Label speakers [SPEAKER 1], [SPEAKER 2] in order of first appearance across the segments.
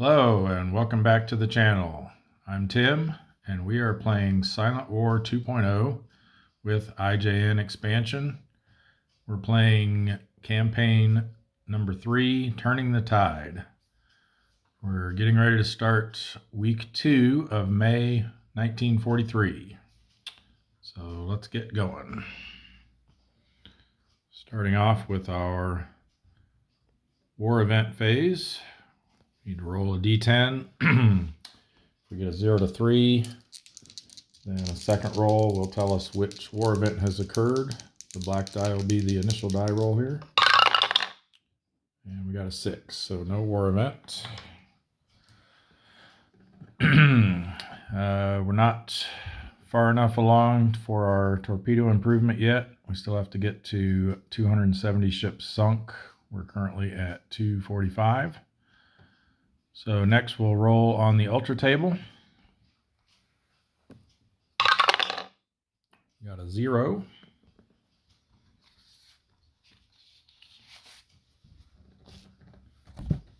[SPEAKER 1] Hello and welcome back to the channel. I'm Tim and we are playing Silent War 2.0 with IJN expansion. We're playing campaign number 3, Turning the Tide. We're getting ready to start week 2 of May 1943. So let's get going. Starting off with our war event phase. Need to roll a d10. If we get a 0 to 3, then a second roll will tell us which war event has occurred. The black die will be the initial die roll here. And we got a 6, so no war event. We're not far enough along for our torpedo improvement yet. We still have to get to 270 ships sunk. We're currently at 245. So next we'll roll on the ultra table. Got a 0.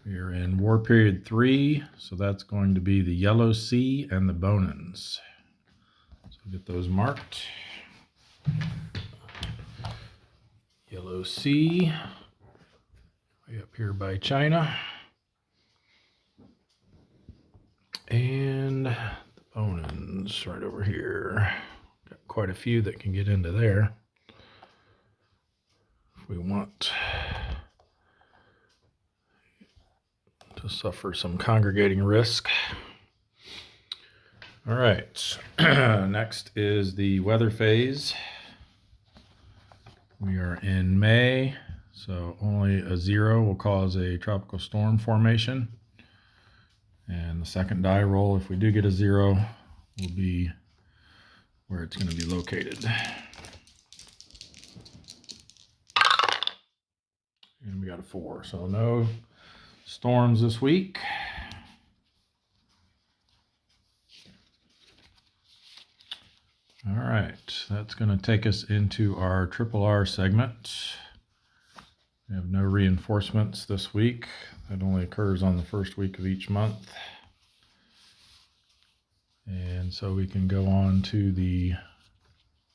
[SPEAKER 1] We're in War Period 3, so that's going to be the Yellow Sea and the Bonans. So get those marked. Yellow Sea, way up here by China. And the Bonans right over here. Got quite a few that can get into there. If we want to suffer some congregating risk. All right, next is the weather phase. We are in May, so only a 0 will cause a tropical storm formation. And the second die roll, if we do get a 0, will be where it's going to be located. And we got a 4, so no storms this week. All right, that's going to take us into our R segment. We have no reinforcements this week. That only occurs on the first week of each month. And so we can go on to the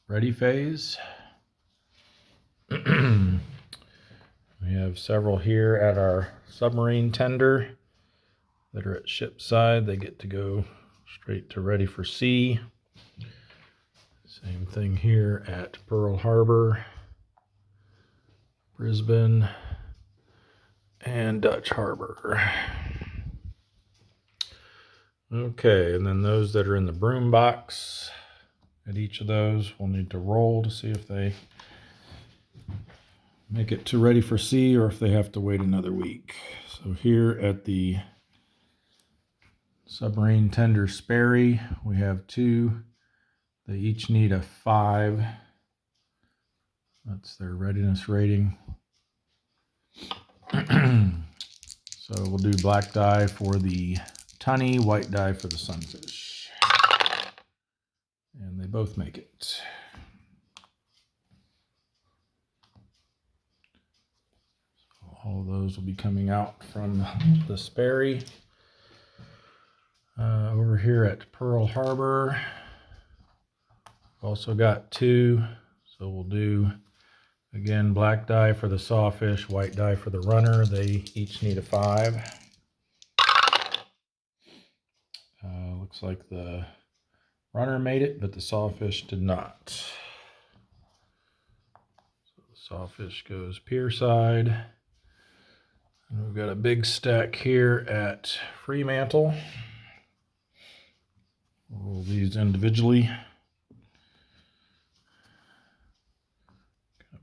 [SPEAKER 1] ready phase. We have several here at our submarine tender that are at ship side. They get to go straight to ready for sea. Same thing here at Pearl Harbor, Brisbane, and Dutch Harbor. Okay, and then those that are in the broom box, at each of those we'll need to roll to see if they make it to ready for sea or if they have to wait another week. So here at the submarine tender Sperry, we have 2. They each need a 5. That's their readiness rating. So we'll do black die for the tunny, white die for the sunfish. And they both make it. So all of those will be coming out from the Sperry. Over here at Pearl Harbor, also got 2, so we'll do, again, black die for the sawfish, white die for the runner. They each need a 5. Looks like the runner made it, but the sawfish did not. So the sawfish goes pier side. And we've got a big stack here at Fremantle. We'll roll these individually.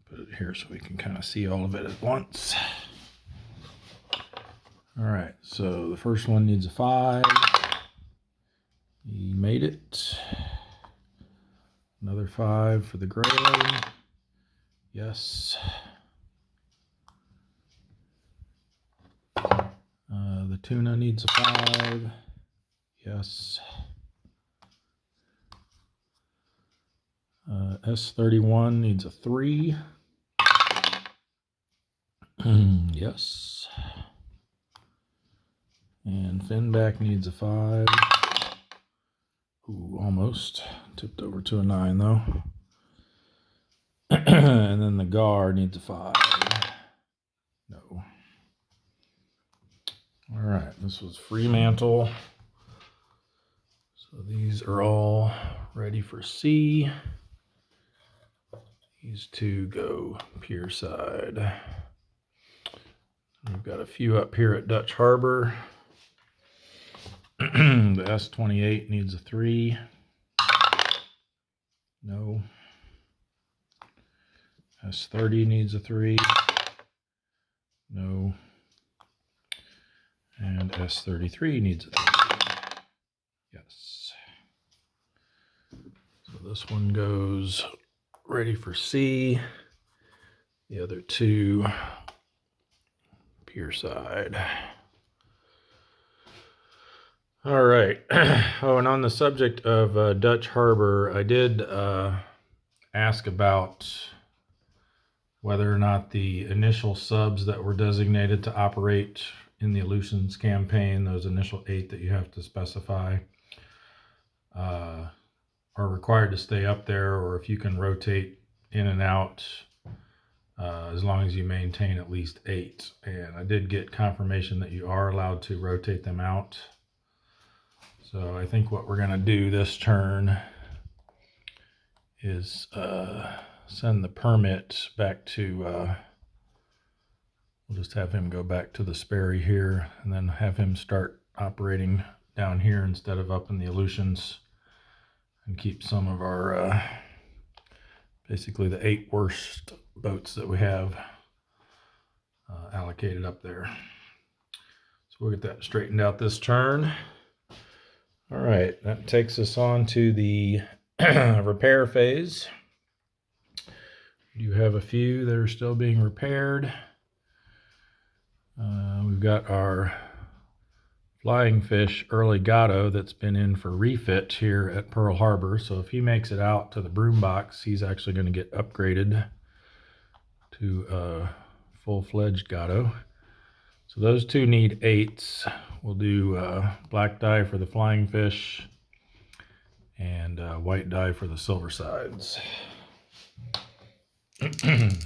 [SPEAKER 1] Put it here so we can kind of see all of it at once. All right, so the first one needs a 5. He made it. Another 5 for the gray. Yes. The tuna needs a 5. Yes. S31 needs a 3. Yes. And fin back needs a 5. Ooh, almost. Tipped over to a 9 though. And then the gar needs a 5. No. All right, this was Fremantle. So these are all ready for C. These two go pier side. We've got a few up here at Dutch Harbor. The S-28 needs a 3. No. S-30 needs a 3. No. And S-33 needs a 3. Yes. So this one goes ready for C. The other two pier side. All right. Oh, and on the subject of Dutch Harbor, I did ask about whether or not the initial subs that were designated to operate in the Aleutians campaign, those initial 8 that you have to specify, are required to stay up there, or if you can rotate in and out as long as you maintain at least 8. And I did get confirmation that you are allowed to rotate them out. So I think what we're going to do this turn is send the permit back to, we'll just have him go back to the Sperry here and then have him start operating down here instead of up in the Aleutians, and keep some of our, basically the 8 worst boats that we have allocated up there. So we'll get that straightened out this turn. All right, that takes us on to the repair phase. You have a few that are still being repaired. We've got our flying fish early Gatto that's been in for refit here at Pearl Harbor. So if he makes it out to the broom box, he's actually going to get upgraded to a full-fledged Gatto. So those two need 8s. We'll do black dye for the flying fish and white dye for the silver sides. And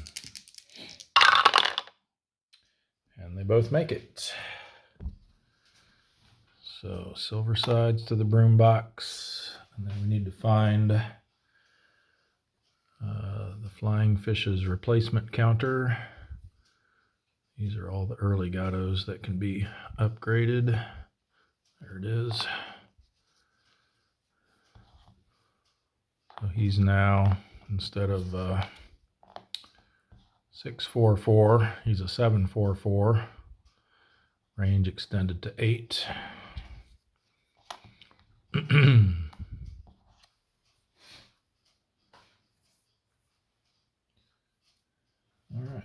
[SPEAKER 1] they both make it. So silver sides to the broom box, and then we need to find the flying fish's replacement counter. These are all the early Gattos that can be upgraded. There it is. So he's now, instead of 644, he's a 744. Range extended to 8. All right.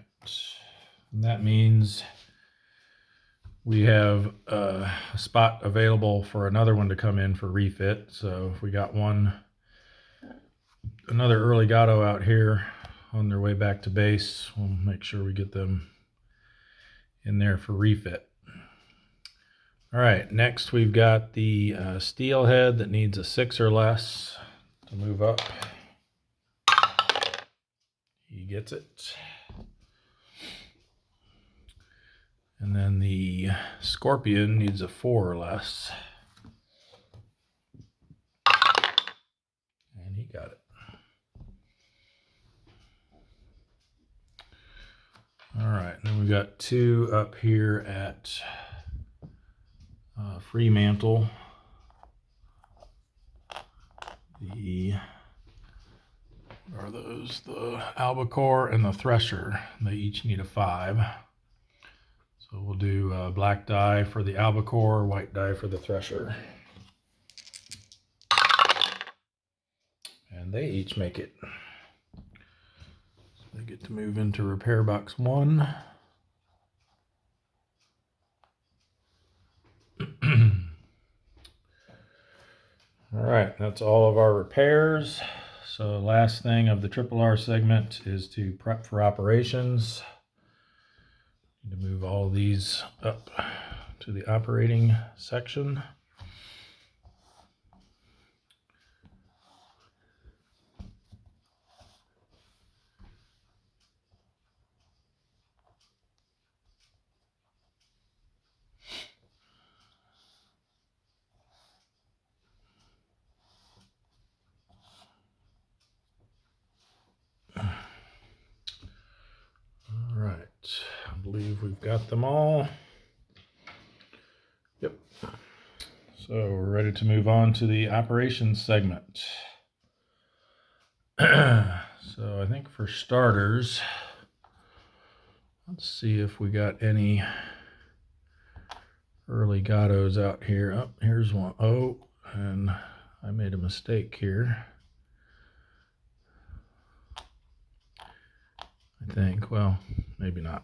[SPEAKER 1] And that means we have a spot available for another one to come in for refit. So if we got another early Gatto out here on their way back to base, we'll make sure we get them in there for refit. All right, next we've got the steelhead that needs a 6 or less to move up. He gets it. And then the scorpion needs a 4 or less. And he got it. All right, and then we've got 2 up here at Fremantle. What are those? The albacore and the thresher. They each need a 5. So we'll do black dye for the albacore, white dye for the thresher. And they each make it. So they get to move into repair box 1. All right, that's all of our repairs. So last thing of the R segment is to prep for operations. Need to move all these up to the operating section. All right, I believe we've got them all. Yep. So we're ready to move on to the operations segment. So I think for starters, let's see if we got any early gatos out here. Oh, here's one. Oh, and I made a mistake here. I think, well, maybe not.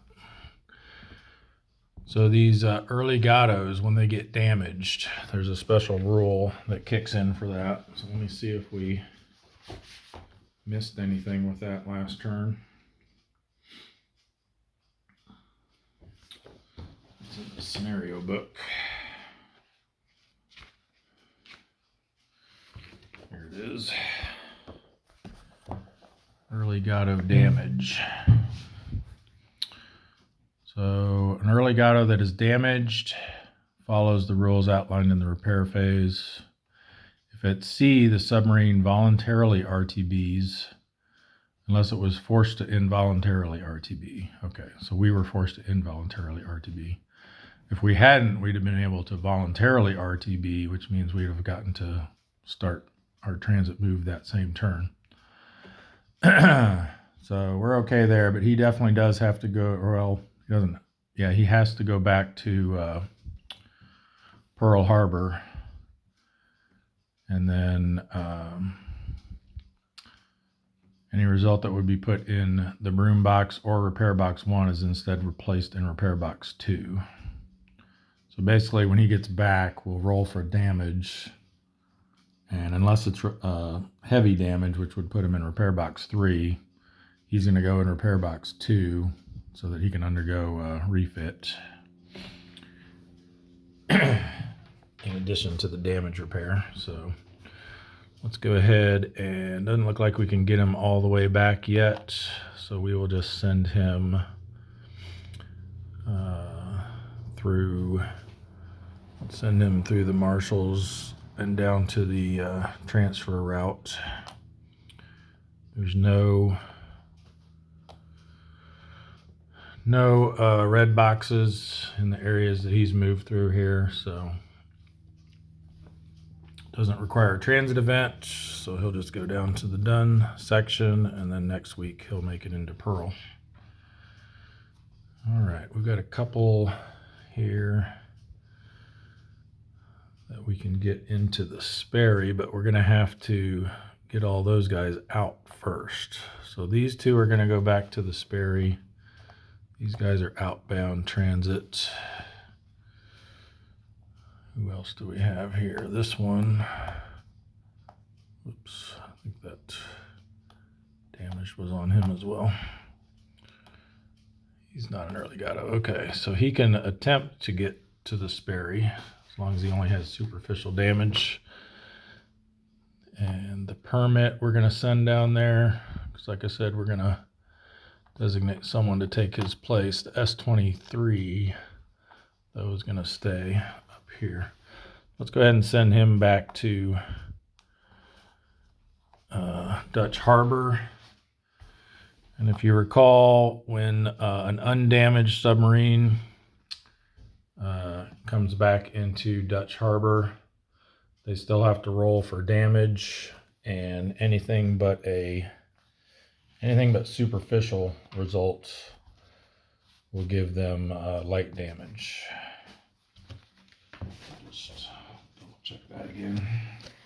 [SPEAKER 1] So these early gatos, when they get damaged, there's a special rule that kicks in for that. So let me see if we missed anything with that last turn. It's in the scenario book. Here it is. Early gato damage. So an early gato that is damaged follows the rules outlined in the repair phase. If at sea, the submarine voluntarily RTBs, unless it was forced to involuntarily RTB. Okay, so we were forced to involuntarily RTB. If we hadn't, we'd have been able to voluntarily RTB, which means we'd have gotten to start our transit move that same turn. So we're okay there, but he definitely does have to go, or well, he doesn't. Yeah, he has to go back to Pearl Harbor. And then any result that would be put in the broom box or repair box 1 is instead replaced in repair box 2. So basically, when he gets back, we'll roll for damage. And unless it's heavy damage, which would put him in repair box 3, he's going to go in repair box 2 so that he can undergo refit. In addition to the damage repair. So let's go ahead, and doesn't look like we can get him all the way back yet. So we will just send him through the marshals and down to the transfer route. There's no red boxes in the areas that he's moved through here, so doesn't require a transit event. So he'll just go down to the done section, and then next week he'll make it into Pearl. All right, we've got a couple here that we can get into the Sperry, but we're gonna have to get all those guys out first. So these two are gonna go back to the Sperry. These guys are outbound transit. Who else do we have here? This one. Oops, I think that damage was on him as well. He's not an early gato. Okay, so he can attempt to get to the Sperry as long as he only has superficial damage. And the permit we're going to send down there, because like I said, we're going to designate someone to take his place. The S-23, though, is going to stay up here. Let's go ahead and send him back to Dutch Harbor. And if you recall, when an undamaged submarine comes back into Dutch Harbor, they still have to roll for damage, and anything but superficial results will give them light damage. Just double check that again.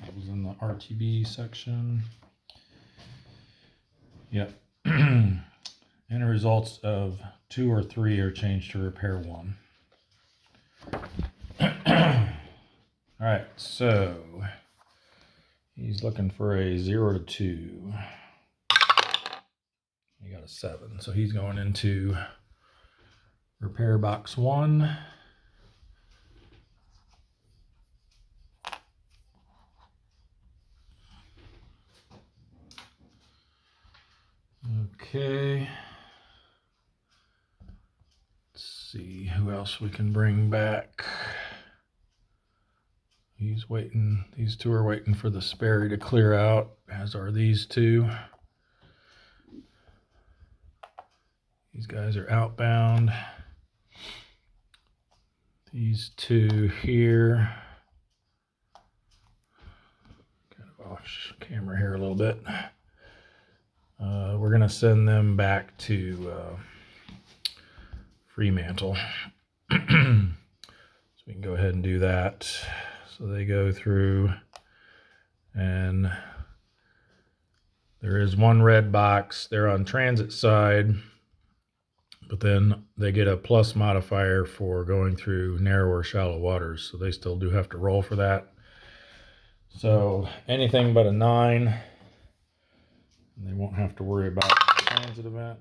[SPEAKER 1] That was in the RTB section. Yep. Any results of 2 or 3 are changed to repair 1. All right, so he's looking for a 0 to 2. He got a 7, so he's going into repair box 1. Okay. Let's see who else we can bring back. He's waiting. These two are waiting for the Sperry to clear out, as are these two. These guys are outbound. These two here. Kind of off camera here a little bit. We're going to send them back to Fremantle. So we can go ahead and do that. So they go through, and there is one red box. They're on transit side, but then they get a plus modifier for going through narrower, shallow waters. So they still do have to roll for that. So anything but a 9, they won't have to worry about the transit event.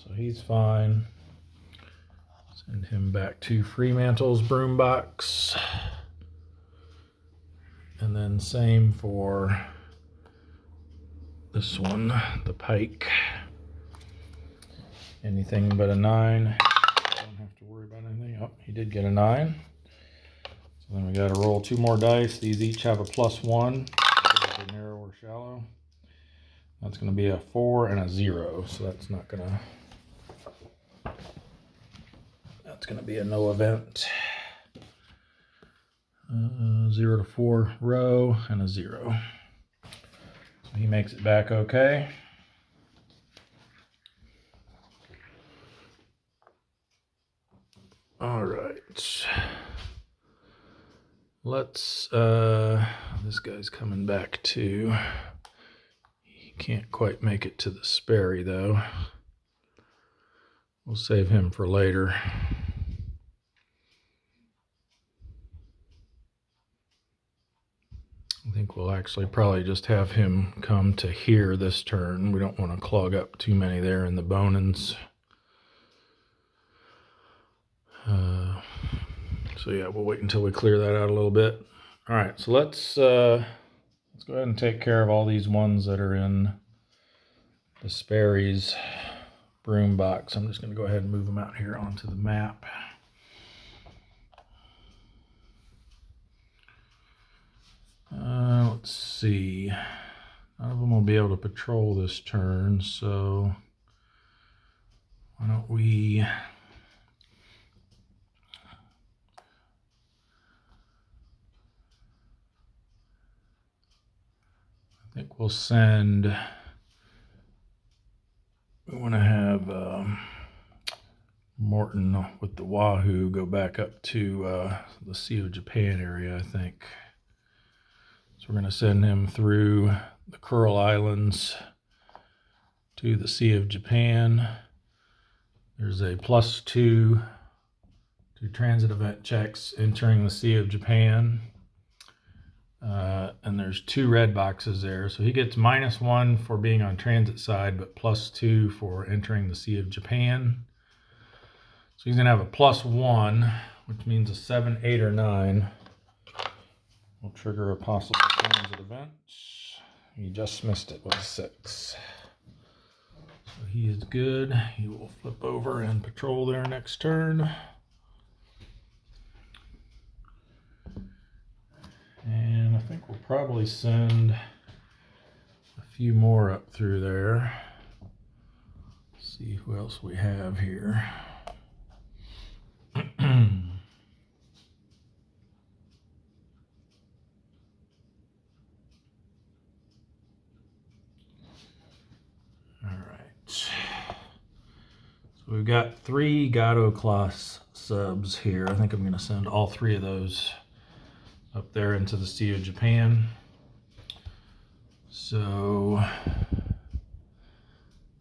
[SPEAKER 1] So he's fine. Send him back to Fremantle's broom box. And then same for this one, the pike. Anything but a 9. Don't have to worry about anything. Oh, he did get a 9. So then we got to roll 2 more dice. These each have a +1. So narrow or shallow. That's going to be a 4 and a 0. So that's not going to. That's going to be a no event. 0 to 4 row and a 0. So he makes it back okay. All right. Let's, this guy's coming back too. He can't quite make it to the Sperry though. We'll save him for later. I think we'll actually probably just have him come to here this turn. We don't want to clog up too many there in the bonins. So yeah, we'll wait until we clear that out a little bit. All right, so let's go ahead and take care of all these ones that are in the Sperry's broom box. I'm just going to go ahead and move them out here onto the map. Let's see. None of them will be able to patrol this turn, so why don't we... I think we'll send... We want to have Morton with the Wahoo go back up to the Sea of Japan area, I think. So we're going to send him through the Kuril Islands to the Sea of Japan. There's a +2 to transit event checks entering the Sea of Japan. And there's 2 red boxes there. So he gets -1 for being on transit side, but +2 for entering the Sea of Japan. So he's going to have a +1, which means a 7, 8, or 9 will trigger a possible transit event. He just missed it with a 6. So he is good. He will flip over and patrol there next turn. And I think we'll probably send a few more up through there. See who else we have here. So we've got 3 Gato class subs here. I think I'm going to send all 3 of those up there into the Sea of Japan. So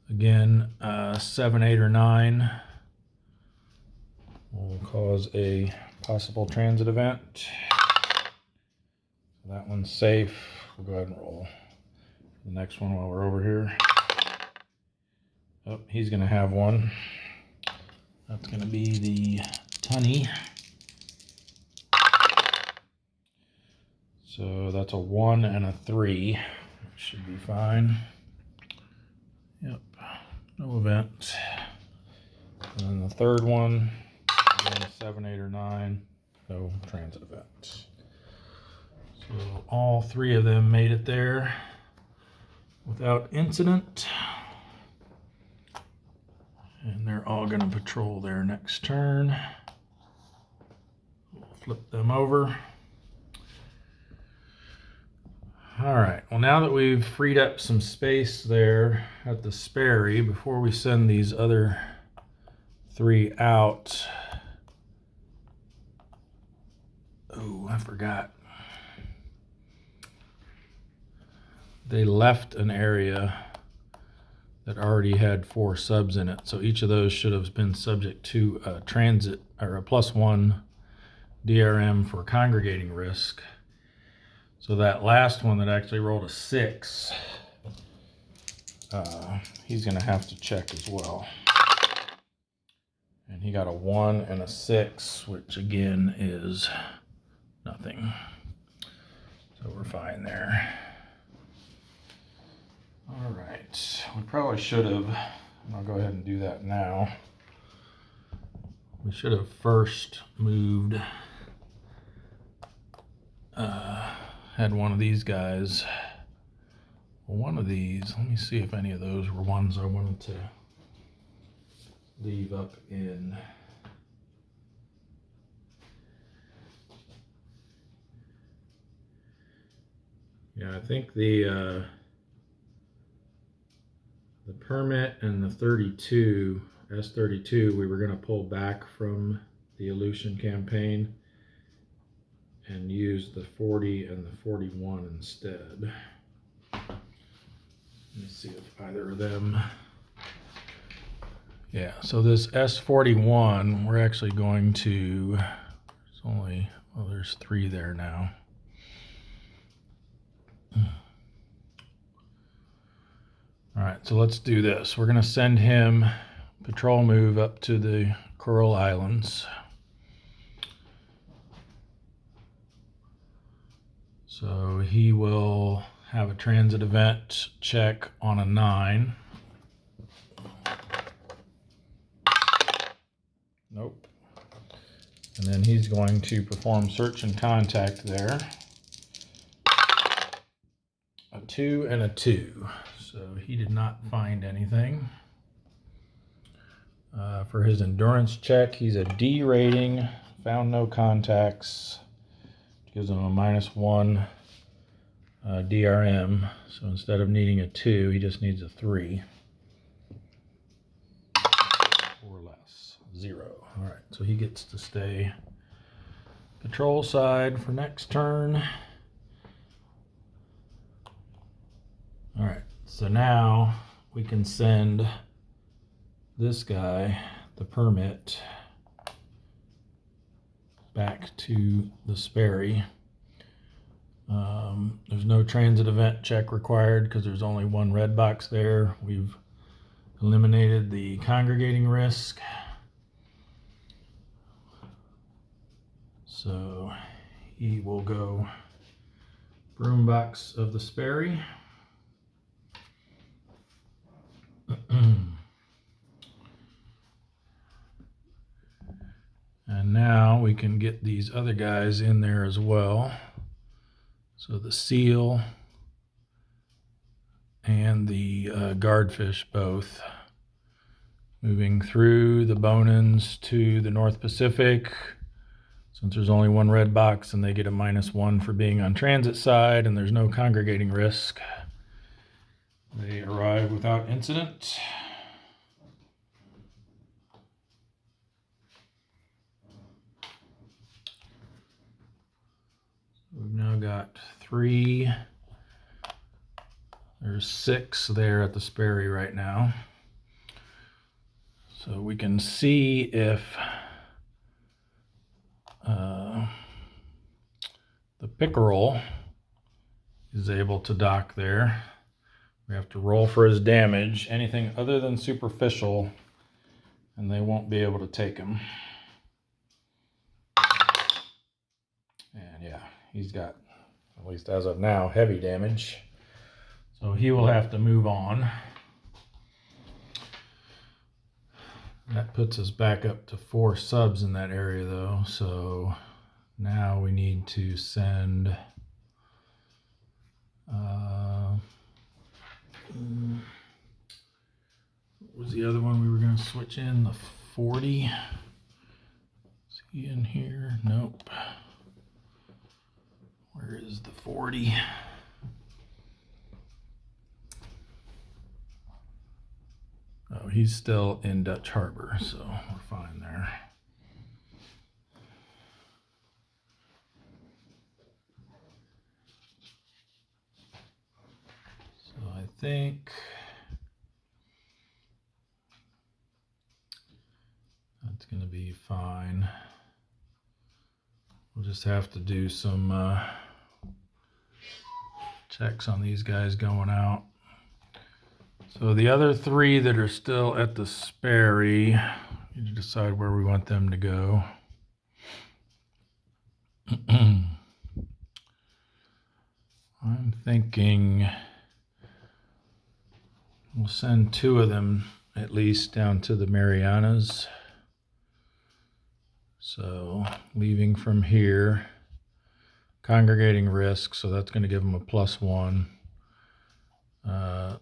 [SPEAKER 1] again, 7, 8, or 9 will cause a possible transit event. That one's safe. We'll go ahead and roll the next one while we're over here. Oh, he's going to have one. That's going to be the Tunny. So that's a 1 and a 3. Should be fine. Yep, no no event. And then the third one, 7, 8, or 9, no transit event. So all 3 of them made it there without incident. And they're all going to patrol their next turn. We'll flip them over. All right, well, now that we've freed up some space there at the Sperry, before we send these other 3 out, oh, I forgot. They left an area that already had 4 subs in it, so each of those should have been subject to a transit or a +1 DRM for congregating risk. So that last one that actually rolled a 6, he's going to have to check as well. And he got a 1 and a 6, which again is nothing. So we're fine there. All right, we probably should have, and I'll go ahead and do that now. We should have first moved, had one of these guys, one of these, let me see if any of those were ones I wanted to leave up in. Yeah, I think the permit and the 32, S32, we were going to pull back from the Aleutian campaign and use the 40 and the 41 instead. Let me see if either of them. Yeah, so this S41, we're actually going to, there's only, well, there's 3 there now. All right, so let's do this. We're going to send him patrol move up to the Coral Islands. So he will have a transit event check on a 9. Nope. And then he's going to perform search and contact there. A 2 and a 2. So he did not find anything. For his endurance check, he's a D rating, found no contacts. Gives him a -1 DRM. So instead of needing a 2, he just needs a 3. Or less. 0. All right, so he gets to stay patrol side for next turn. All right, so now we can send this guy, the permit, back to the Sperry. There's no transit event check required because there's only 1 red box there. We've eliminated the congregating risk. So he will go broom box of the Sperry. And now we can get these other guys in there as well. So the seal and the guardfish both moving through the Bonans to the North Pacific. Since there's only 1 red box and they get a -1 for being on transit side and there's no congregating risk, they arrive without incident. We've now got 3. There's 6 there at the Sperry right now. So we can see if the pickerel is able to dock there. We have to roll for his damage. Anything other than superficial, and they won't be able to take him. And yeah, he's got, at least as of now, heavy damage. So he will have to move on. That puts us back up to 4 subs in that area though. So now we need to send what was the other one we were going to switch in? The 40. Is he in here? Nope. Where is the 40? Oh, he's still in Dutch Harbor, so we're fine there. So I think that's going to be fine. We'll just have to do some checks on these guys going out. So the other 3 that are still at the Sperry, we need to decide where we want them to go. I'm thinking we'll send 2 of them at least down to the Marianas. So leaving from here, congregating risk, so that's going to give them a +1.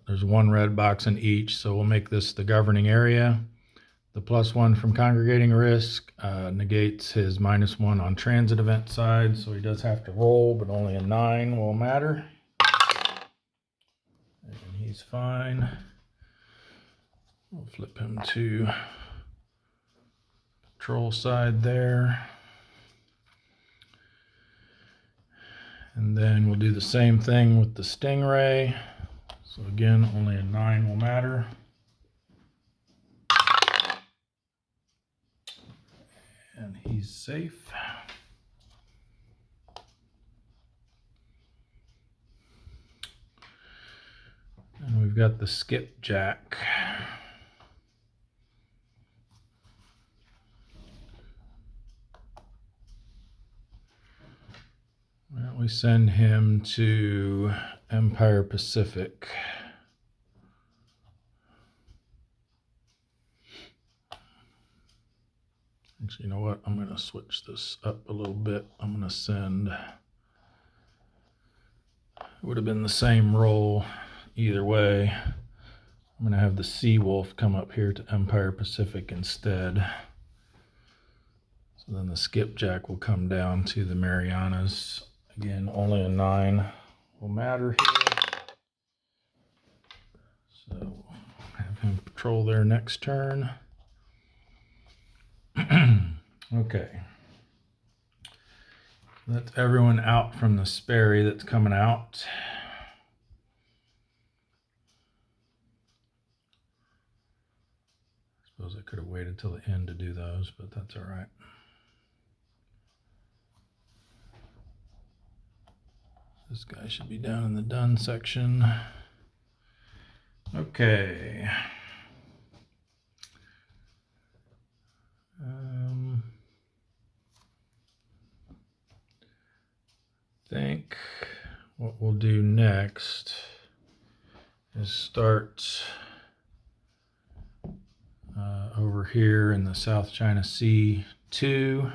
[SPEAKER 1] There's 1 red box in each, so we'll make this the governing area. The +1 from congregating risk negates his -1 on transit event side, so he does have to roll, but only a 9 will matter. And he's fine. We'll flip him to patrol side there. And then we'll do the same thing with the Stingray. So again, only a 9 will matter. And he's safe. And we've got the Skipjack. Well, we send him to Empire Pacific. Actually, you know what? I'm going to switch this up a little bit. I'm going to send, it would have been the same roll either way. I'm going to have the Seawolf come up here to Empire Pacific instead. So then the Skipjack will come down to the Marianas. Again, only a 9 will matter here. So have him patrol there next turn. Okay. That's everyone out from the Sperry that's coming out. I suppose I could have waited till the end to do those, but that's all right. This guy should be down in the done section. Okay. I think what we'll do next is start over here in the South China Sea 2.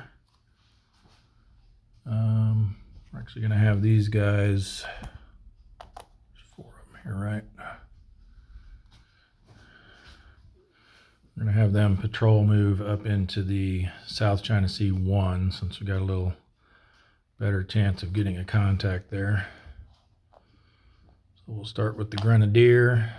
[SPEAKER 1] We're actually going to have these guys, there's 4 of them here, right? We're going to have them patrol move up into the South China Sea 1 since we got a little better chance of getting a contact there. So we'll start with the Grenadier.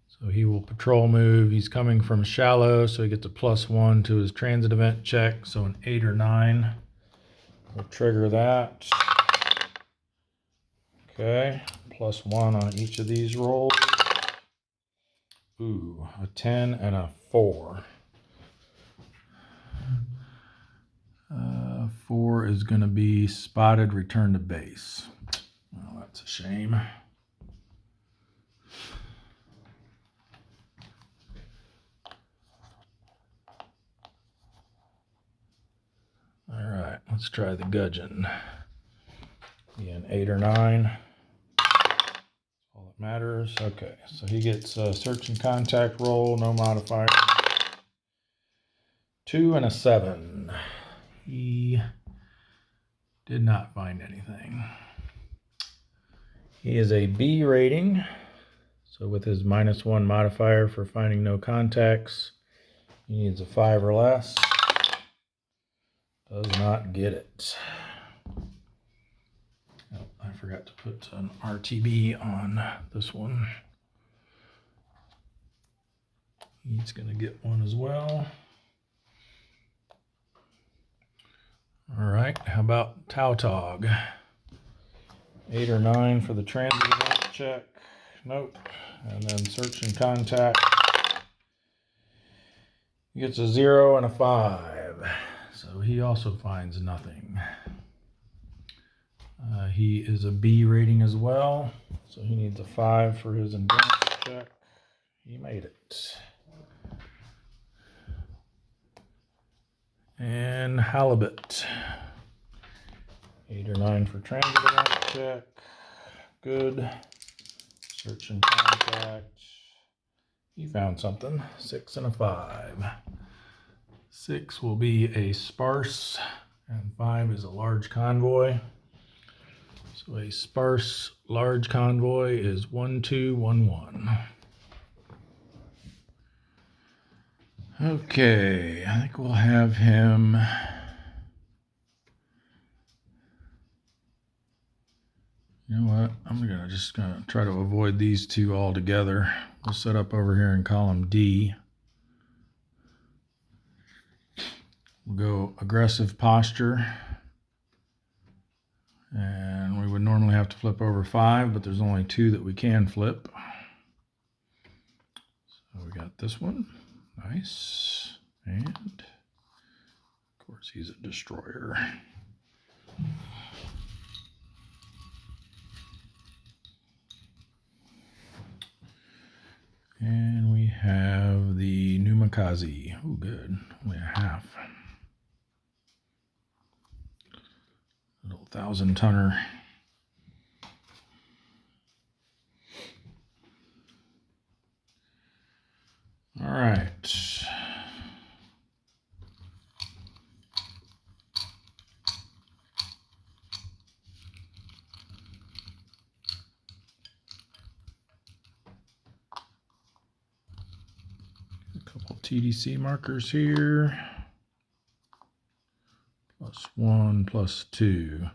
[SPEAKER 1] So he will patrol move. He's coming from shallow, so he gets a +1 to his transit event check. So an 8 or 9 will trigger that. Okay, +1 on each of these rolls. Ooh, a 10 and a 4. 4 is going to be spotted, return to base. Well, that's a shame. All right, let's try the gudgeon. Be an 8 or 9. All that matters. Okay, so he gets a search and contact roll, no modifier. 2 and a 7. He did not find anything. He is a B rating. So with his -1 modifier for finding no contacts, he needs a 5 or less. Does not get it. Oh, I forgot to put an RTB on this one. He's going to get one as well. All right, how about Tautog? 8 or 9 for the transit event check. Nope. And then search and contact. He gets a 0 and a 5. So he also finds nothing. He is a B rating as well. So he needs a 5 for his endurance check. He made it. And halibut. 8 or 9 for transit event check. Good. Search and contact. He found something. 6 and a 5. 6 will be a sparse, and 5 is a large convoy. So a sparse large convoy is 1211. Okay, I think we'll have him. You know what? I'm just gonna try to avoid these two altogether. We'll set up over here in column D. We'll go aggressive posture. And we would normally have to flip over 5, but there's only 2 that we can flip. So we got this one. Nice. And of course he's a destroyer. And we have the Numikaze. Oh, good. Only a half. Little 1,000-tonner. All right. A couple TDC markers here. +1, +2.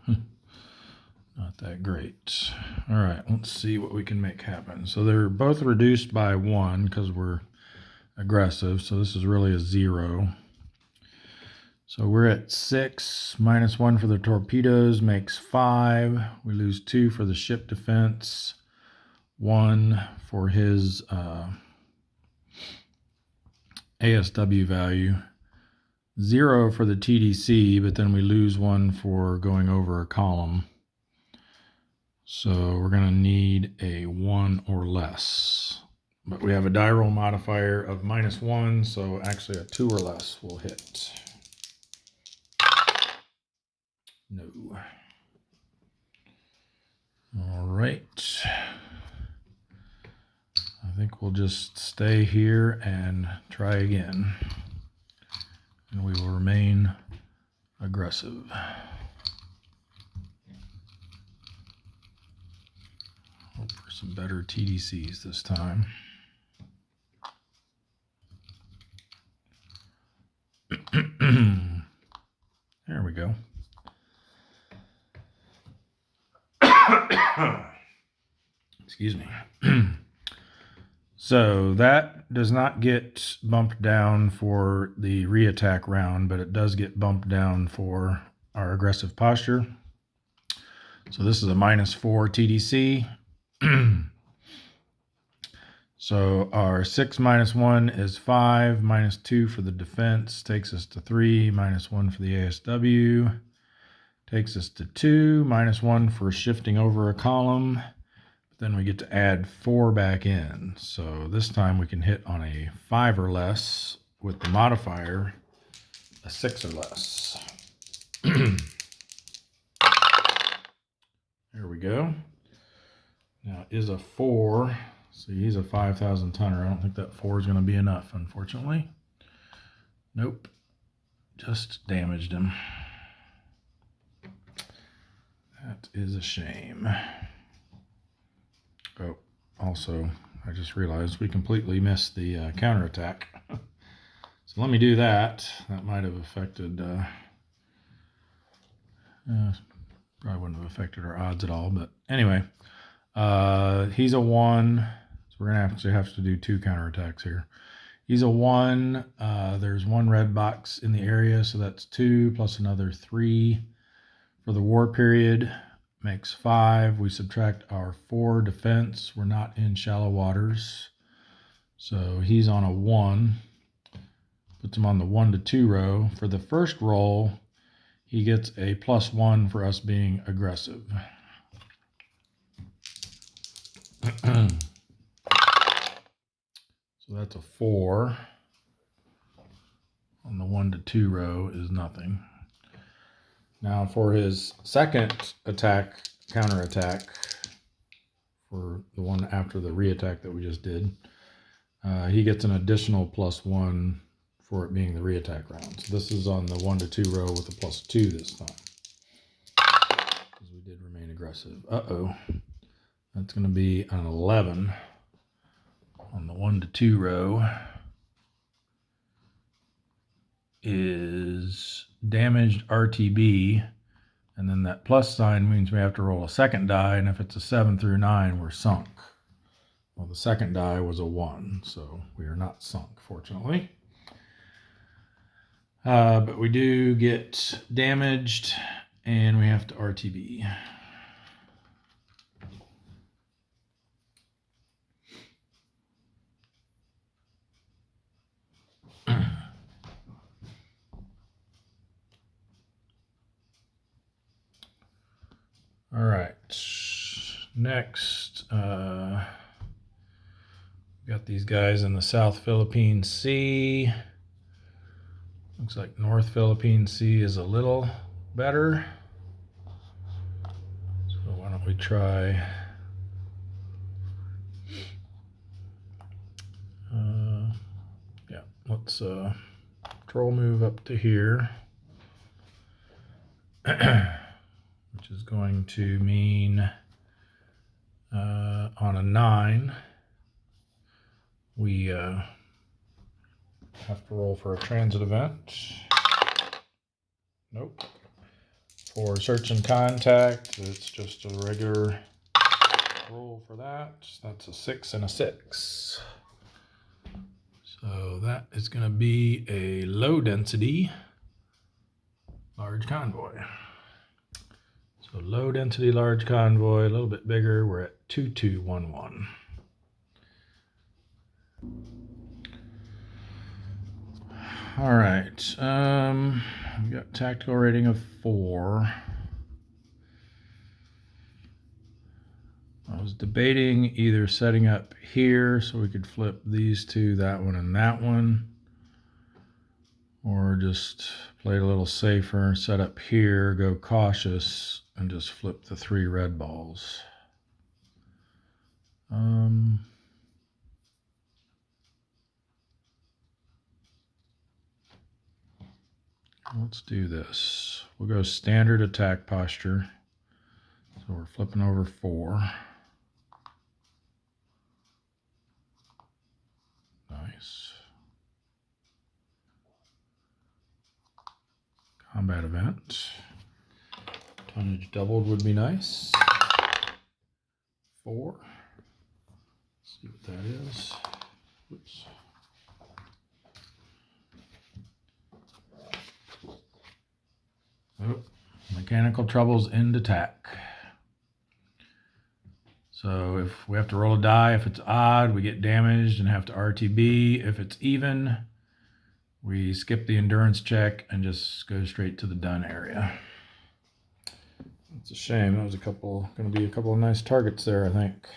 [SPEAKER 1] Not that great. All right, let's see what we can make happen. So they're both reduced by 1 because we're aggressive. So this is really a 0. So we're at 6. -1 for the torpedoes makes 5. We lose 2 for the ship defense. 1 for his ASW value. 0 for the TDC, but then we lose 1 for going over a column. So we're going to need a 1 or less. But we have a die roll modifier of -1, so actually a 2 or less will hit. No. All right. I think we'll just stay here and try again. And we will remain aggressive. Hope for some better TDCs this time. There we go. Excuse me. So that does not get bumped down for the re-attack round, but it does get bumped down for our aggressive posture. So this is a -4 TDC. So our 6 -1 is 5, -2 for the defense takes us to 3, -1 for the ASW takes us to 2, -1 for shifting over a column. Then we get to add 4 back in. So this time we can hit on a 5 or less with the modifier, a 6 or less. There we go. Now is a 4. So he's a 5,000 tonner. I don't think that 4 is going to be enough, unfortunately. Nope. just damaged him. That is a shame. Oh, also, I just realized we completely missed the counterattack. So let me do that. That might have affected, probably wouldn't have affected our odds at all. But anyway, he's a 1. So we're going to actually have to do 2 counterattacks here. He's a 1. There's 1 red box in the area, so that's 2 plus another 3 for the war period. Makes 5. We subtract our 4 defense. We're not in shallow waters. So he's on a 1. Puts him on the 1 to 2 row. For the first roll, he gets a +1 for us being aggressive. So that's a 4. On the 1 to 2 row is nothing. Now for his second attack, counterattack, for the one after the reattack that we just did, he gets an additional +1 for it being the reattack round. So this is on the 1 to 2 row with a +2 this time, because we did remain aggressive. Uh-oh. That's going to be an 11 on the 1 to 2 row. Is damaged RTB, and then that plus sign means we have to roll a second die, and if it's a 7 through 9, we're sunk. Well, the second die was a 1, so we are not sunk, fortunately. But we do get damaged, and we have to RTB. All right, next, got these guys in the South Philippine Sea. Looks like North Philippine Sea is a little better. So why don't we try, let's control move up to here. Which is going to mean on a 9, we have to roll for a transit event. Nope. For search and contact, it's just a regular roll for that. That's a 6 and a 6. So that is going to be a low density large convoy. So low density large convoy, a little bit bigger. We're at 2211. All right. We got tactical rating of 4. I was debating either setting up here so we could flip these two, that one and that one, or just play it a little safer, set up here, go cautious, and just flip the 3 red balls. Let's do this. We'll go standard attack posture. So we're flipping over 4. Nice. Combat event. Tonnage doubled would be nice. 4. Let's see what that is. Oops. Oh, mechanical troubles end attack. So if we have to roll a die, if it's odd, we get damaged and have to RTB. If it's even, we skip the endurance check and just go straight to the done area. It's a shame. That was going to be a couple of nice targets there, I think.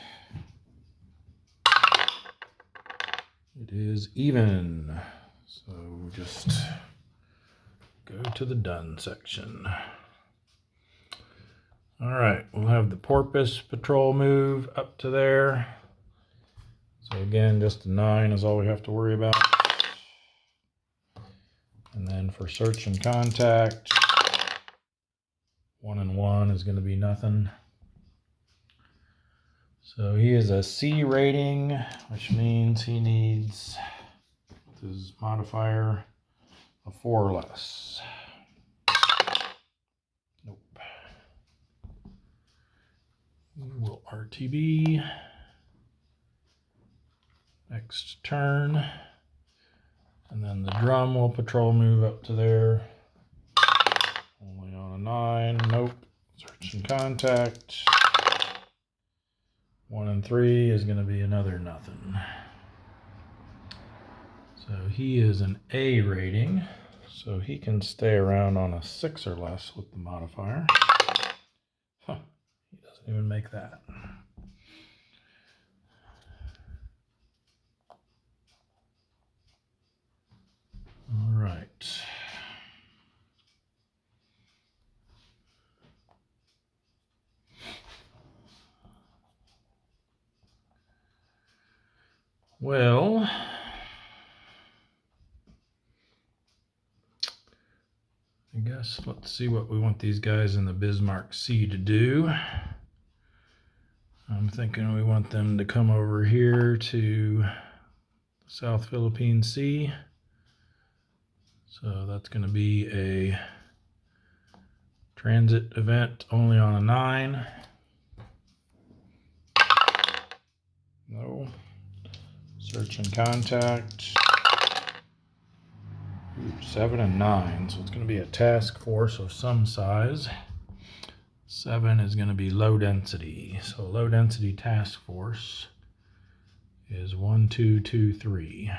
[SPEAKER 1] It is even. So we just go to the done section. All right, we'll have the porpoise patrol move up to there. So again, just a 9 is all we have to worry about. And then for search and contact, 1 and 1 is going to be nothing. So he is a C rating, which means he needs, with his modifier, a 4 or less. Nope. We will RTB. Next turn. And then the drum will patrol move up to there. Only on a 9. Nope. Search and contact. 1 and 3 is going to be another nothing. So he is an A rating. So he can stay around on a 6 or less with the modifier. Huh. He doesn't even make that. All right. Well, I guess let's see what we want these guys in the Bismarck Sea to do. I'm thinking we want them to come over here to the South Philippine Sea. So that's going to be a transit event only on a 9. No. Search and contact. Ooh, 7 and 9. So it's going to be a task force of some size. 7 is going to be low density. So low density task force is 1, 2, 2, 3.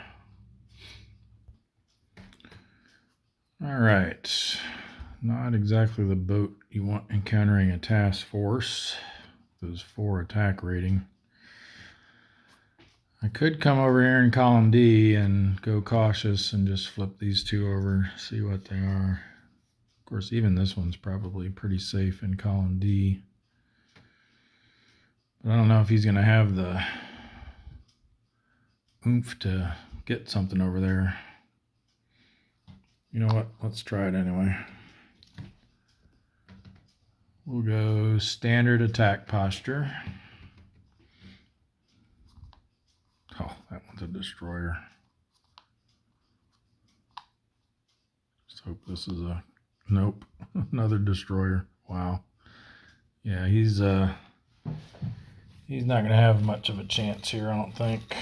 [SPEAKER 1] All right. Not exactly the boat you want encountering a task force. Those 4 attack rating. I could come over here in column D and go cautious and just flip these 2 over, see what they are. Of course, even this one's probably pretty safe in column D. But I don't know if he's going to have the oomph to get something over there. You know what? Let's try it anyway. We'll go standard attack posture. Oh, that one's a destroyer. Just hope this is a... Nope. Another destroyer. Wow. Yeah, he's not going to have much of a chance here, I don't think.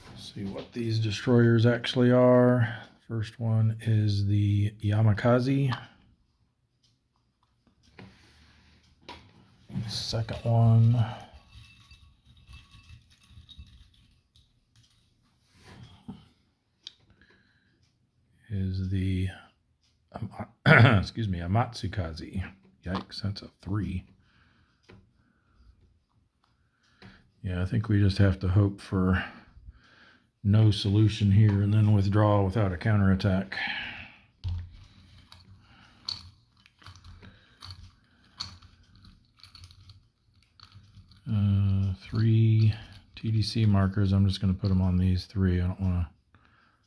[SPEAKER 1] Let's see what these destroyers actually are. First one is the Yamakaze. Second one is the excuse me, Amatsukaze. Yikes, that's a 3. Yeah, I think we just have to hope for no solution here and then withdraw without a counterattack. Three TDC markers. I'm just going to put them on these 3. I don't want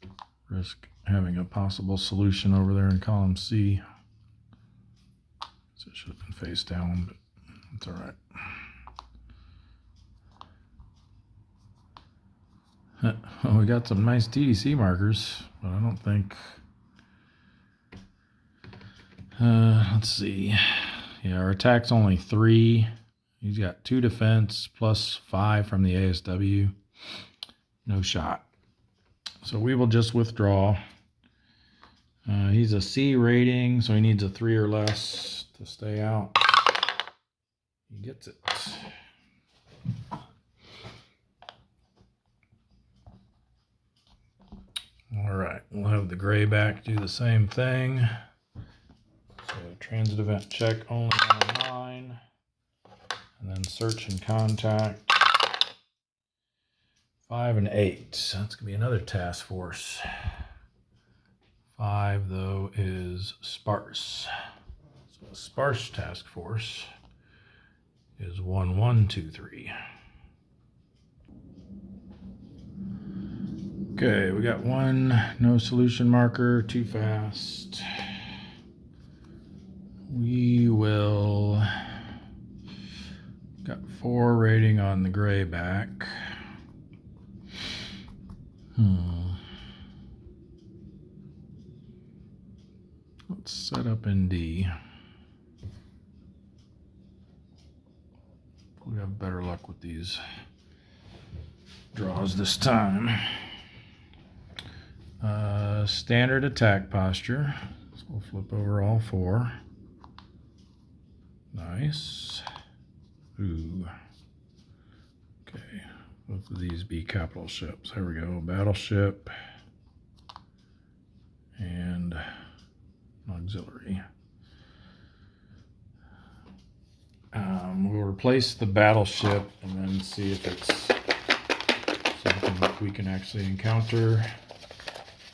[SPEAKER 1] to risk having a possible solution over there in column C. So it should have been face down, but it's all right. Well, we got some nice TDC markers, but I don't think... let's see. Yeah, our attack's only 3. He's got 2 defense plus 5 from the ASW. No shot. So we will just withdraw. He's a C rating, so he needs a 3 or less to stay out. He gets it. All right, we'll have the gray back do the same thing. So transit event check only on a 9. And then search and contact. 5 and 8. So that's going to be another task force. 5, though, is sparse. So a sparse task force is 1, 1, 2, 3. Okay, we got one no solution marker, too fast. We will, got 4 rating on the gray back. Let's set up in D. We have better luck with these draws this time. Standard attack posture. So we'll flip over all 4. Nice. Ooh. Okay. Both of these be capital ships. There we go. Battleship and auxiliary. We'll replace the battleship and then see if it's something that we can actually encounter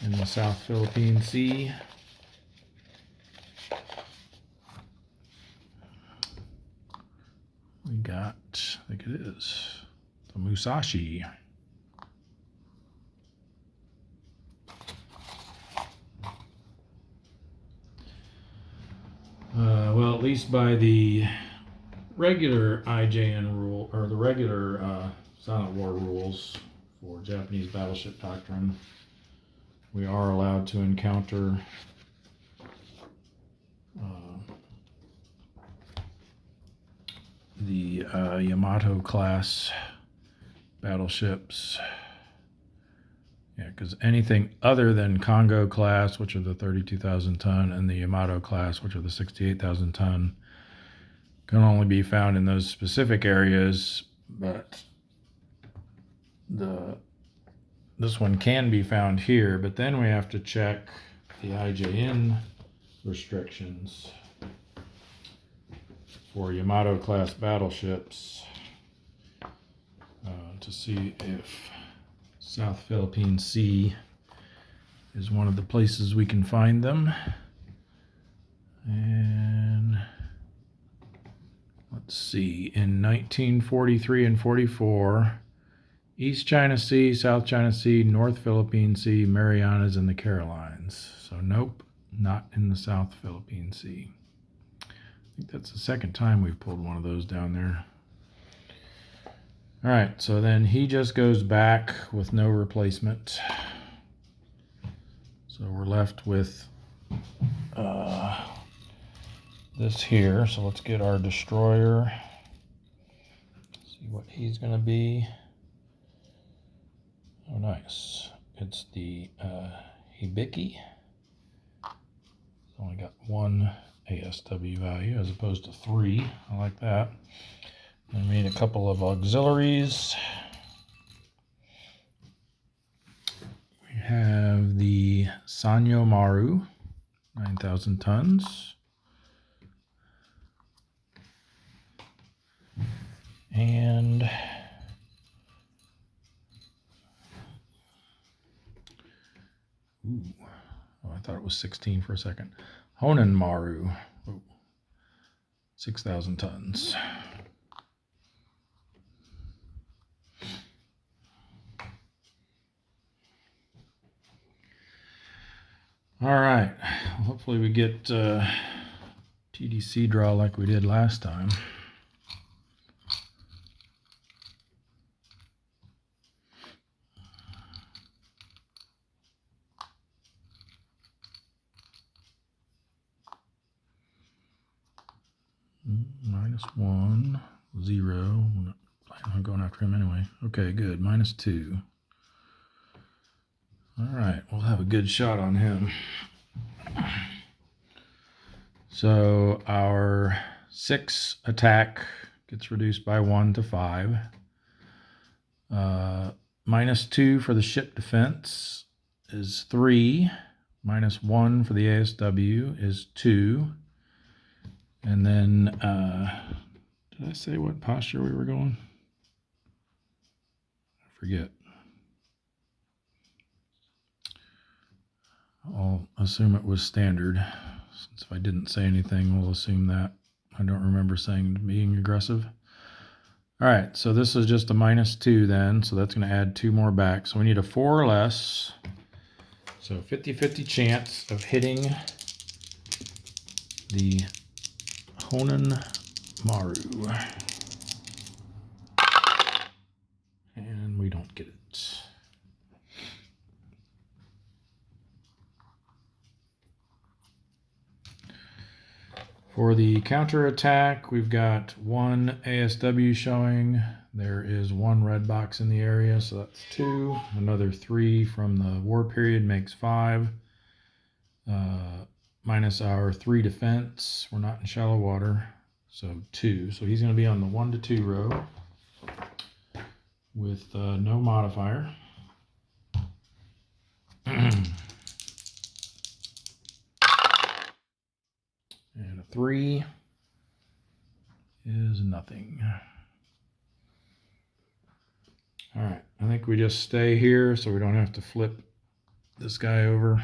[SPEAKER 1] in the South Philippine Sea. We got, I think it is, the Musashi. Well, at least by the regular IJN rule, or the regular Silent War rules for Japanese battleship doctrine, we are allowed to encounter the Yamato class battleships. Yeah, because anything other than Congo class, which are the 32,000 ton, and the Yamato class, which are the 68,000 ton, can only be found in those specific areas, but this one can be found here. But then we have to check the IJN restrictions for Yamato class battleships to see if South Philippine Sea is one of the places we can find them. And let's see, in 1943 and 44, East China Sea, South China Sea, North Philippine Sea, Marianas, and the Carolines. So nope, not in the South Philippine Sea. I think that's the second time we've pulled one of those down there. All right, so then he just goes back with no replacement. So we're left with this here. So let's get our destroyer. See what he's going to be. Oh, nice. It's the Hibiki. It's only got 1 ASW value as opposed to 3. I like that. I made a couple of auxiliaries. We have the Sanyo Maru, 9,000 tons. And oh, I thought it was 16 for a second. Honen Maru, 6,000 tons. All right, hopefully we get TDC draw like we did last time. -1, 0. I'm not planning on going after him anyway. Okay, good. -2. All right, we'll have a good shot on him. So our 6 attack gets reduced by 1 to 5. -2 for the ship defense is 3. -1 for the ASW is 2. And then, did I say what posture we were going? I forget. I'll assume it was standard. Since if I didn't say anything, we'll assume that. I don't remember saying being aggressive. All right, so this is just a -2 then, so that's going to add 2 more back. So we need a 4 or less. So 50-50 chance of hitting the Honan Maru. And we don't get it. For the counter attack, we've got 1 ASW showing. There is 1 red box in the area, so that's 2. Another 3 from the war period makes 5. Minus our 3 defense. We're not in shallow water, so 2. So he's going to be on the 1 to 2 row with no modifier. And a 3 is nothing. All right, I think we just stay here so we don't have to flip this guy over.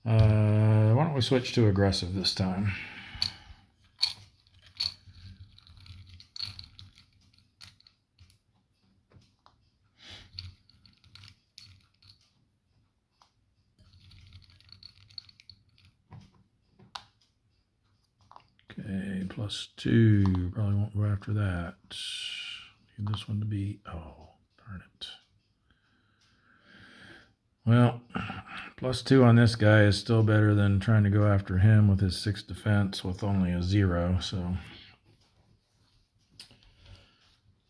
[SPEAKER 1] Why don't we switch to aggressive this time? Okay, +2. Probably won't go after that. Need this one to be, oh, darn it. Well, +2 on this guy is still better than trying to go after him with his 6 defense with only a 0. So,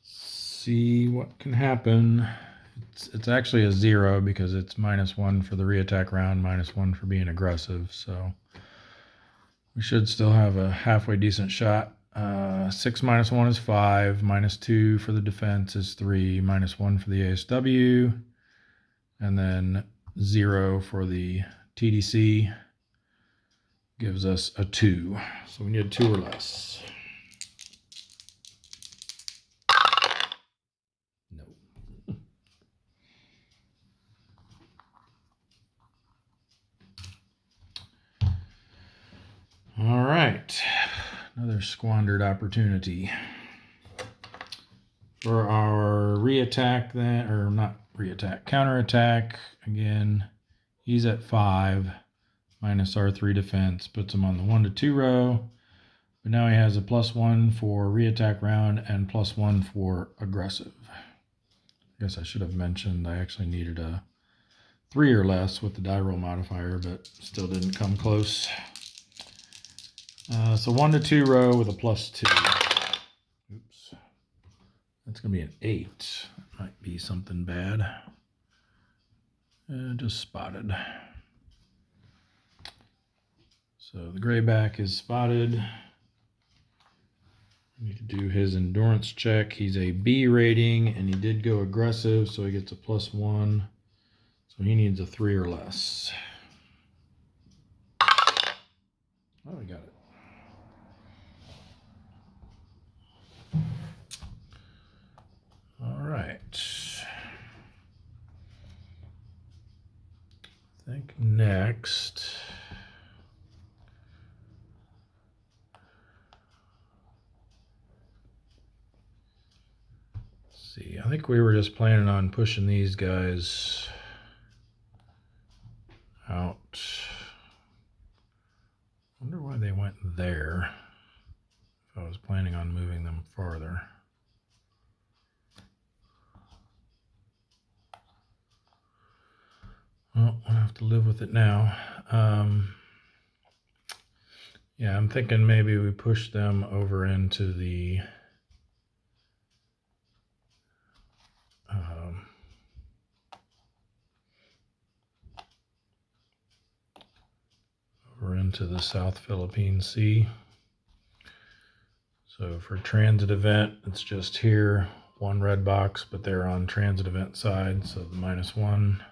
[SPEAKER 1] see what can happen. It's actually a 0 because it's -1 for the reattack round, -1 for being aggressive. So we should still have a halfway decent shot. 6 minus 1 is 5. -2 for the defense is 3. -1 for the ASW. And then 0 for the TDC gives us a 2. So we need 2 or less. No. All right. Another squandered opportunity. For our reattack then, or not reattack, counterattack, again, he's at 5, minus our 3 defense, puts him on the 1 to 2 row. But now he has a +1 for reattack round and +1 for aggressive. I guess I should have mentioned I actually needed a 3 or less with the die roll modifier, but still didn't come close. So 1 to 2 row with a +2. Oops. That's going to be an 8. That might be something bad. Just spotted. So the grayback is spotted. We need to do his endurance check. He's a B rating, and he did go aggressive, so he gets a +1. So he needs a 3 or less. Oh, we got it. All right. I think next. Let's see, I think we were just planning on pushing these guys out. I wonder why they went there. If I was planning on moving them farther. Well, I'll have to live with it now. Yeah, I'm thinking maybe we push them over into the South Philippine Sea. So for transit event, it's just here, 1 red box, but they're on transit event side, so the -1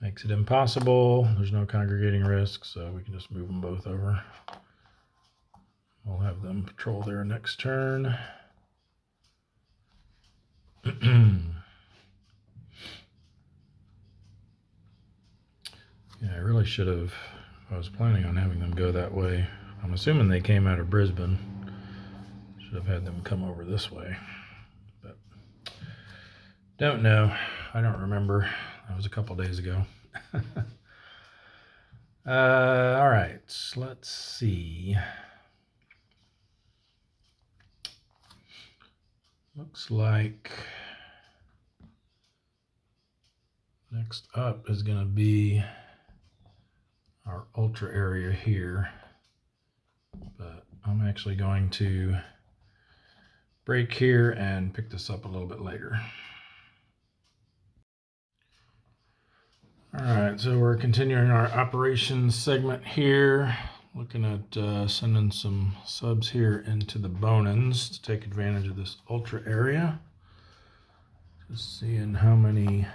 [SPEAKER 1] makes it impossible. There's no congregating risk, so we can just move them both over. We'll have them patrol there next turn. Yeah, I really should have. I was planning on having them go that way. I'm assuming they came out of Brisbane. Should have had them come over this way, but don't know. I don't remember. That was a couple days ago. All right, let's see. Looks like next up is going to be our ultra area here, but I'm actually going to break here and pick this up a little bit later. All right, so we're continuing our operations segment here, looking at sending some subs here into the bone-ins to take advantage of this ultra area. Just seeing how many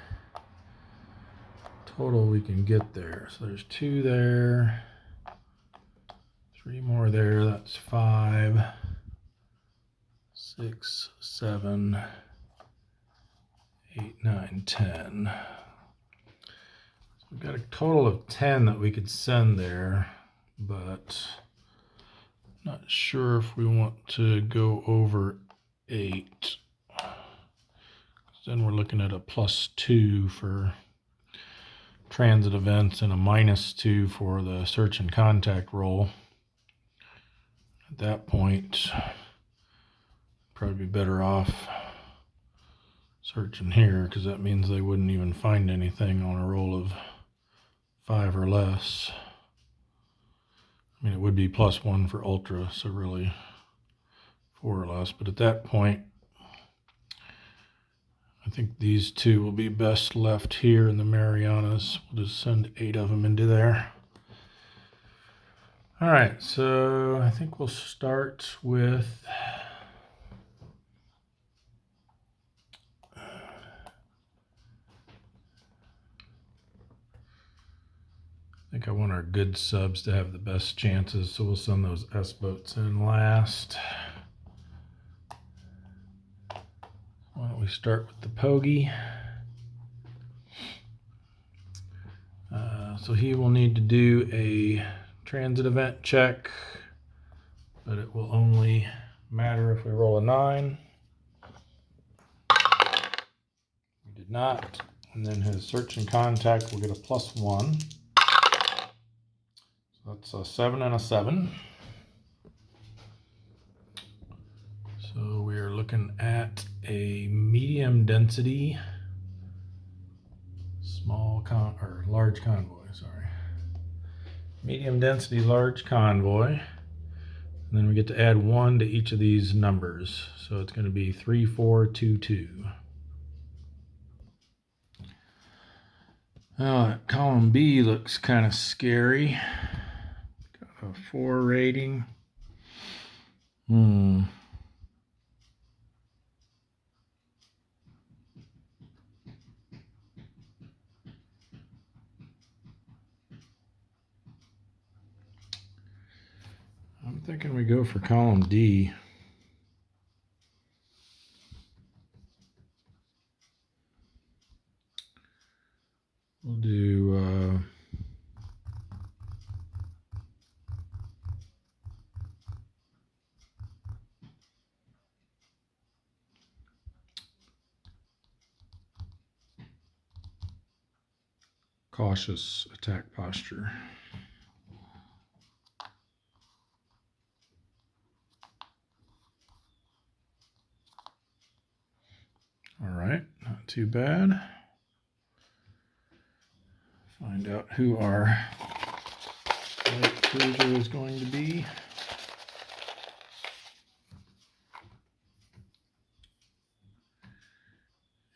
[SPEAKER 1] total we can get there. So there's 2 there, 3 more there, that's 5, 6, 7, 8, 9, 10. We've got a total of 10 that we could send there, but not sure if we want to go over 8. Then we're looking at a +2 for transit events and a -2 for the search and contact role. At that point, probably be better off searching here, because that means they wouldn't even find anything on a roll of 5 or less. I mean, it would be +1 for ultra, so really 4 or less. But at that point, I think these 2 will be best left here in the Marianas. We'll just send 8 of them into there. All right, so I think we'll start with I think I want our good subs to have the best chances, so we'll send those S-boats in last. Why don't we start with the Pogie? So he will need to do a transit event check, but it will only matter if we roll a 9. We did not. And then his search and contact will get a +1. That's a 7 and a 7. So we are looking at a medium density, large convoy, sorry. Medium density, large convoy. And then we get to add 1 to each of these numbers. So it's going to be 3, 4, 2, 2. Oh, that column B looks kind of scary. Got a 4 rating. I'm thinking we go for column D. We'll do cautious attack posture. All right, not too bad. Find out who our light cruiser is going to be.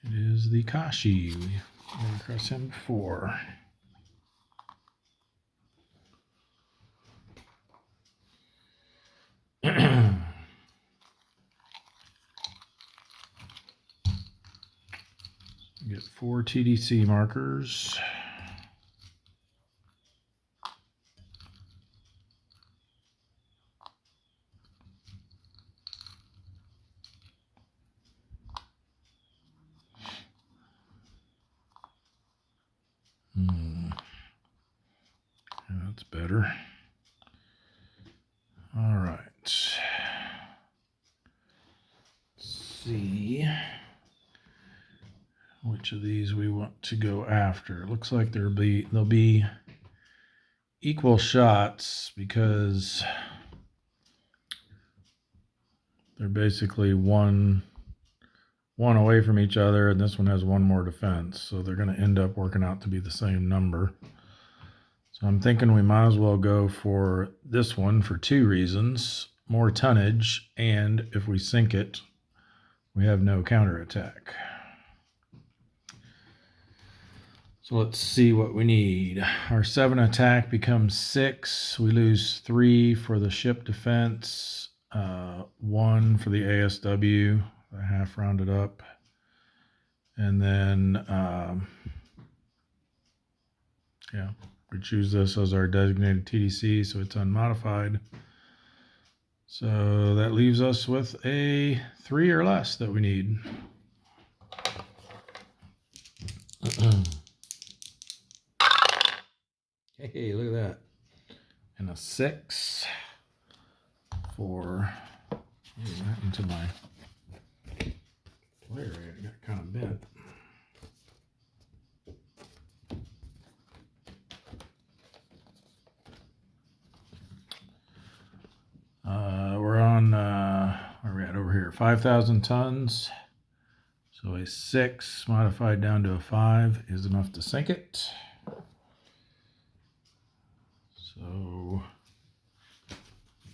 [SPEAKER 1] It is the Kashi. We've run across him before. Get 4 TDC markers. Yeah, that's better. All right. see which of these we want to go after. It looks like there'll be equal shots because they're basically one away from each other, and this one has one more defense, so they're going to end up working out to be the same number. So I'm thinking we might as well go for this one for two reasons: more tonnage, and if we sink it, we have no counterattack. So let's see what we need. Our 7 attack becomes 6. We lose 3 for the ship defense, 1 for the ASW, the half rounded up. And then, we choose this as our designated TDC, so it's unmodified. So that leaves us with a 3 or less that we need. Hey, look at that. And a 6 for, into my player. It got kind of bent. We're on, where are we at over here? 5,000 tons. So a 6 modified down to a 5 is enough to sink it. So we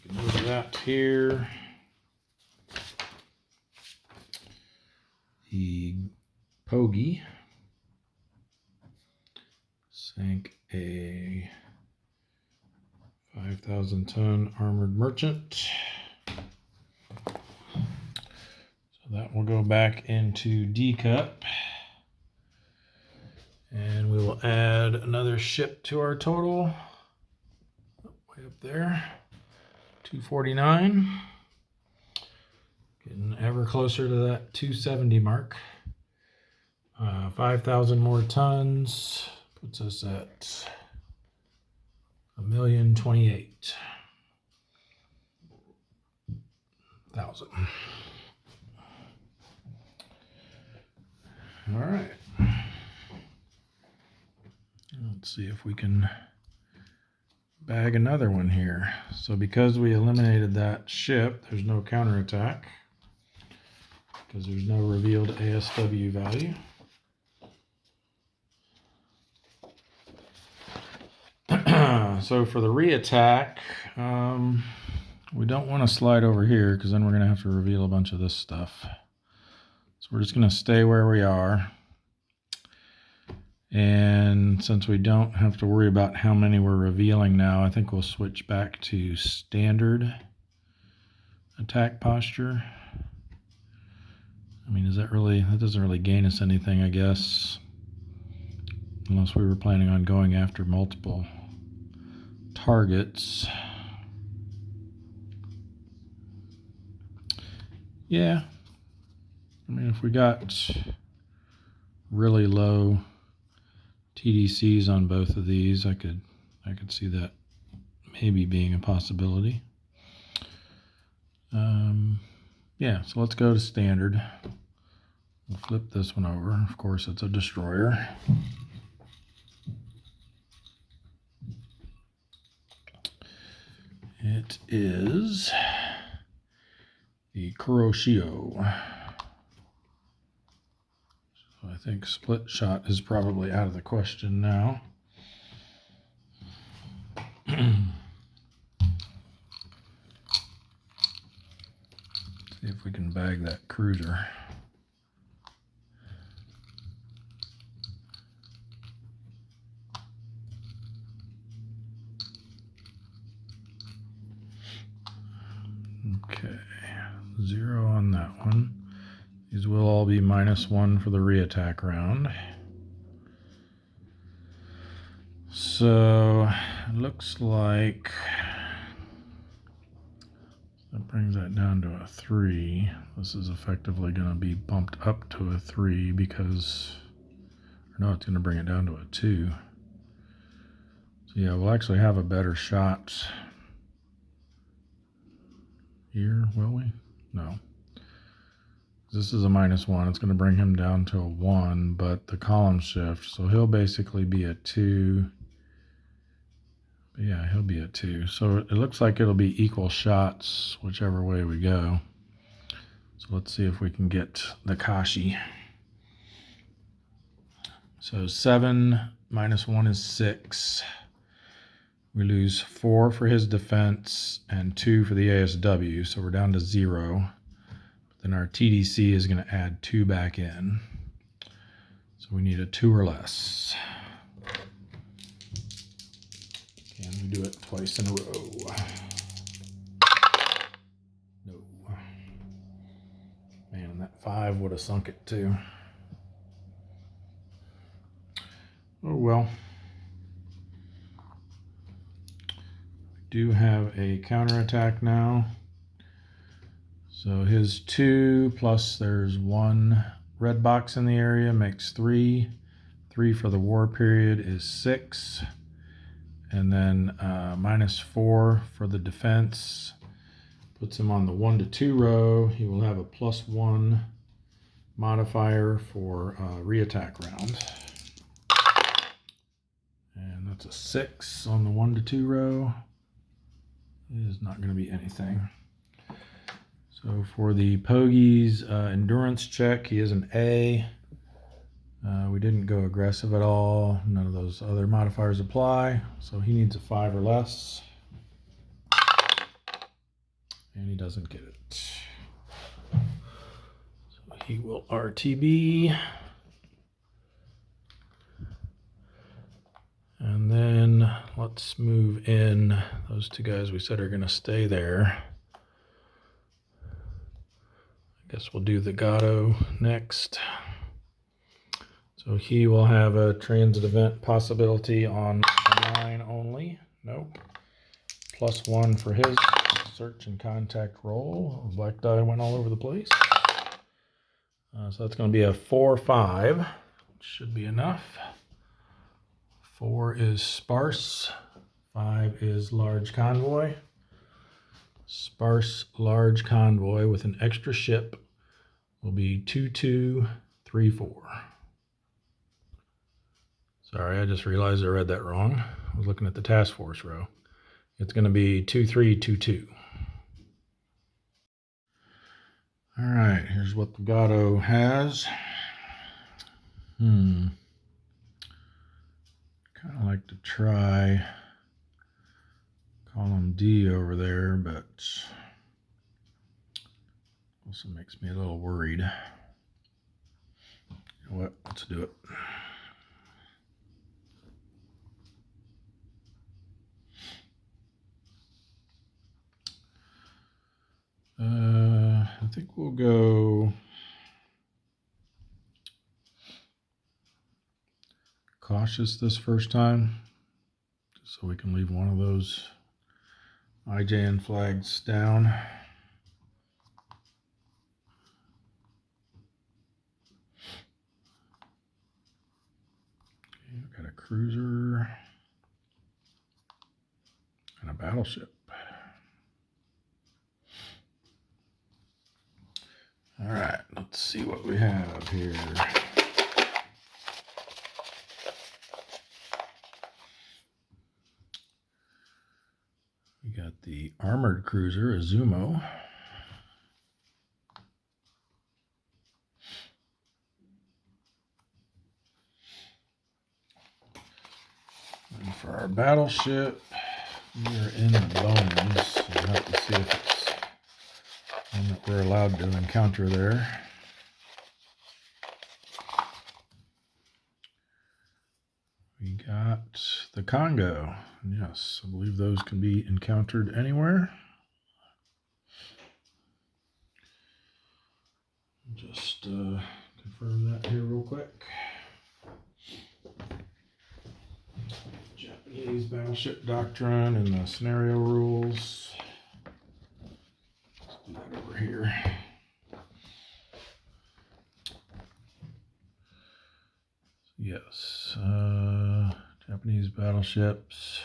[SPEAKER 1] can move that here. The Pogie sank a 5,000 ton armored merchant. So that will go back into D cup. And we will add another ship to our total. Way up there, 249. Getting ever closer to that 270 mark. 5,000 more tons puts us at 1,028,000. All right. Let's see if we can bag another one here. So because we eliminated that ship, there's no counterattack because there's no revealed ASW value. So for the re-attack, we don't want to slide over here because then we're going to have to reveal a bunch of this stuff. So we're just going to stay where we are. And since we don't have to worry about how many we're revealing now, I think we'll switch back to standard attack posture. I mean, that doesn't really gain us anything, I guess. Unless we were planning on going after multiple targets. Yeah. I mean, if we got really low TDCs on both of these, I could see that maybe being a possibility. Yeah, so let's go to standard. We'll flip this one over. Of course, it's a destroyer. It is the Kuroshio. So I think split shot is probably out of the question now. See if we can bag that cruiser. Okay, 0 on that one. These will all be -1 for the re-attack round. So it looks like that brings that down to a 3. This is effectively going to be bumped up to a 3 because, or no, it's going to bring it down to a 2. So yeah, we'll actually have a better shot here, will we? No. This is a -1. It's going to bring him down to a 1, but the column shift. So he'll basically be a 2. Yeah, he'll be a 2. So it looks like it'll be equal shots whichever way we go. So let's see if we can get the Kashi. So 7 minus 1 is 6. We lose 4 for his defense and 2 for the ASW, so we're down to 0. Then our TDC is going to add 2 back in. So we need a 2 or less. Can we do it twice in a row? No. Man, that 5 would have sunk it too. Oh well. We do have a counterattack now. So his 2 plus there's 1 red box in the area makes 3. 3 for the war period is 6. And then -4 for the defense puts him on the 1 to 2 row. He will have a +1 modifier for re-attack round. And that's a 6 on the 1 to 2 row. It is not going to be anything. So for the Pogie's endurance check, he is an A. We didn't go aggressive at all. None of those other modifiers apply. So he needs a 5 or less. And he doesn't get it. So he will RTB. And then let's move in those 2 guys we said are going to stay there. I guess we'll do the Gatto next. So he will have a transit event possibility on a 9 only. Nope. +1 for his search and contact roll. Black die went all over the place. So that's going to be a 4-5, which should be enough. 4 is sparse. 5 is large convoy. Sparse large convoy with an extra ship will be 2-2-3-4. Sorry, I just realized I read that wrong. I was looking at the task force row. It's going to be 2-3-2-2. All right, here's what the Gatto has. Kind of like to try column D over there, but also makes me a little worried. You know what? Let's do it. I think we'll go cautious this first time, just so we can leave one of those IJN flags down. Okay, we've got a cruiser and a battleship. All right, let's see what we have here. We got the armored cruiser, Azumo. And for our battleship, we are in the bones. So we'll have to see if it's one that we're allowed to encounter there. We got the Congo. Yes, I believe those can be encountered anywhere. Just confirm that here real quick. Japanese battleship doctrine and the scenario rules. Let's do that over here. Yes, Japanese battleships.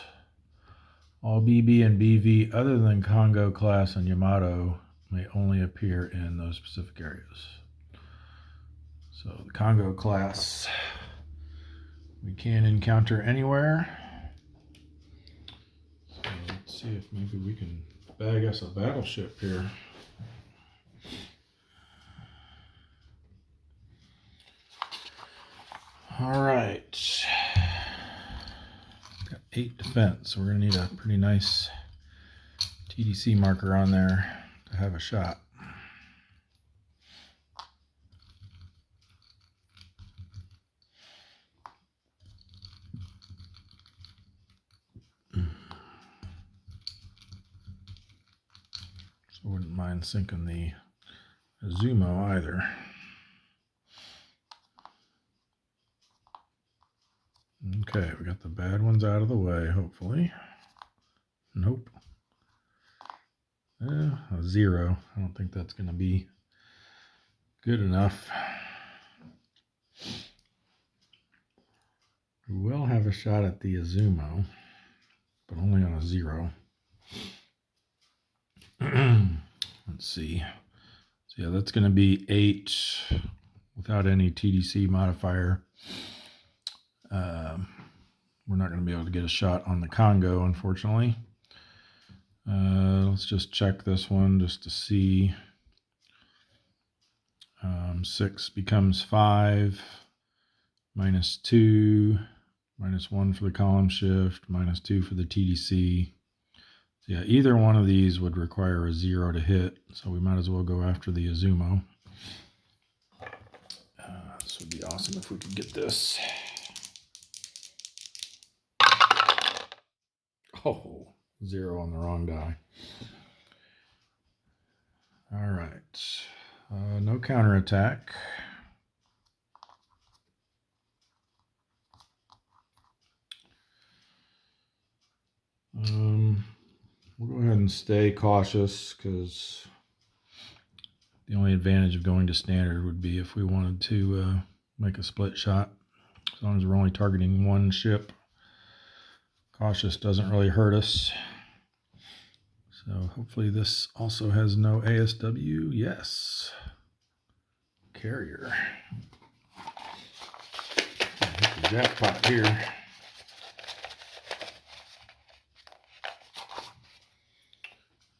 [SPEAKER 1] All BB and BV other than Congo class and Yamato may only appear in those specific areas. So the Congo class we can encounter anywhere. So let's see if maybe we can bag us a battleship here. All right. Got 8 defense, so we're going to need a pretty nice TDC marker on there to have a shot. So I wouldn't mind sinking the Azumo either. Okay, we got the bad ones out of the way, hopefully. Nope. A 0. I don't think that's going to be good enough. We will have a shot at the Azumo, but only on a 0. Let's see. So yeah, that's going to be 8 without any TDC modifier. We're not going to be able to get a shot on the Congo, unfortunately. Let's just check this one just to see. 6 becomes 5, -2, -1 for the column shift, -2 for the TDC. So yeah, either one of these would require a 0 to hit, so we might as well go after the Azumo. This would be awesome if we could get this. Oh, 0 on the wrong die. All right. No counterattack. We'll go ahead and stay cautious because the only advantage of going to standard would be if we wanted to make a split shot. As long as we're only targeting one ship, cautious doesn't really hurt us. So hopefully this also has no ASW. Yes. Carrier. Hit the jackpot here.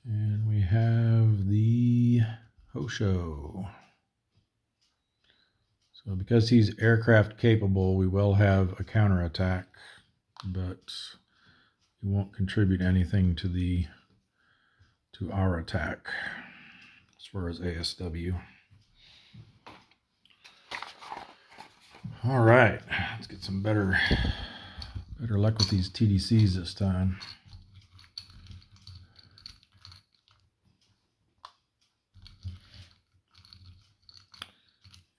[SPEAKER 1] And we have the Hosho. So because he's aircraft capable, we will have a counterattack, but he won't contribute anything to our attack as far as ASW. All right, let's get some better luck with these TDCs this time.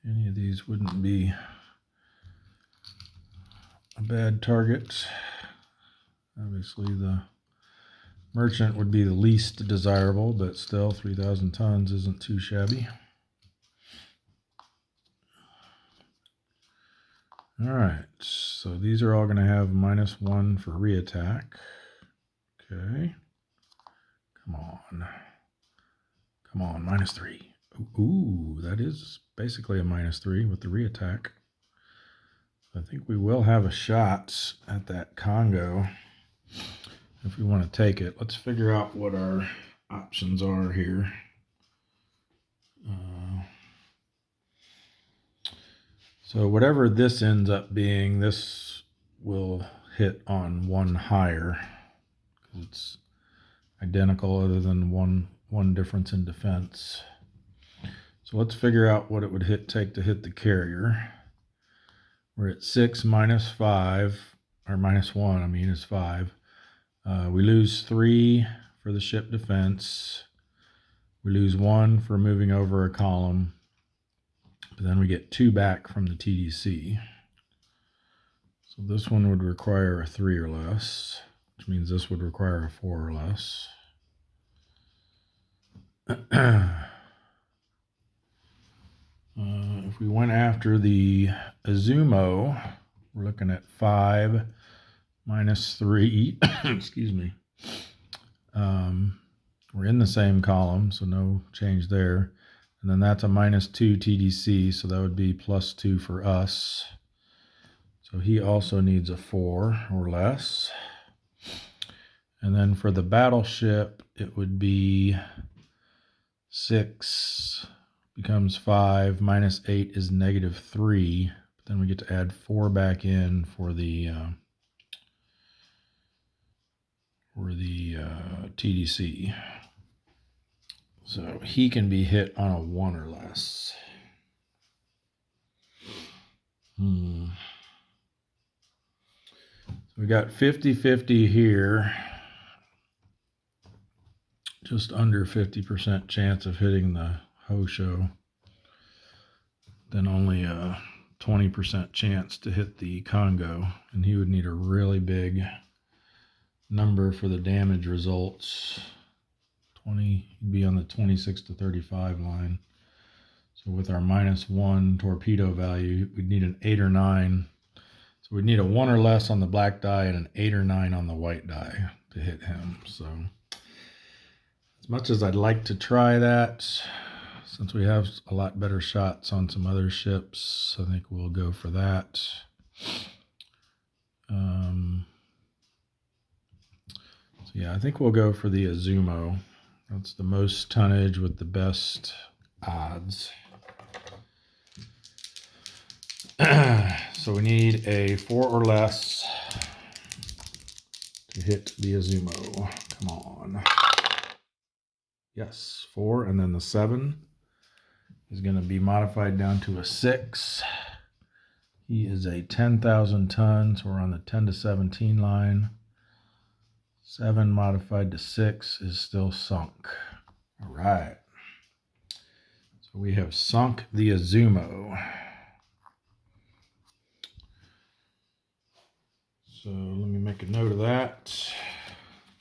[SPEAKER 1] Any of these wouldn't be a bad target. Obviously the merchant would be the least desirable, but still 3,000 tons isn't too shabby. All right, so these are all going to have -1 for reattack. Okay. Come on. Come on, -3. Ooh, that is basically a -3 with the reattack. I think we will have a shot at that Congo if we want to take it. Let's figure out what our options are here. So whatever this ends up being, this will hit on 1 higher because it's identical other than one difference in defense. So let's figure out what it would take to hit the carrier. We're at 6 -5, or -1, I mean, is 5. We lose 3 for the ship defense. We lose 1 for moving over a column. But then we get 2 back from the TDC. So this one would require a 3 or less, which means this would require a 4 or less. If we went after the Azumo, we're looking at 5 -3. Excuse me. We're in the same column, so no change there. And then that's a -2 TDC, so that would be +2 for us. So he also needs a 4 or less. And then for the battleship, it would be 6 becomes 5, -8 is -3. But then we get to add 4 back in for the TDC. So he can be hit on a 1 or less. So we got 50-50 here. Just under 50% chance of hitting the Hosho. Then only a 20% chance to hit the Congo. And he would need a really big number for the damage results. 20, he'd be on the 26 to 35 line. So with our -1 torpedo value, we'd need an 8 or 9. So we'd need a 1 or less on the black die and an 8 or 9 on the white die to hit him. So as much as I'd like to try that, since we have a lot better shots on some other ships, I think we'll go for that. So yeah, I think we'll go for the Azumo. That's the most tonnage with the best odds. So we need a 4 or less to hit the Azumo. Come on. Yes, 4, and then the 7 is going to be modified down to a 6. He is a 10,000 tons. We're on the 10 to 17 line. 7 modified to 6 is still sunk. All right. So we have sunk the Azumo. So let me make a note of that.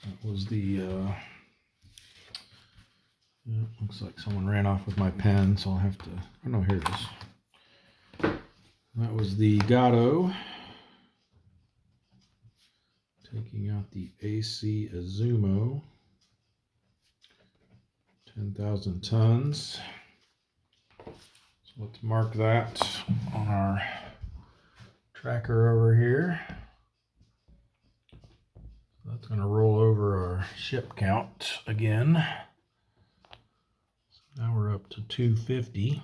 [SPEAKER 1] That was the, looks like someone ran off with my pen, so I'll have to, oh no, here it is. That was the Gato. Taking out the AC Azumo. 10,000 tons. So let's mark that on our tracker over here. That's going to roll over our ship count again. So now we're up to 250.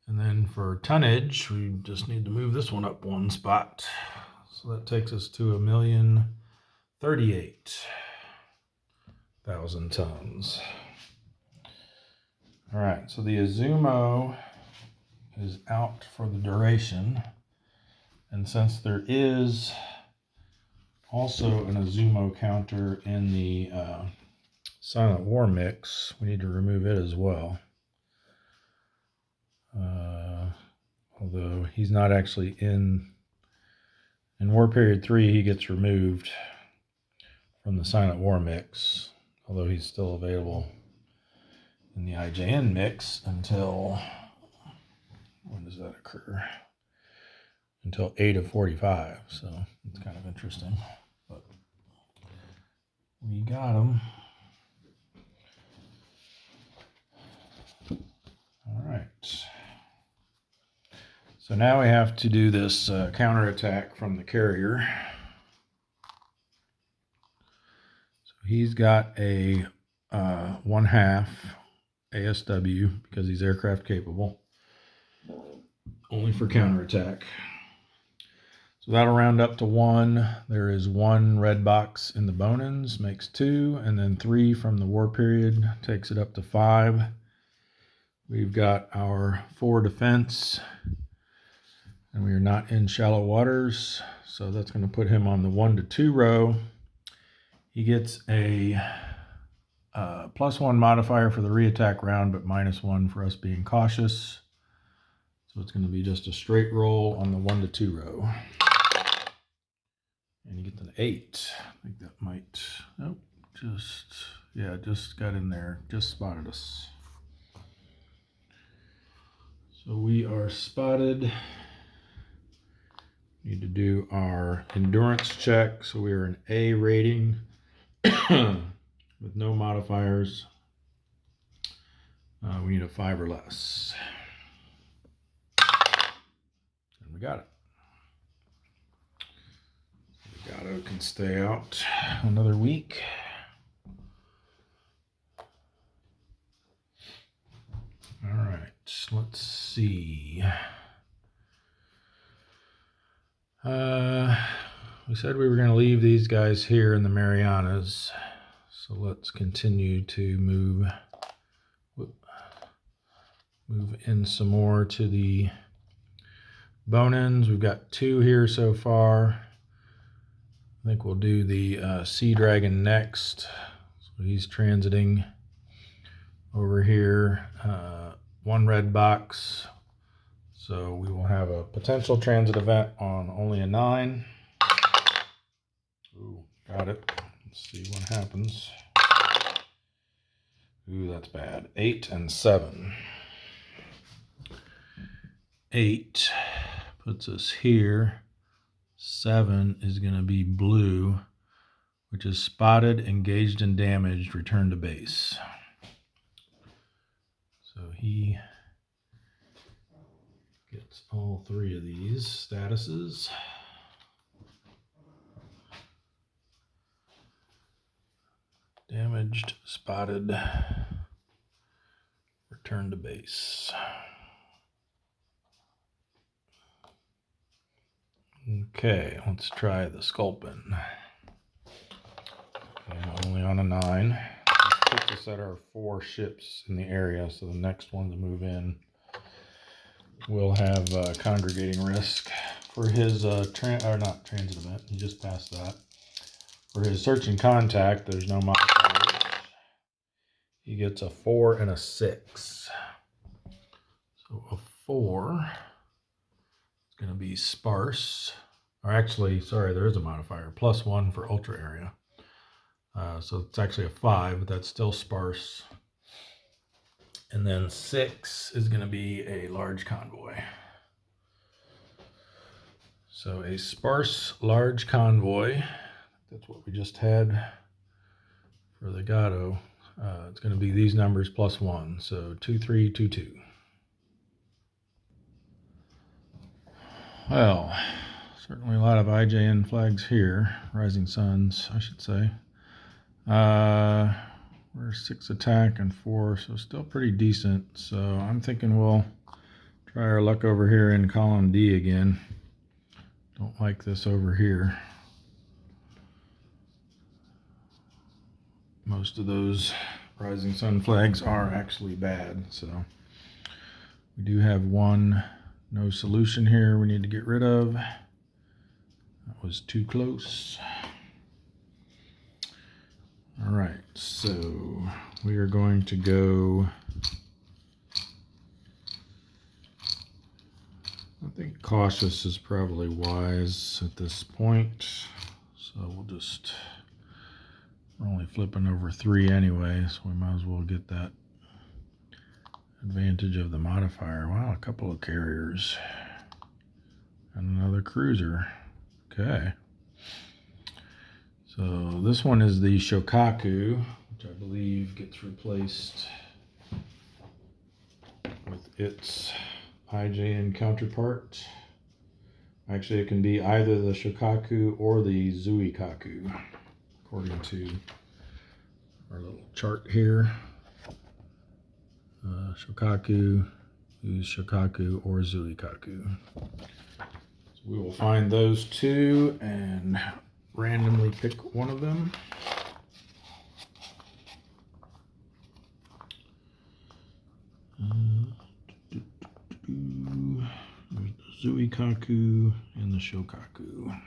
[SPEAKER 1] And then for tonnage, we just need to move this one up 1 spot. So that takes us to 1,038,000 tons. All right, so the Azumo is out for the duration. And since there is also an Azumo counter in the Silent War mix, we need to remove it as well. Although he's not actually in War Period 3, he gets removed from the Silent War mix, although he's still available in the IJN mix until, when does that occur? Until 8 of 45, so it's kind of interesting. But we got him. All right. So now we have to do this counterattack from the carrier. So he's got a 1/2 ASW because he's aircraft capable, only for counterattack. So that'll round up to 1. There is 1 red box in the Bonans, makes 2, and then 3 from the War Period takes it up to 5. We've got our 4 defense, and we are not in shallow waters, so that's going to put him on the 1 to 2 row. He gets a +1 modifier for the reattack round, but -1 for us being cautious. So it's going to be just a straight roll on the 1 to 2 row. And you get an 8. I think that might, nope, just got in there, just spotted us. So we are spotted. Need to do our endurance check. So we are an A rating with no modifiers. We need a 5 or less. And we got it. The Gato can stay out another week. All right, let's see. We said we were going to leave these guys here in the Marianas. So let's continue to move in some more to the bone-ins. We've got 2 here so far. I think we'll do the Sea Dragon next. So he's transiting over here. 1 red box. So we will have a potential transit event on only a 9. Ooh, got it. Let's see what happens. Ooh, that's bad. 8 and 7. 8 puts us here. 7 is going to be blue, which is spotted, engaged, and damaged. Return to base. So he gets all 3 of these statuses. Damaged, spotted, return to base. Okay, let's try the Sculpin. Okay, only on a 9. This puts us at our 4 ships in the area, so the next one to move in will have congregating risk. For his not transit event, he just passed that. For his search and contact, there's no modifiers. He gets a 4 and a 6. So a 4 is going to be sparse. Or actually, sorry, there is a modifier. +1 for ultra area. So it's actually a 5, but that's still sparse. And then 6 is going to be a large convoy. So a sparse large convoy. That's what we just had for the Gato. It's going to be these numbers +1. So 2, 3, 2, 2. Well, certainly a lot of IJN flags here. Rising Suns, I should say. We're 6 attack and 4, so still pretty decent. So I'm thinking we'll try our luck over here in column D again. Don't like this over here. Most of those Rising Sun flags are actually bad, so we do have 1 no solution here we need to get rid of. That was too close. All right, so we are going to go, I think cautious is probably wise at this point. So we'll just, we're only flipping over 3 anyway, so we might as well get that advantage of the modifier. Wow, a couple of carriers and another cruiser. Okay. So this one is the Shokaku, which I believe gets replaced with its IJN counterpart. Actually, it can be either the Shokaku or the Zuikaku, according to our little chart here. Shokaku, use Shokaku or Zuikaku. So we will find those 2 and randomly pick one of them. There's the Zuikaku and the Shokaku.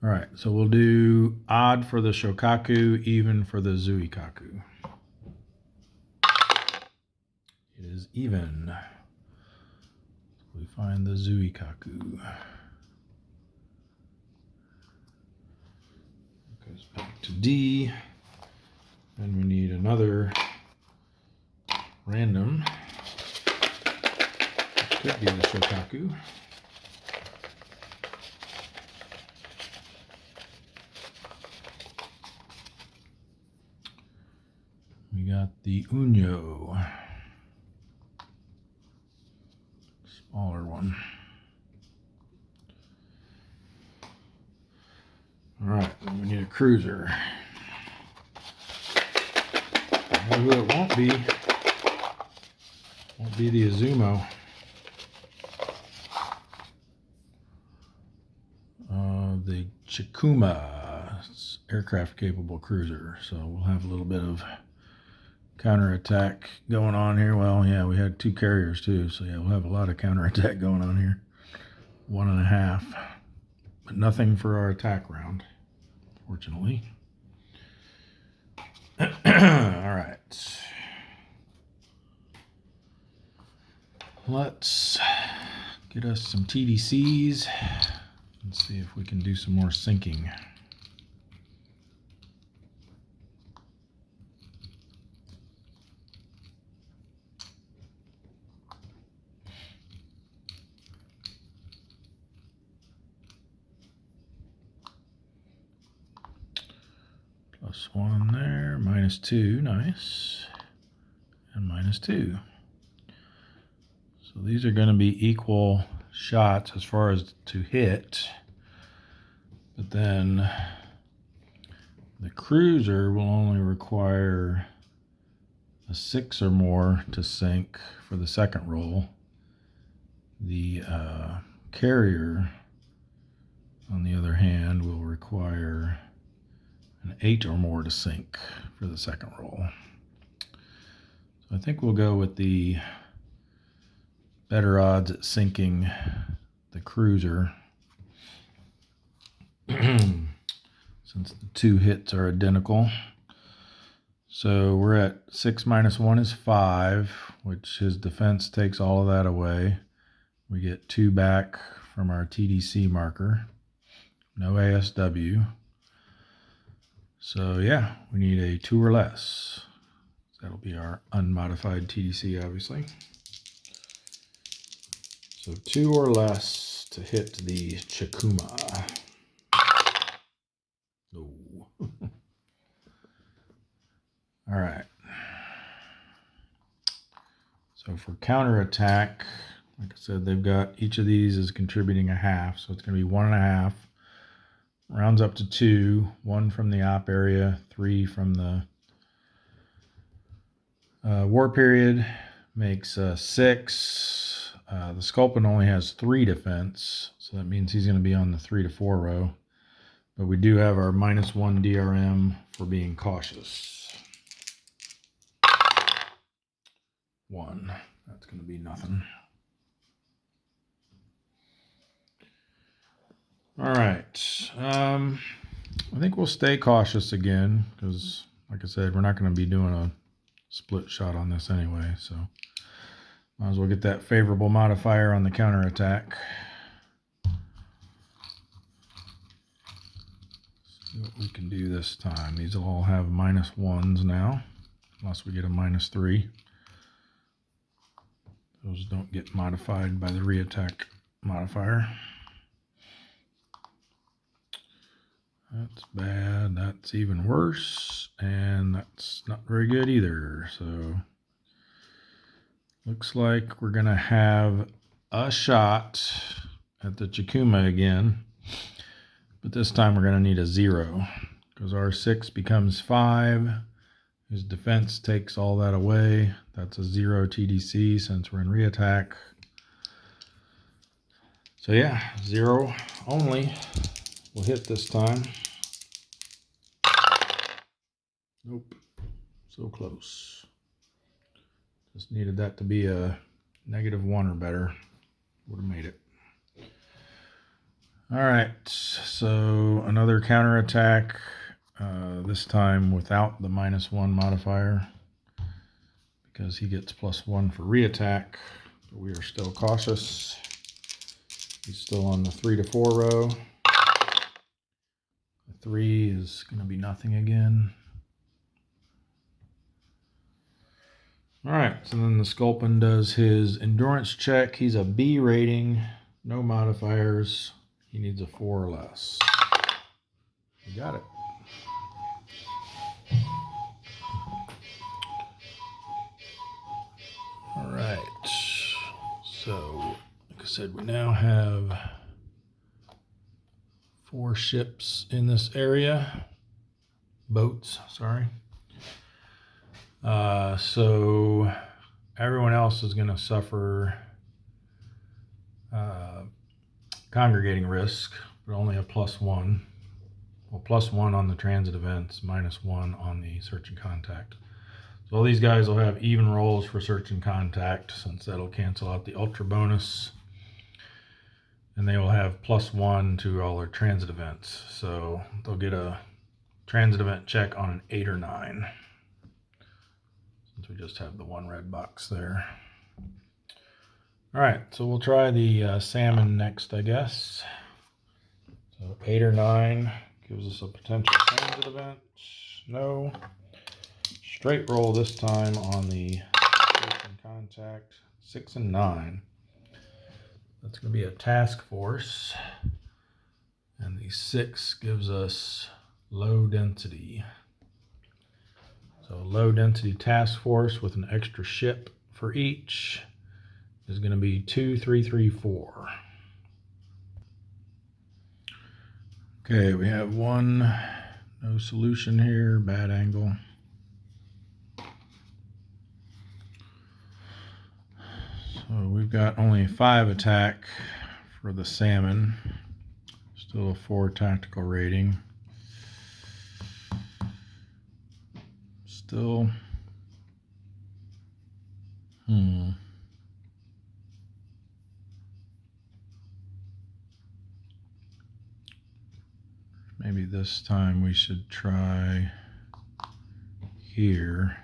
[SPEAKER 1] All right, so we'll do odd for the Shokaku, even for the Zuikaku. It is even. We find the Zuikaku. Goes back to D. Then we need another random. Which could be the Shokaku. We got the Unyo, smaller one. All right, then we need a cruiser. I know who it won't be. Won't be the Azumo. The Chikuma aircraft capable cruiser. So we'll have a little bit of counterattack going on here. Well, yeah, we had 2 carriers too, so yeah, we'll have a lot of counterattack going on here. 1.5, but nothing for our attack round, fortunately. All right, let's get us some TDCs and see if we can do some more sinking. +1 there, -2, nice, and -2. So these are going to be equal shots as far as to hit, but then the cruiser will only require a 6 or more to sink for the second roll. The carrier, on the other hand, will require an 8 or more to sink for the second roll. So I think we'll go with the better odds at sinking the cruiser since the 2 hits are identical. So we're at 6 minus 1 is 5, which his defense takes all of that away. We get 2 back from our TDC marker. No ASW. So yeah, we need a 2 or less. That'll be our unmodified TDC, obviously. So 2 or less to hit the Chikuma. No. All right. So for counterattack, like I said, they've got, each of these is contributing a half. So it's going to be 1.5. Rounds up to 2. 1 from the op area, 3 from the war period. Makes 6. The Sculpin only has 3 defense, so that means he's going to be on the 3 to 4 row. But we do have our -1 DRM for being cautious. 1. That's going to be nothing. All right. I think we'll stay cautious again because, like I said, we're not going to be doing a split shot on this anyway. So might as well get that favorable modifier on the counterattack. See what we can do this time. These will all have -1s now, unless we get a -3. Those don't get modified by the reattack modifier. That's bad. That's even worse. And that's not very good either. So looks like we're going to have a shot at the Chikuma again. But this time we're going to need a 0 because our 6 becomes 5. His defense takes all that away. That's a 0 TDC since we're in reattack. So yeah, 0 only will hit this time. Nope, so close. Just needed that to be a -1 or better. Would have made it. All right, so another counterattack, this time without the -1 modifier because he gets +1 for reattack, but we are still cautious. He's still on the 3 to 4 row. The 3 is going to be nothing again. All right, so then the Sculpin does his endurance check. He's a B rating, no modifiers. He needs a 4 or less. You got it. said, we now have 4 ships in this area. Boats, sorry. So everyone else is going to suffer congregating risk, but only a +1. Well, +1 on the transit events, -1 on the search and contact. So all these guys will have even rolls for search and contact, since that'll cancel out the ultra bonus. And they will have +1 to all their transit events. So they'll get a transit event check on an 8 or 9. Since we just have the 1 red box there. All right, so we'll try the salmon next, I guess. So 8 or 9 gives us a potential transit event. No. Straight roll this time on the search and contact. 6 and 9. That's going to be a task force. And the 6 gives us low density. So low density task force with an extra ship for each is going to be 2, 3, 3, 4. Okay, we have 1, no solution here, bad angle. So we've got only 5 attack for the salmon. Still a 4 tactical rating. Still, maybe this time we should try here,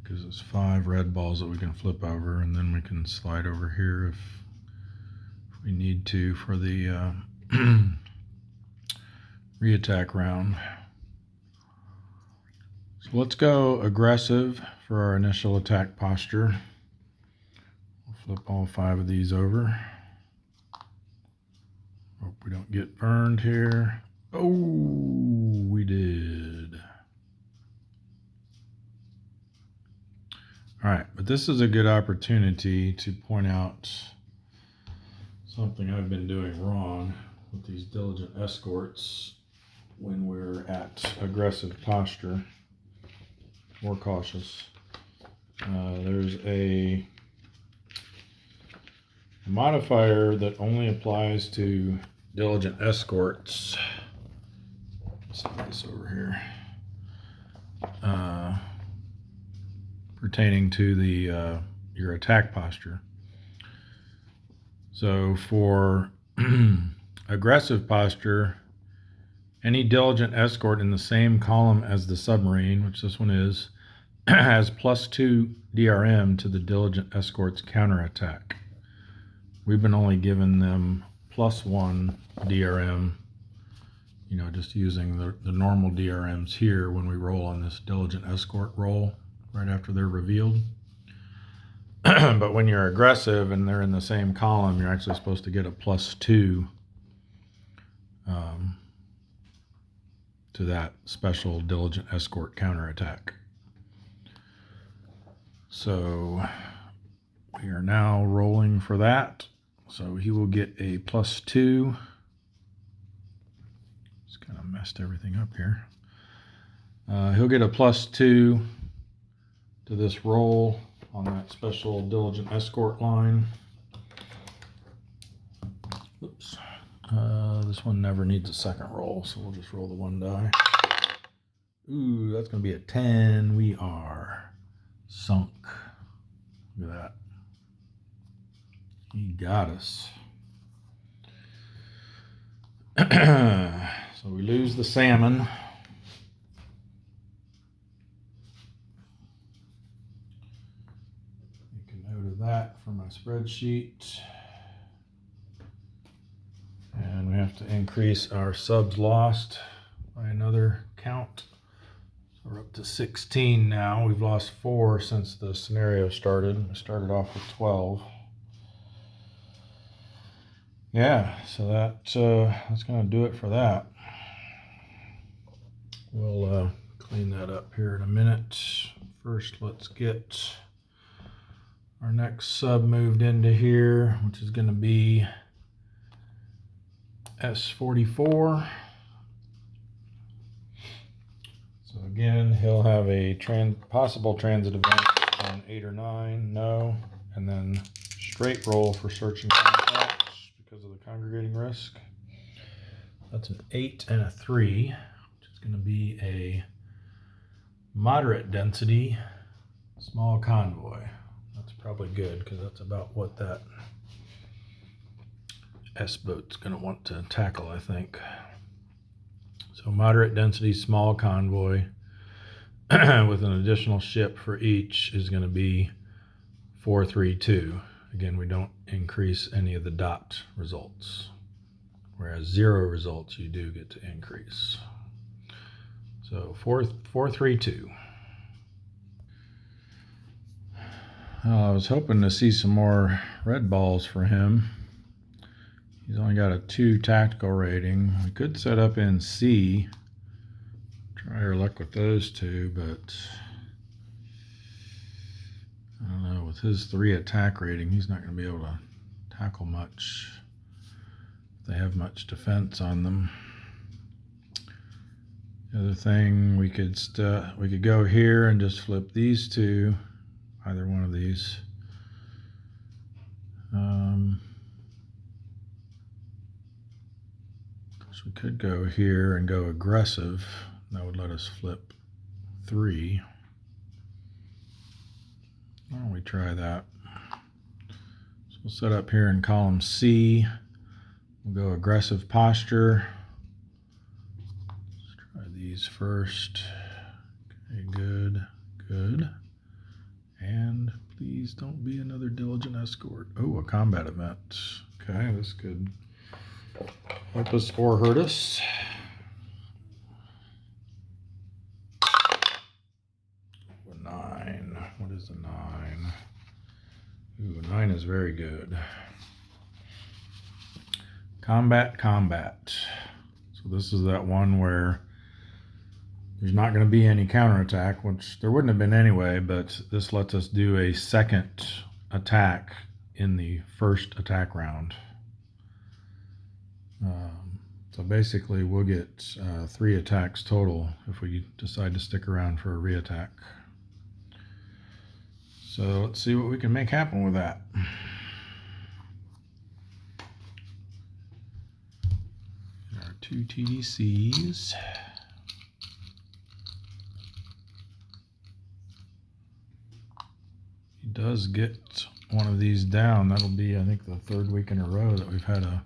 [SPEAKER 1] because it's 5 red balls that we can flip over, and then we can slide over here if we need to for the re-attack round. So let's go aggressive for our initial attack posture. We'll flip all 5 of these over. Hope we don't get burned here. Oh, we did. All right, but this is a good opportunity to point out something I've been doing wrong with these diligent escorts when we're at aggressive posture. More cautious. There's a modifier that only applies to diligent escorts. Let's set this over here. Pertaining to the your attack posture. So for aggressive posture, any diligent escort in the same column as the submarine, which this one is, has +2 DRM to the diligent escort's counterattack. We've been only given them +1 DRM, you know, just using the normal DRMs here when we roll on this diligent escort roll right after they're revealed. But when you're aggressive and they're in the same column, you're actually supposed to get a +2 to that special diligent escort counterattack. So we are now rolling for that. So he will get a +2. Just kind of messed everything up here. He'll get a +2 to this roll on that special diligent escort line. Oops. This one never needs a second roll, so we'll just roll the 1 die. Ooh, that's going to be a 10. We are sunk. Look at that. He got us. So we lose the salmon. Make a note of that for my spreadsheet. And we have to increase our subs lost by another count. So we're up to 16 now. We've lost 4 since the scenario started. We started off with 12. Yeah, so that's going to do it for that. We'll clean that up here in a minute. First, let's get our next sub moved into here, which is going to be S44. So again, he'll have a possible transit event on 8 or 9, no, and then straight roll for searching contacts because of the congregating risk. That's an 8 and a 3, which is going to be a moderate density small convoy. That's probably good because that's about what that S-boat's going to want to tackle, I think. So moderate density small convoy with an additional ship for each is going to be 432. Again, we don't increase any of the dot results, whereas 0 results you do get to increase. So 432. Well, I was hoping to see some more red balls for him. He's only got a 2 tactical rating. We could set up in C. Try our luck with those two, but I don't know. With his 3 attack rating, he's not going to be able to tackle much. They have much defense on them. The other thing, we could go here and just flip these two, either one of these. We could go here and go aggressive. That would let us flip 3. Why don't we try that? So we'll set up here in column C. We'll go aggressive posture. Let's try these first. Okay, good, good. And please don't be another diligent escort. Oh, a combat event. Okay, this could help us or hurt us. A 9. What is a 9? Ooh, a 9 is very good. Combat, combat. So this is that one where there's not going to be any counterattack, which there wouldn't have been anyway, but this lets us do a second attack in the first attack round. So basically we'll get 3 attacks total if we decide to stick around for a reattack. So let's see what we can make happen with that. Our 2 TDCs. He does get one of these down. That'll be, I think, the 3rd week in a row that we've had an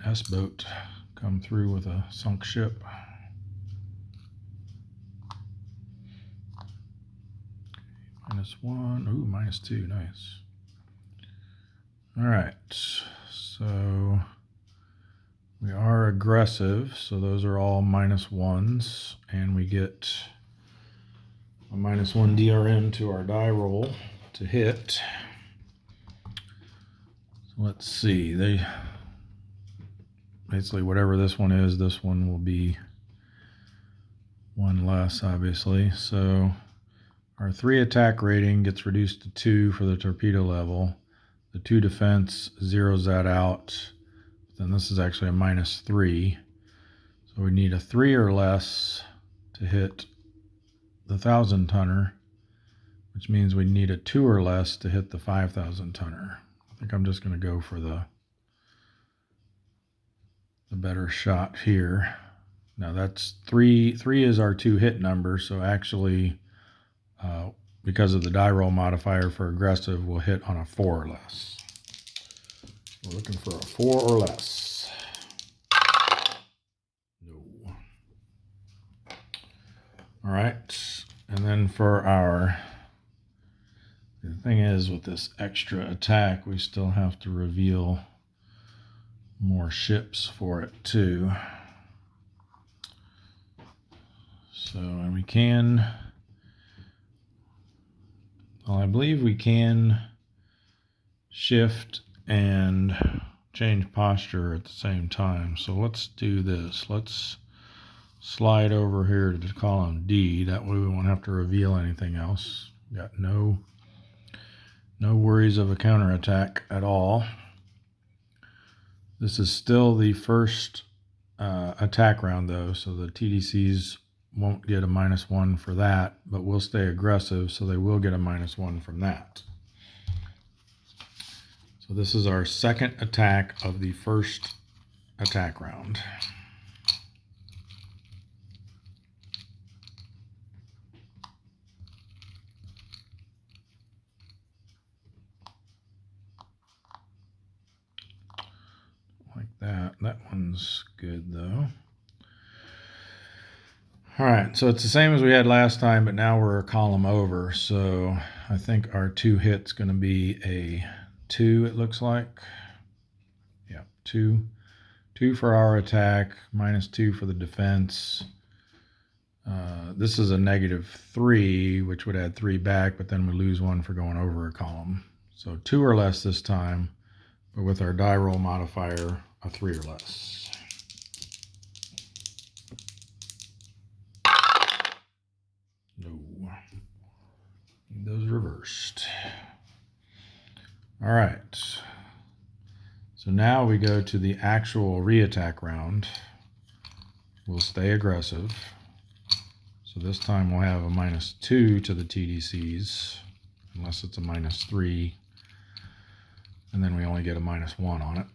[SPEAKER 1] S-boat come through with a sunk ship. -1. Ooh, -2. Nice. All right. So we are aggressive. So those are all -1s. And we get a -1 DRM to our die roll to hit. So let's see. Basically, whatever this one is, this one will be 1 less, obviously. So our 3 attack rating gets reduced to 2 for the torpedo level. The 2 defense zeroes that out. Then this is actually a -3. So we need a 3 or less to hit the 1,000-tonner, which means we need a 2 or less to hit the 5,000-tonner. I think I'm just going to go for the better shot here. Now that's 3. 3 is our 2 hit number, so actually because of the die roll modifier for aggressive, we'll hit on a 4 or less. We're looking for a 4 or less. No. All right, and then for the thing is with this extra attack, we still have to reveal more ships for it too. So, and we can, well, I believe we can shift and change posture at the same time. So let's do this. Let's slide over here to column D. That way we won't have to reveal anything else. Got no No worries of a counterattack at all. This is still the first attack round though, so the TDCs won't get a -1 for that, but we'll stay aggressive, so they will get a -1 from that. So this is our second attack of the first attack round. Like that. That one's good though. All right, so it's the same as we had last time, but now we're a column over. So I think our 2 hit's going to be a 2, it looks like. Yeah, 2. 2 for our attack, -2 for the defense. This is a -3, which would add 3 back, but then we lose 1 for going over a column. So 2 or less this time, but with our die roll modifier, a 3 or less. No. Need those reversed. All right. So now we go to the actual re-attack round. We'll stay aggressive. So this time we'll have a -2 to the TDCs, unless it's a -3. And then we only get a -1 on it.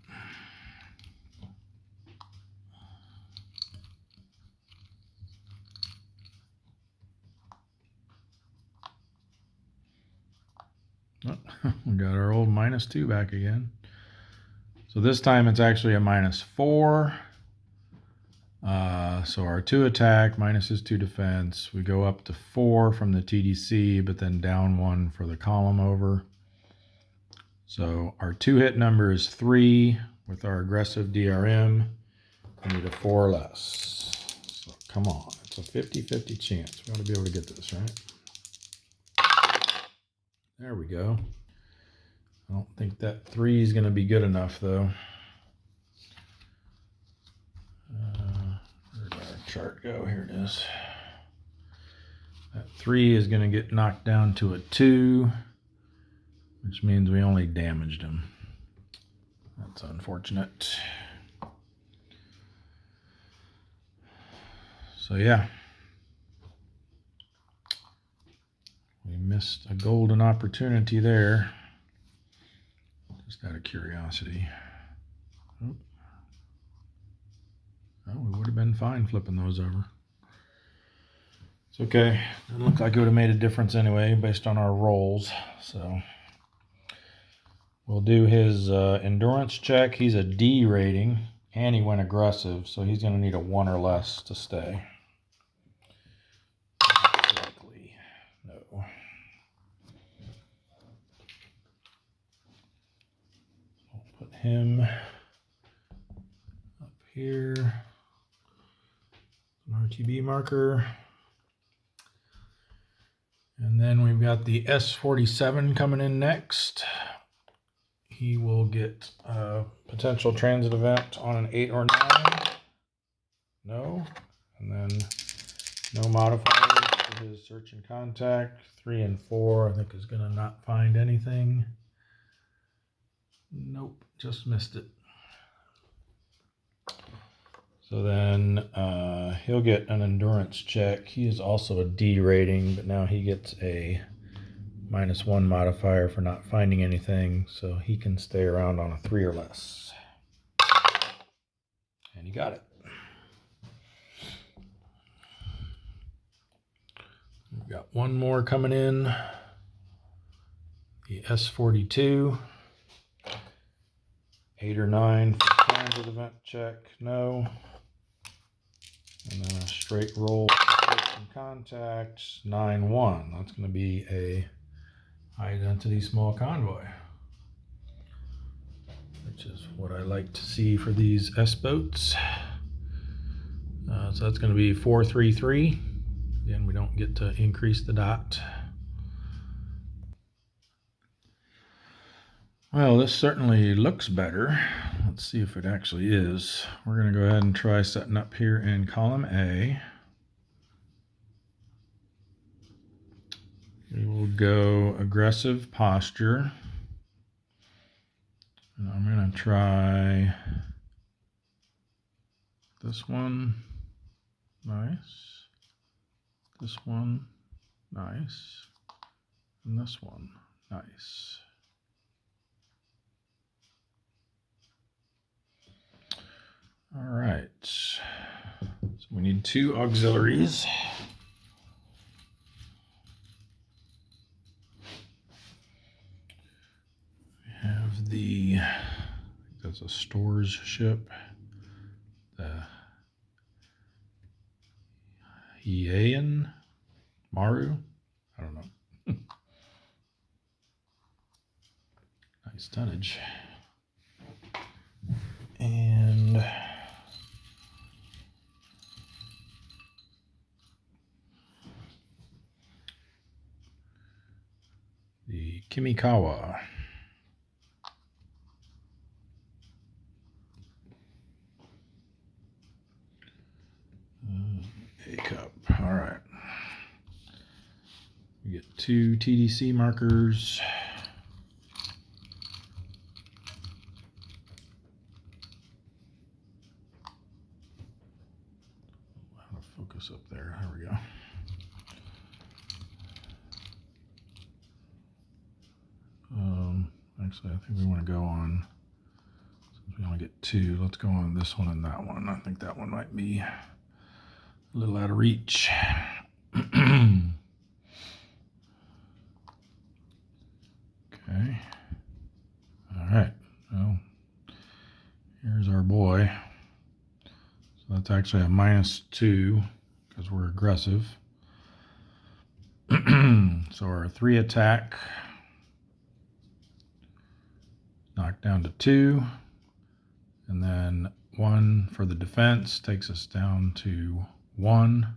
[SPEAKER 1] Oh, we got our old -2 back again. So this time it's actually a -4. So our 2 attack minus his 2 defense. We go up to 4 from the TDC, but then down 1 for the column over. So our 2 hit number is 3 with our aggressive DRM. We need a 4 or less. So come on, it's a 50-50 chance. We ought to be able to get this, right? There we go. I don't think that 3 is going to be good enough, though. Where did our chart go? Here it is. That 3 is going to get knocked down to a 2, which means we only damaged him. That's unfortunate. So yeah. We missed a golden opportunity there. Just out of curiosity. Oh, we would have been fine flipping those over. It's okay. Doesn't look like it would have made a difference anyway based on our rolls. So we'll do his endurance check. He's a D rating and he went aggressive, so he's going to need a 1 or less to stay. Likely, no. Put him up here, an RTB marker, and then we've got the S47 coming in next. He will get a potential transit event on an 8 or 9. No, and then no modifiers for his search and contact. 3 and 4 I think is going to not find anything. Nope, just missed it. So then he'll get an endurance check. He is also a D rating, but now he gets a -1 modifier for not finding anything, so he can stay around on a 3 or less. And he got it. We've got one more coming in. The S42. 8 or 9 for transit event check, no. And then a straight roll and contact, 9-1. That's going to be a high density small convoy, which is what I like to see for these S boats. So that's going to be 433. Again, we don't get to increase the dot. Well, this certainly looks better. Let's see if it actually is. We're going to go ahead and try setting up here in column A. We will go aggressive posture. And I'm going to try this one. Nice. This one. Nice. And this one. Nice. All right. So we need 2 auxiliaries. We have the, that's a stores ship, the IJN Maru. I don't know. Nice tonnage. And the Kimikawa. A cup. All right. We get 2 TDC markers. How to focus up there. There we go. Actually, I think we want to go on, since we only get 2, let's go on this one and that one. I think that one might be a little out of reach. Okay. All right. Well, here's our boy. So that's actually a -2 because we're aggressive. So our 3 attack knocked down to 2, and then 1 for the defense takes us down to 1,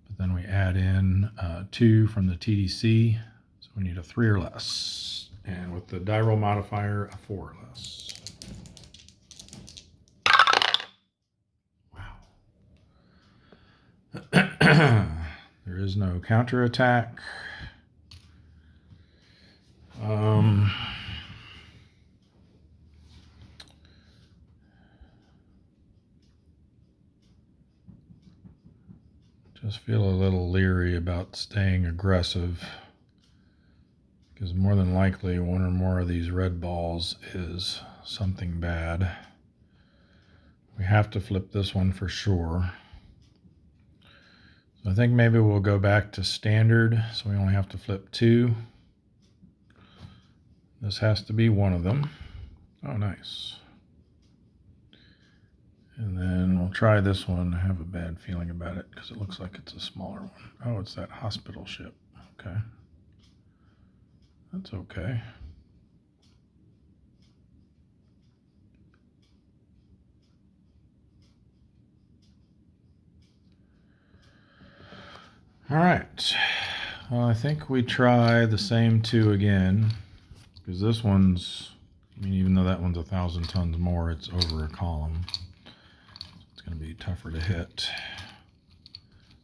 [SPEAKER 1] but then we add in 2 from the TDC, so we need a 3 or less, and with the die roll modifier, a 4 or less. Wow. There is no counterattack. Just feel a little leery about staying aggressive, because more than likely 1 or more of these red balls is something bad. We have to flip this one for sure. So I think maybe we'll go back to standard, so we only have to flip 2. This has to be one of them. Oh, nice. And then we'll try this one. I have a bad feeling about it because it looks like it's a smaller one. Oh, it's that hospital ship. Okay. That's okay. All right. Well, I think we try the same 2 again, because this one's, I mean, even though that one's 1,000 tons more, it's over a column. It's going to be tougher to hit.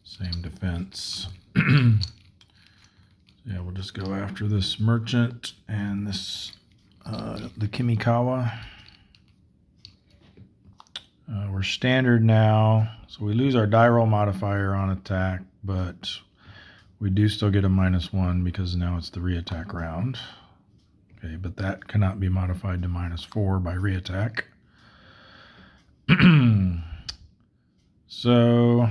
[SPEAKER 1] Same defense. Yeah, we'll just go after this merchant and this, the Kimikawa. We're standard now, so we lose our die roll modifier on attack, but we do still get a -1 because now it's the re-attack round. Okay, but that cannot be modified to -4 by re-attack. So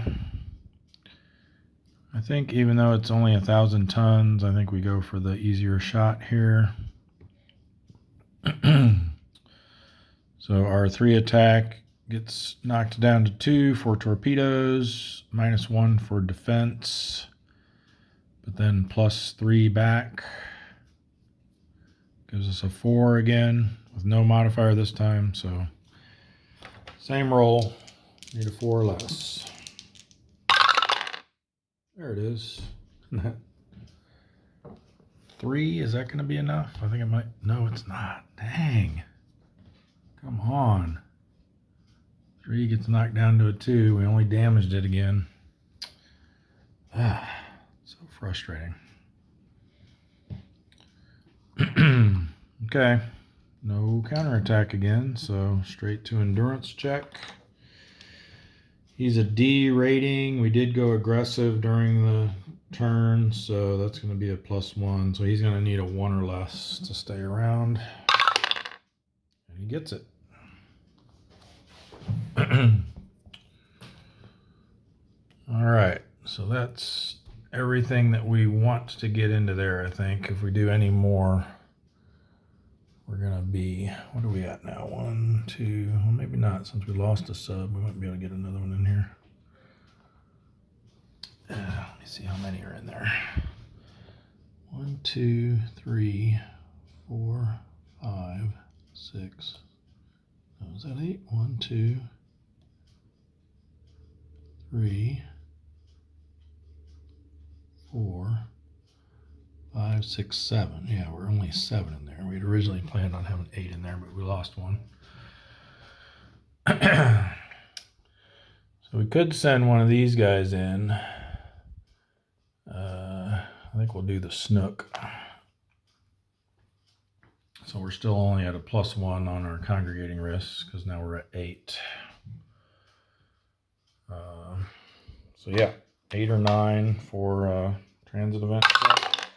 [SPEAKER 1] I think even though it's only 1,000 tons, I think we go for the easier shot here. So our 3 attack gets knocked down to 2 for torpedoes, -1 for defense, but then +3 back. Gives us a 4 again with no modifier this time, so same roll, need a 4 or less. There it is. 3, is that going to be enough? I think it might. No, it's not. Dang. Come on. 3 gets knocked down to a 2. We only damaged it again. Ah, so frustrating. Okay, no counterattack again, so straight to endurance check. He's a D rating. We did go aggressive during the turn, so that's going to be a +1. So he's going to need a 1 or less to stay around. And he gets it. All right, so that's everything that we want to get into there, I think. If we do any more, we're going to be, what are we at now? 1, 2, well, maybe not. Since we lost a sub, we might be able to get another one in here. Let me see how many are in there. 1, 2, 3, 4, 5, 6. Oh, is that 8? 1, 2, 3, 4, 5, 6, 7. Yeah, we're only 7 in there. We'd originally planned on having 8 in there, but we lost one. So we could send one of these guys in. I think we'll do the Snook. So we're still only at a +1 on our congregating risks because now we're at 8. So yeah, 8 or 9 for transit event check.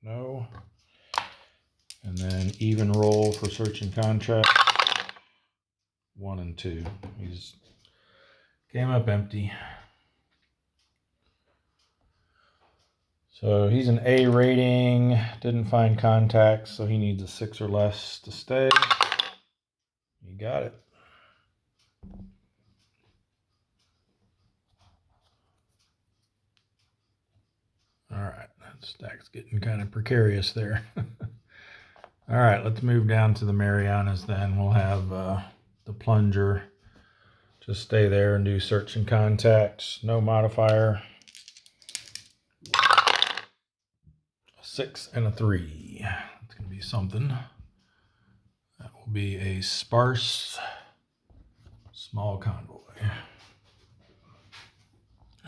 [SPEAKER 1] No. And then even roll for search and contract. 1 and 2. He's came up empty. So he's an A rating, didn't find contacts, so he needs a 6 or less to stay. You got it. All right, that stack's getting kind of precarious there. All right, let's move down to the Marianas then. We'll have the plunger just stay there and do search and contacts. No modifier. 6 and a 3. That's going to be something. That will be a sparse small convoy.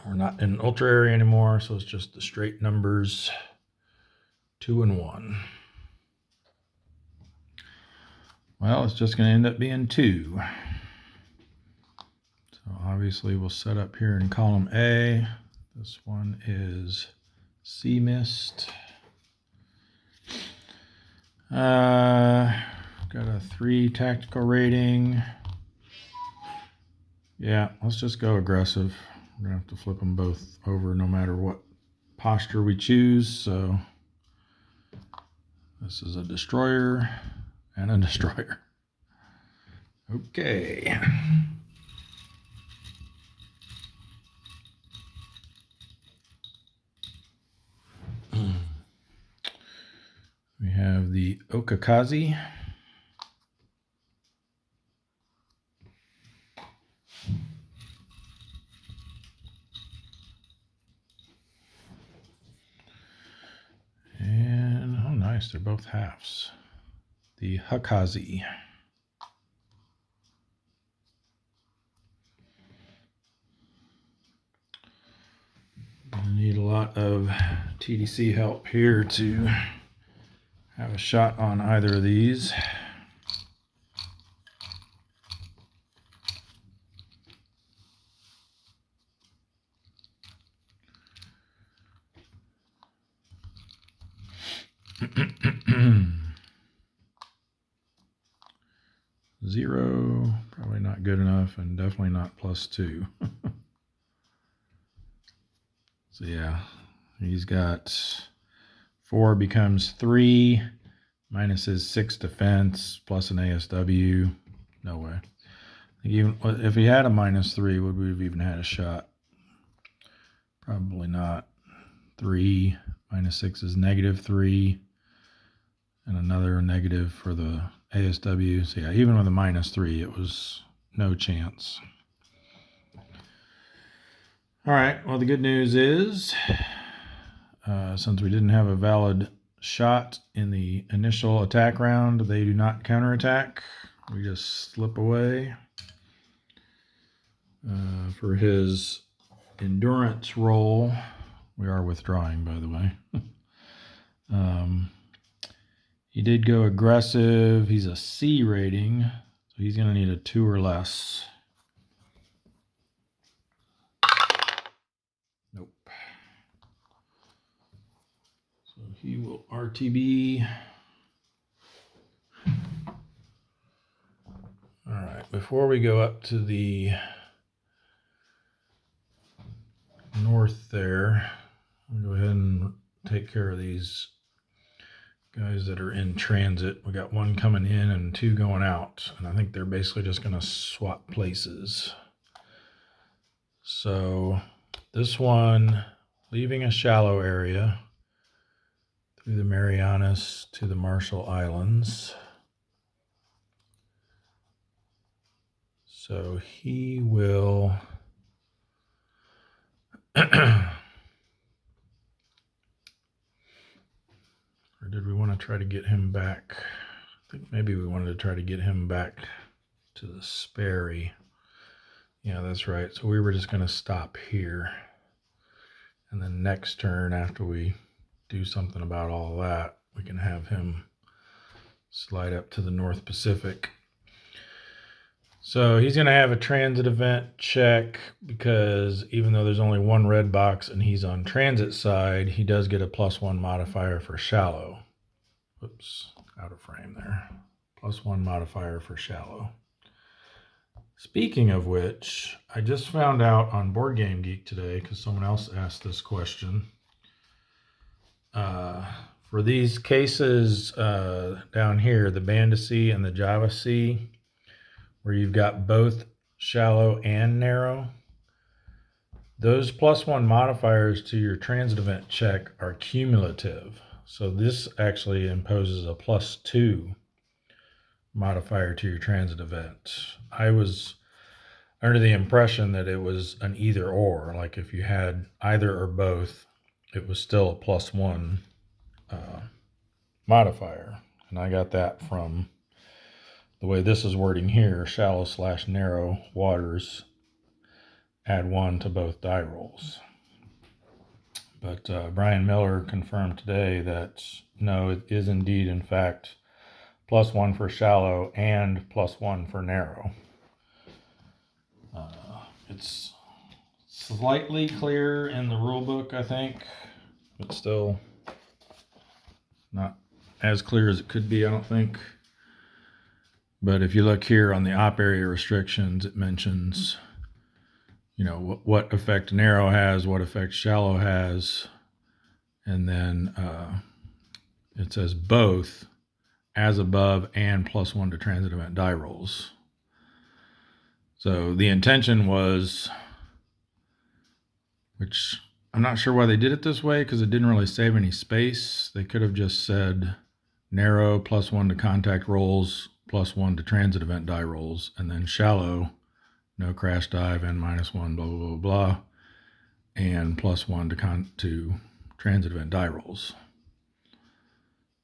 [SPEAKER 1] We're not in ultra area anymore, so it's just the straight numbers 2 and 1. Well, it's just going to end up being 2. So obviously we'll set up here in column A. This one is Sea Mist. Got a 3 tactical rating. Yeah, let's just go aggressive. We're gonna have to flip them both over no matter what posture we choose. So this is a destroyer and a destroyer. Okay. We have the Okakazi. And, oh nice, they're both halves. The Hakazi. Gonna need a lot of TDC help here to have a shot on either of these. Zero, probably not good enough, and definitely not +2. So yeah, he's got 4 becomes 3, minus his 6 defense, plus an ASW. No way. Even if he had a -3, would we have even had a shot? Probably not. 3 minus 6 is -3, and another negative for the ASW. So yeah, even with a -3, it was no chance. All right, well, the good news is, since we didn't have a valid shot in the initial attack round, they do not counterattack. We just slip away. For his endurance roll, we are withdrawing, by the way. He did go aggressive. He's a C rating, so he's going to need a 2 or less. Nope. So he will RTB. All right, before we go up to the north there, I'll go ahead and take care of these guys that are in transit. We got 1 coming in and 2 going out, and I think they're basically just going to swap places. So this one leaving a shallow area through the Marianas to the Marshall Islands. So he will or did we want to try to get him back? I think maybe we wanted to try to get him back to the Sperry. Yeah, that's right. So we were just going to stop here. And then next turn, after we do something about all that, we can have him slide up to the North Pacific. So he's going to have a transit event check because even though there's only 1 red box and he's on transit side, he does get a +1 modifier for shallow. Oops, out of frame there. +1 modifier for shallow. Speaking of which, I just found out on Board Game Geek today, because someone else asked this question. For these cases down here, the Bandasee and the Java Sea, where you've got both shallow and narrow, those +1 modifiers to your transit event check are cumulative. So this actually imposes a +2 modifier to your transit event. I was under the impression that it was an either or, like if you had either or both, it was still a +1 modifier. And I got that from the way this is wording here: shallow/narrow waters, add 1 to both die rolls. But Brian Miller confirmed today that no, it is indeed, in fact, +1 for shallow and +1 for narrow. It's slightly clear in the rule book, I think, but still not as clear as it could be, I don't think. But if you look here on the op area restrictions, it mentions, you know, what effect narrow has, what effect shallow has, and then it says both as above and +1 to transit event die rolls. So the intention was, which I'm not sure why they did it this way, because it didn't really save any space. They could have just said narrow +1 to contact rolls, +1 to transit event die rolls, and then shallow, no crash dive, and -1, blah, blah, blah, blah, and +1 to transit event die rolls.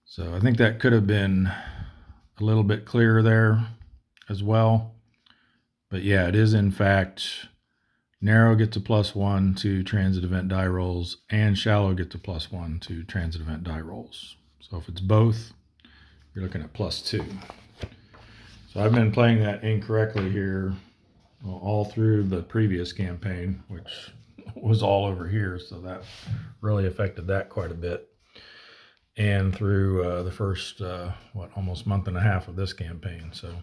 [SPEAKER 1] So I think that could have been a little bit clearer there as well. But yeah, it is in fact narrow gets a +1 to transit event die rolls, and shallow gets a +1 to transit event die rolls. So if it's both, you're looking at +2. So I've been playing that incorrectly here all through the previous campaign, which was all over here, so that really affected that quite a bit. And through the first, almost month and a half of this campaign. So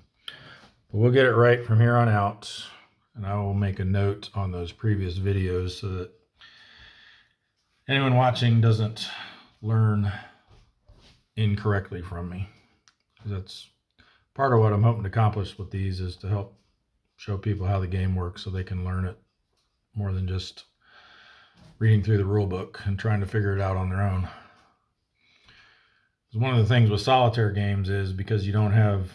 [SPEAKER 1] but we'll get it right from here on out, and I will make a note on those previous videos so that anyone watching doesn't learn incorrectly from me. That's part of what I'm hoping to accomplish with these, is to help show people how the game works so they can learn it more than just reading through the rule book and trying to figure it out on their own. One of the things with solitaire games is because you don't have,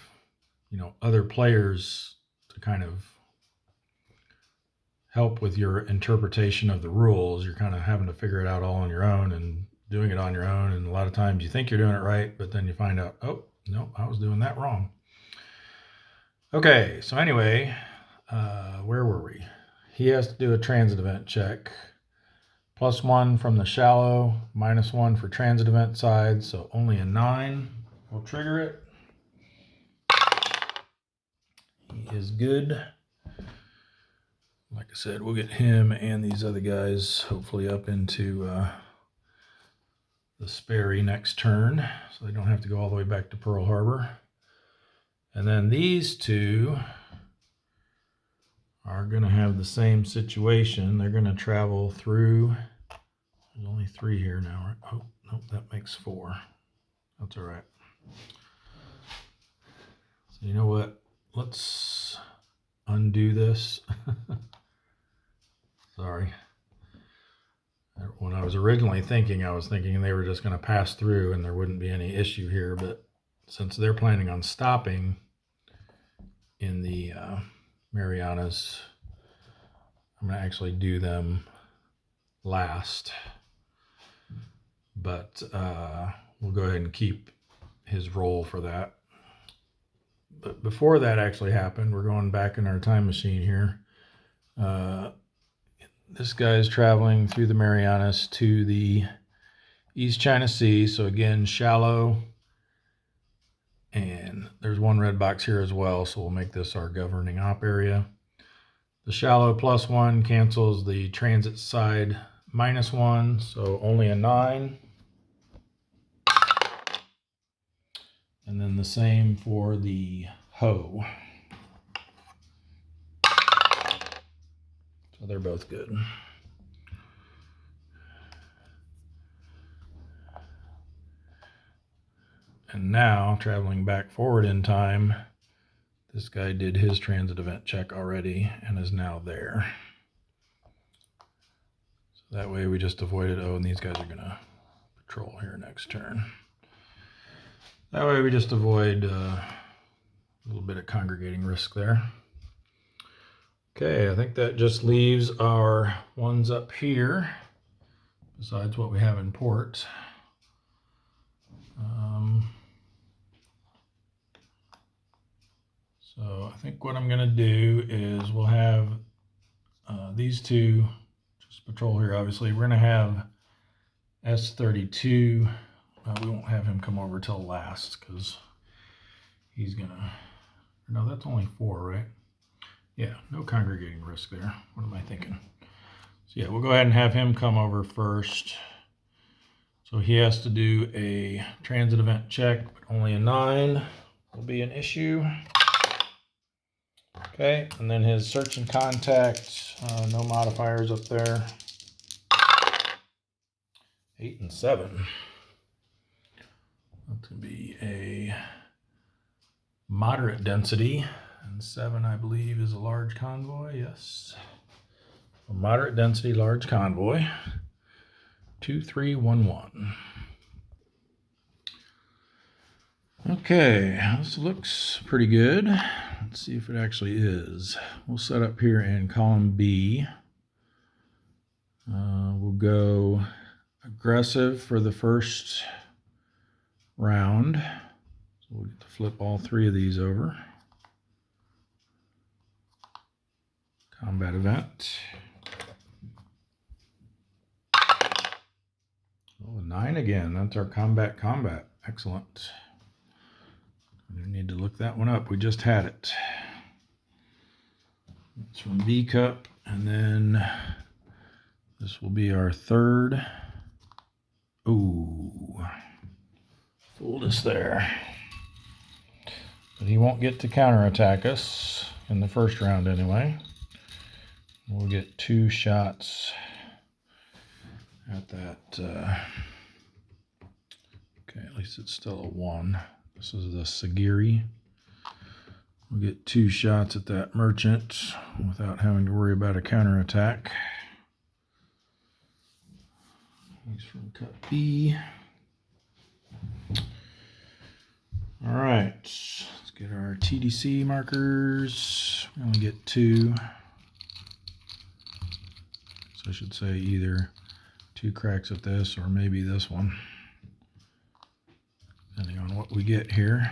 [SPEAKER 1] you know, other players to kind of help with your interpretation of the rules, you're kind of having to figure it out all on your own and doing it on your own. And a lot of times you think you're doing it right, but then you find out, oh, no, I was doing that wrong. Okay, so anyway, where were we? He has to do a transit event check. +1 from the shallow, -1 for transit event side, so only a 9 We'll trigger it. He is good. Like I said, we'll get him and these other guys hopefully up into the Sperry next turn, so they don't have to go all the way back to Pearl Harbor. And then these two are going to have the same situation. They're going to travel through. There's only 3 here now, right? Oh, no, that makes 4. That's all right. So you know what? Let's undo this. Sorry. When I was originally thinking, I was thinking they were just going to pass through and there wouldn't be any issue here. But since they're planning on stopping in the Marianas, I'm going to actually do them last. But we'll go ahead and keep his role for that. But before that actually happened, we're going back in our time machine here. This guy is traveling through the Marianas to the East China Sea. So again, shallow. And there's 1 red box here as well. So we'll make this our governing op area. The shallow +1 cancels the transit side -1. So only a 9. And then the same for the hoe. So they're both good. And now, traveling back forward in time, this guy did his transit event check already and is now there. So that way we just avoided, oh, and these guys are going to patrol here next turn. That way we just avoid a little bit of congregating risk there. Okay, I think that just leaves our ones up here, besides what we have in port. So I think what I'm going to do is we'll have these two just patrol here. Obviously, we're going to have S32. We won't have him come over till last because he's going to... No, that's only 4, right? Yeah, no congregating risk there. What am I thinking? So yeah, we'll go ahead and have him come over first. So he has to do a transit event check, but only a 9 will be an issue. Okay, and then his search and contact, no modifiers up there. 8 and 7. That's going to be a moderate density. And 7, I believe, is a large convoy. Yes. A moderate density, large convoy. 2311. Okay, this looks pretty good. Let's see if it actually is. We'll set up here in column B. We'll go aggressive for the first round. So we'll get to flip all 3 of these over. Combat event. Oh, 9 again. That's our combat. Excellent. We need to look that one up. We just had it. It's from B Cup, and then this will be our 3rd. Ooh, fooled us there. But he won't get to counterattack us in the first round anyway. We'll get 2 shots at that. Okay, at least it's still a 1. This is the Sagiri. We'll get 2 shots at that merchant without having to worry about a counterattack. He's from cut B. All right, let's get our TDC markers. We only get 2. So I should say either 2 cracks at this or maybe this one, depending on what we get here.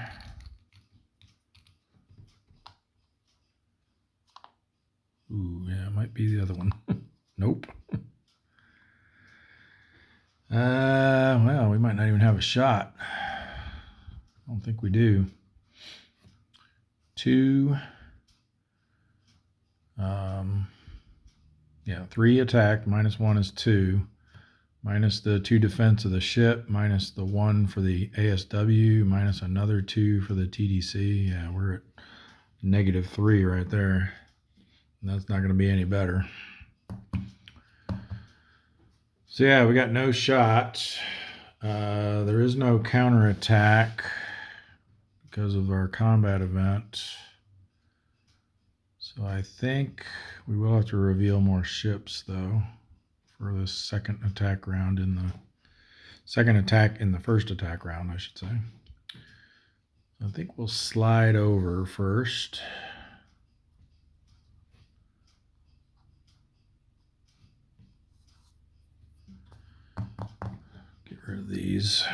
[SPEAKER 1] Ooh, yeah, it might be the other one. Nope. Well, we might not even have a shot. don't think we do. 2. Yeah, 3 attack, -1 is 2. Minus the 2 defense of the ship, minus the 1 for the ASW, minus another 2 for the TDC. Yeah, we're at -3 right there. And that's not going to be any better. So yeah, we got no shot. There is no counterattack because of our combat event. So I think we will have to reveal more ships though for the second attack round in the first attack round, I should say. I think we'll slide over first. Get rid of these.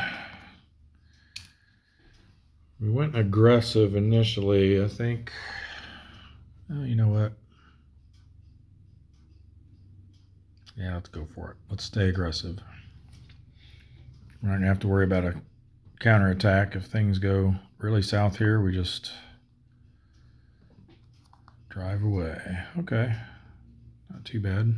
[SPEAKER 1] We went aggressive initially, I think. Oh, you know what? Yeah, let's go for it. Let's stay aggressive. We're not going to have to worry about a counterattack. If things go really south here, we just drive away. Okay, not too bad.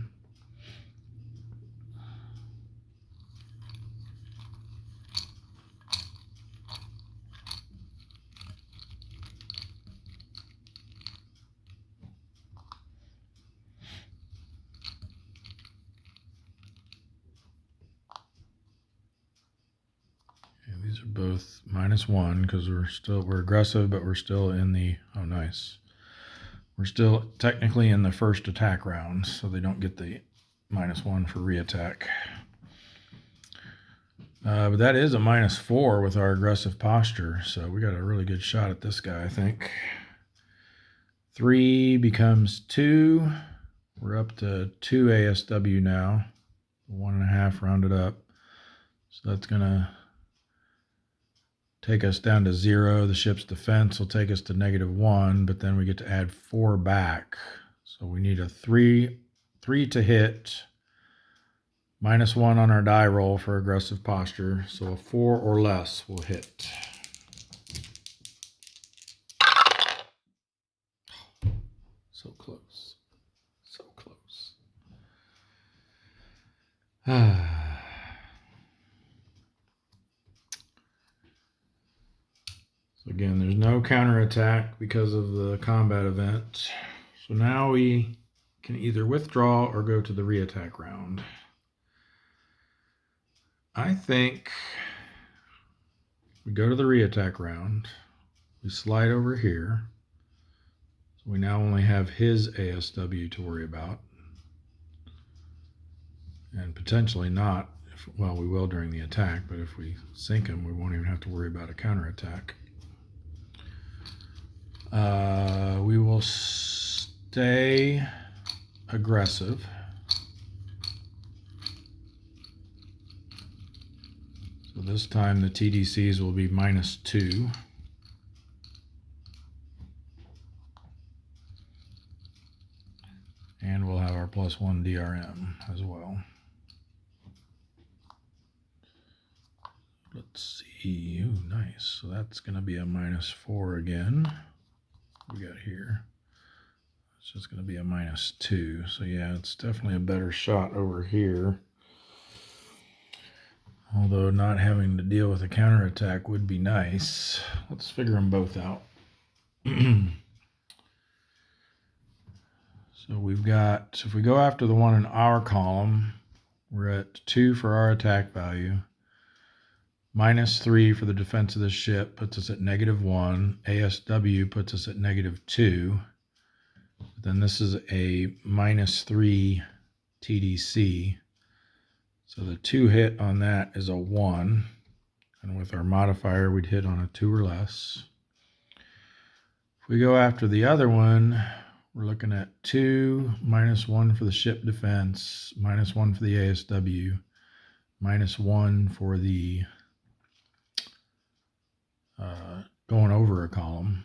[SPEAKER 1] These are both -1 because we're aggressive, but we're still in the, oh nice. We're still technically in the first attack round, so they don't get the -1 for reattack. But that is a -4 with our aggressive posture, so we got a really good shot at this guy, I think. 3 becomes 2. We're up to 2 ASW now, 1.5 rounded up. So that's going to take us down to 0. The ship's defense will take us to -1, but then we get to add 4 back. So we need a 3 to hit, -1 on our die roll for aggressive posture. So a 4 or less will hit. So close. So close. So again, there's no counterattack because of the combat event. So now we can either withdraw or go to the reattack round. I think we go to the reattack round. We slide over here. So we now only have his ASW to worry about. And potentially not, well, we will during the attack, but if we sink him, we won't even have to worry about a counterattack. We will stay aggressive. So this time the TDCs will be -2. And we'll have our +1 DRM as well. Let's see. Ooh, nice. So that's going to be a -4 again. We got here. It's just going to be a -2. So yeah, it's definitely a better shot over here. Although not having to deal with a counterattack would be nice. Let's figure them both out. So we've got, if we go after the one in our column, we're at 2 for our attack value. -3 for the defense of the ship puts us at -1. ASW puts us at -2. But then this is a -3 TDC. So the 2 hit on that is a 1. And with our modifier, we'd hit on a 2 or less. If we go after the other one, we're looking at 2, -1 for the ship defense, -1 for the ASW, -1 for the going over a column.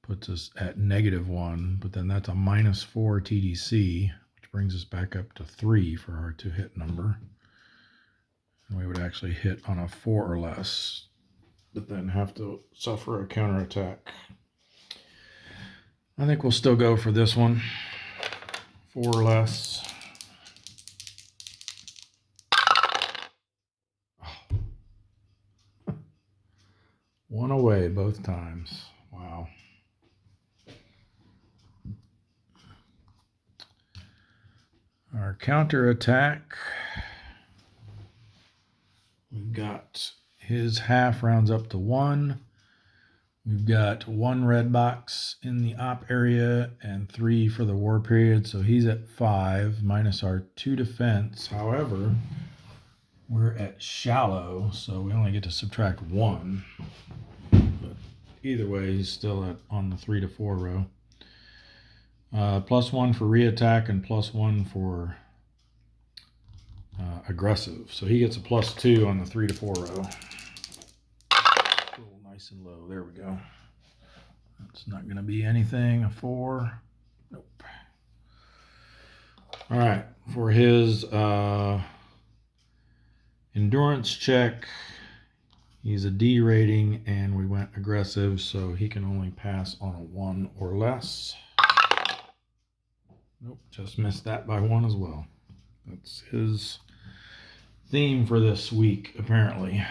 [SPEAKER 1] Puts us at -1, but then that's a -4 TDC, which brings us back up to 3 for our 2 hit number. And we would actually hit on a 4 or less. but then have to suffer a counterattack. I think we'll still go for this one. 4 or less. One away both times. Wow. Our counterattack. We've got his half rounds up to 1. We've got 1 red box in the op area and 3 for the war period. So he's at 5 minus our 2 defense. However, we're at shallow, so we only get to subtract 1. But either way, he's still on the 3 to 4 row. +1 for reattack and +1 for aggressive. So he gets a +2 on the 3 to 4 row. Nice and low. There we go. That's not going to be anything. A 4. Nope. All right. For his endurance check, he's a D rating, and we went aggressive, so he can only pass on a 1 or less. Nope. Just missed that by 1 as well. That's his theme for this week, apparently.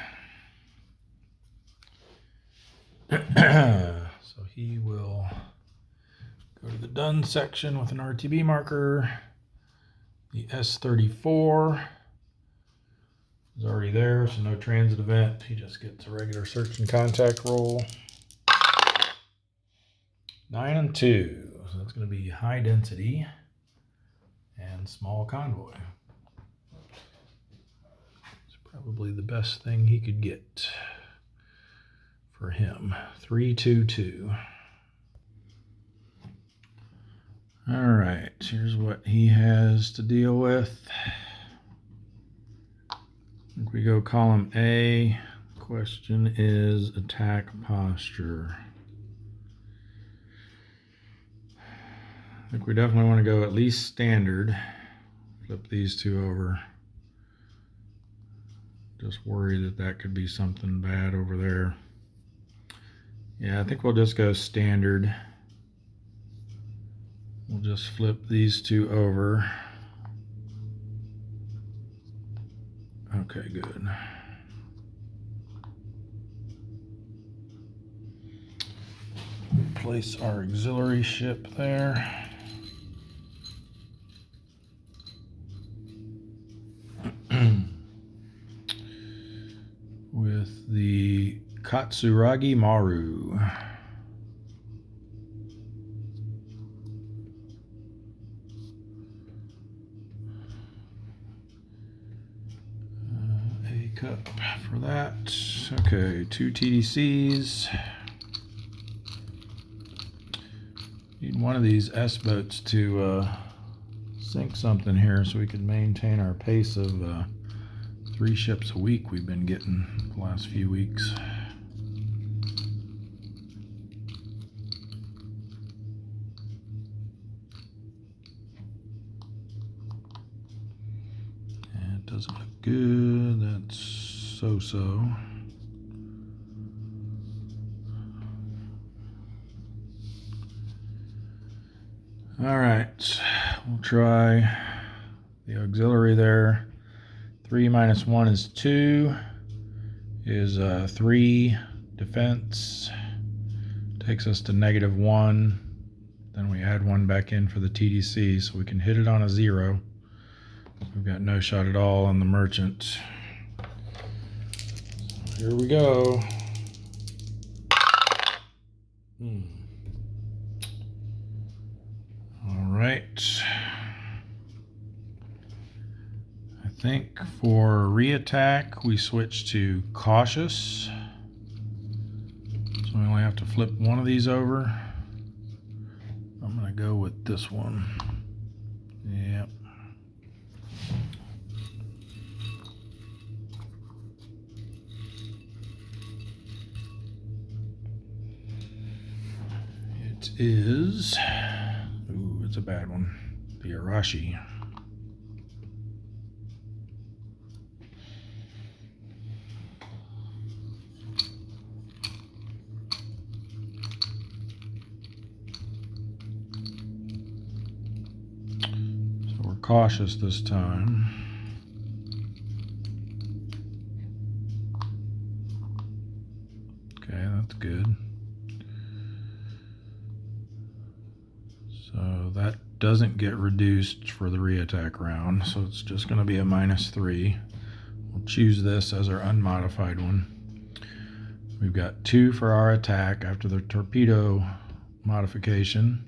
[SPEAKER 1] So he will go to the done section with an RTB marker. The S34 is already there, so no transit event. He just gets a regular search and contact roll. 9 and 2. So that's going to be high density and small convoy. It's probably the best thing he could get for him. 3-2-2. All right, here's what he has to deal with. If we go column A, question is attack posture. I think we definitely want to go at least standard. Flip these 2 over. Just worry that that could be something bad over there. Yeah, I think we'll just go standard. We'll just flip these 2 over. Okay, good. Place our auxiliary ship there. With the Katsuragi Maru. A cup for that. Okay, 2 TDCs. Need one of these S-boats to sink something here so we can maintain our pace of 3 ships a week we've been getting the last few weeks. And it doesn't look good. That's so-so. All right, we'll try the auxiliary there. 3 minus 1 is 2. Is 3 defense. Takes us to -1. Then we add 1 back in for the TDC, so we can hit it on a 0. We've got no shot at all on the merchant. So here we go. All right. I think for reattack, we switch to cautious. So we only have to flip one of these over. I'm going to go with this one. Yep. It is, ooh, it's a bad one. The Arashi. cautious this time. Okay, that's good. So that doesn't get reduced for the reattack round, so it's just going to be a -3. We'll choose this as our unmodified one. We've got 2 for our attack after the torpedo modification.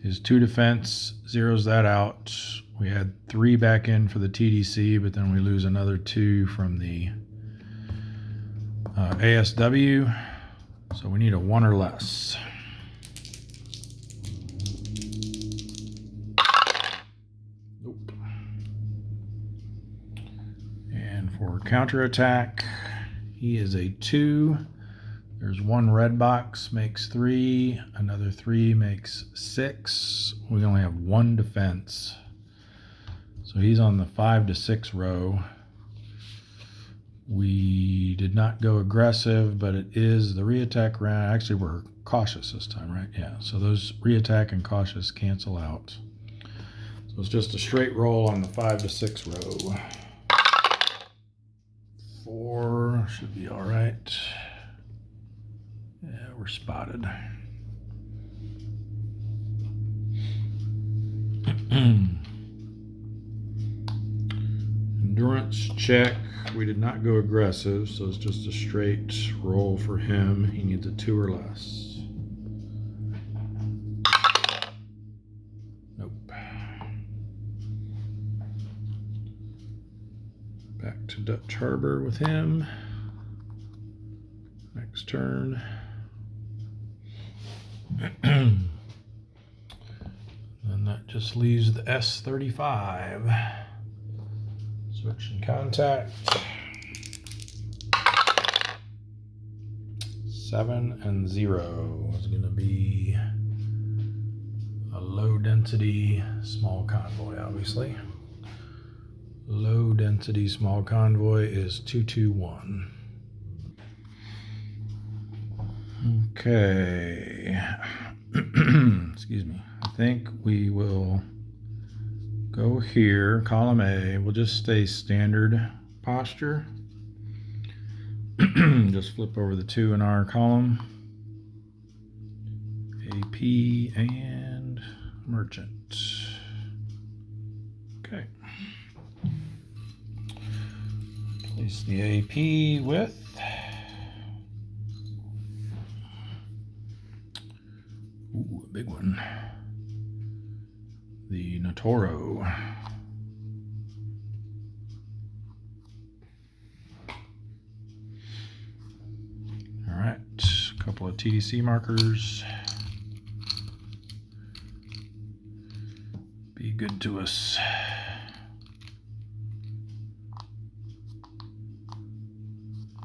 [SPEAKER 1] His 2 defense zeroes that out. We add 3 back in for the TDC, but then we lose another 2 from the ASW. So we need a 1 or less. Nope. And for counterattack, he is a 2. There's 1 red box, makes 3. Another 3 makes 6. We only have 1 defense. So he's on the 5 to 6 row. We did not go aggressive, but it is the reattack round. Actually, we're cautious this time, right? Yeah, so those reattack and cautious cancel out. So it's just a straight roll on the 5 to 6 row. 4 should be all right. Yeah, we're spotted. Endurance check. We did not go aggressive, so it's just a straight roll for him. He needs a 2 or less. Nope. Back to Dutch Harbor with him. Next turn. And that just leaves the S-35. Switch and contact. 7 and 0 is going to be a low density small convoy, obviously. Low density small convoy is 221. Okay. Excuse me. I think we will go here, column A. We'll just stay standard posture. Just flip over the 2 in our column. AP and merchant. Okay. Place the AP with ooh, a big one. The Notoro. All right, a couple of TDC markers. Be good to us.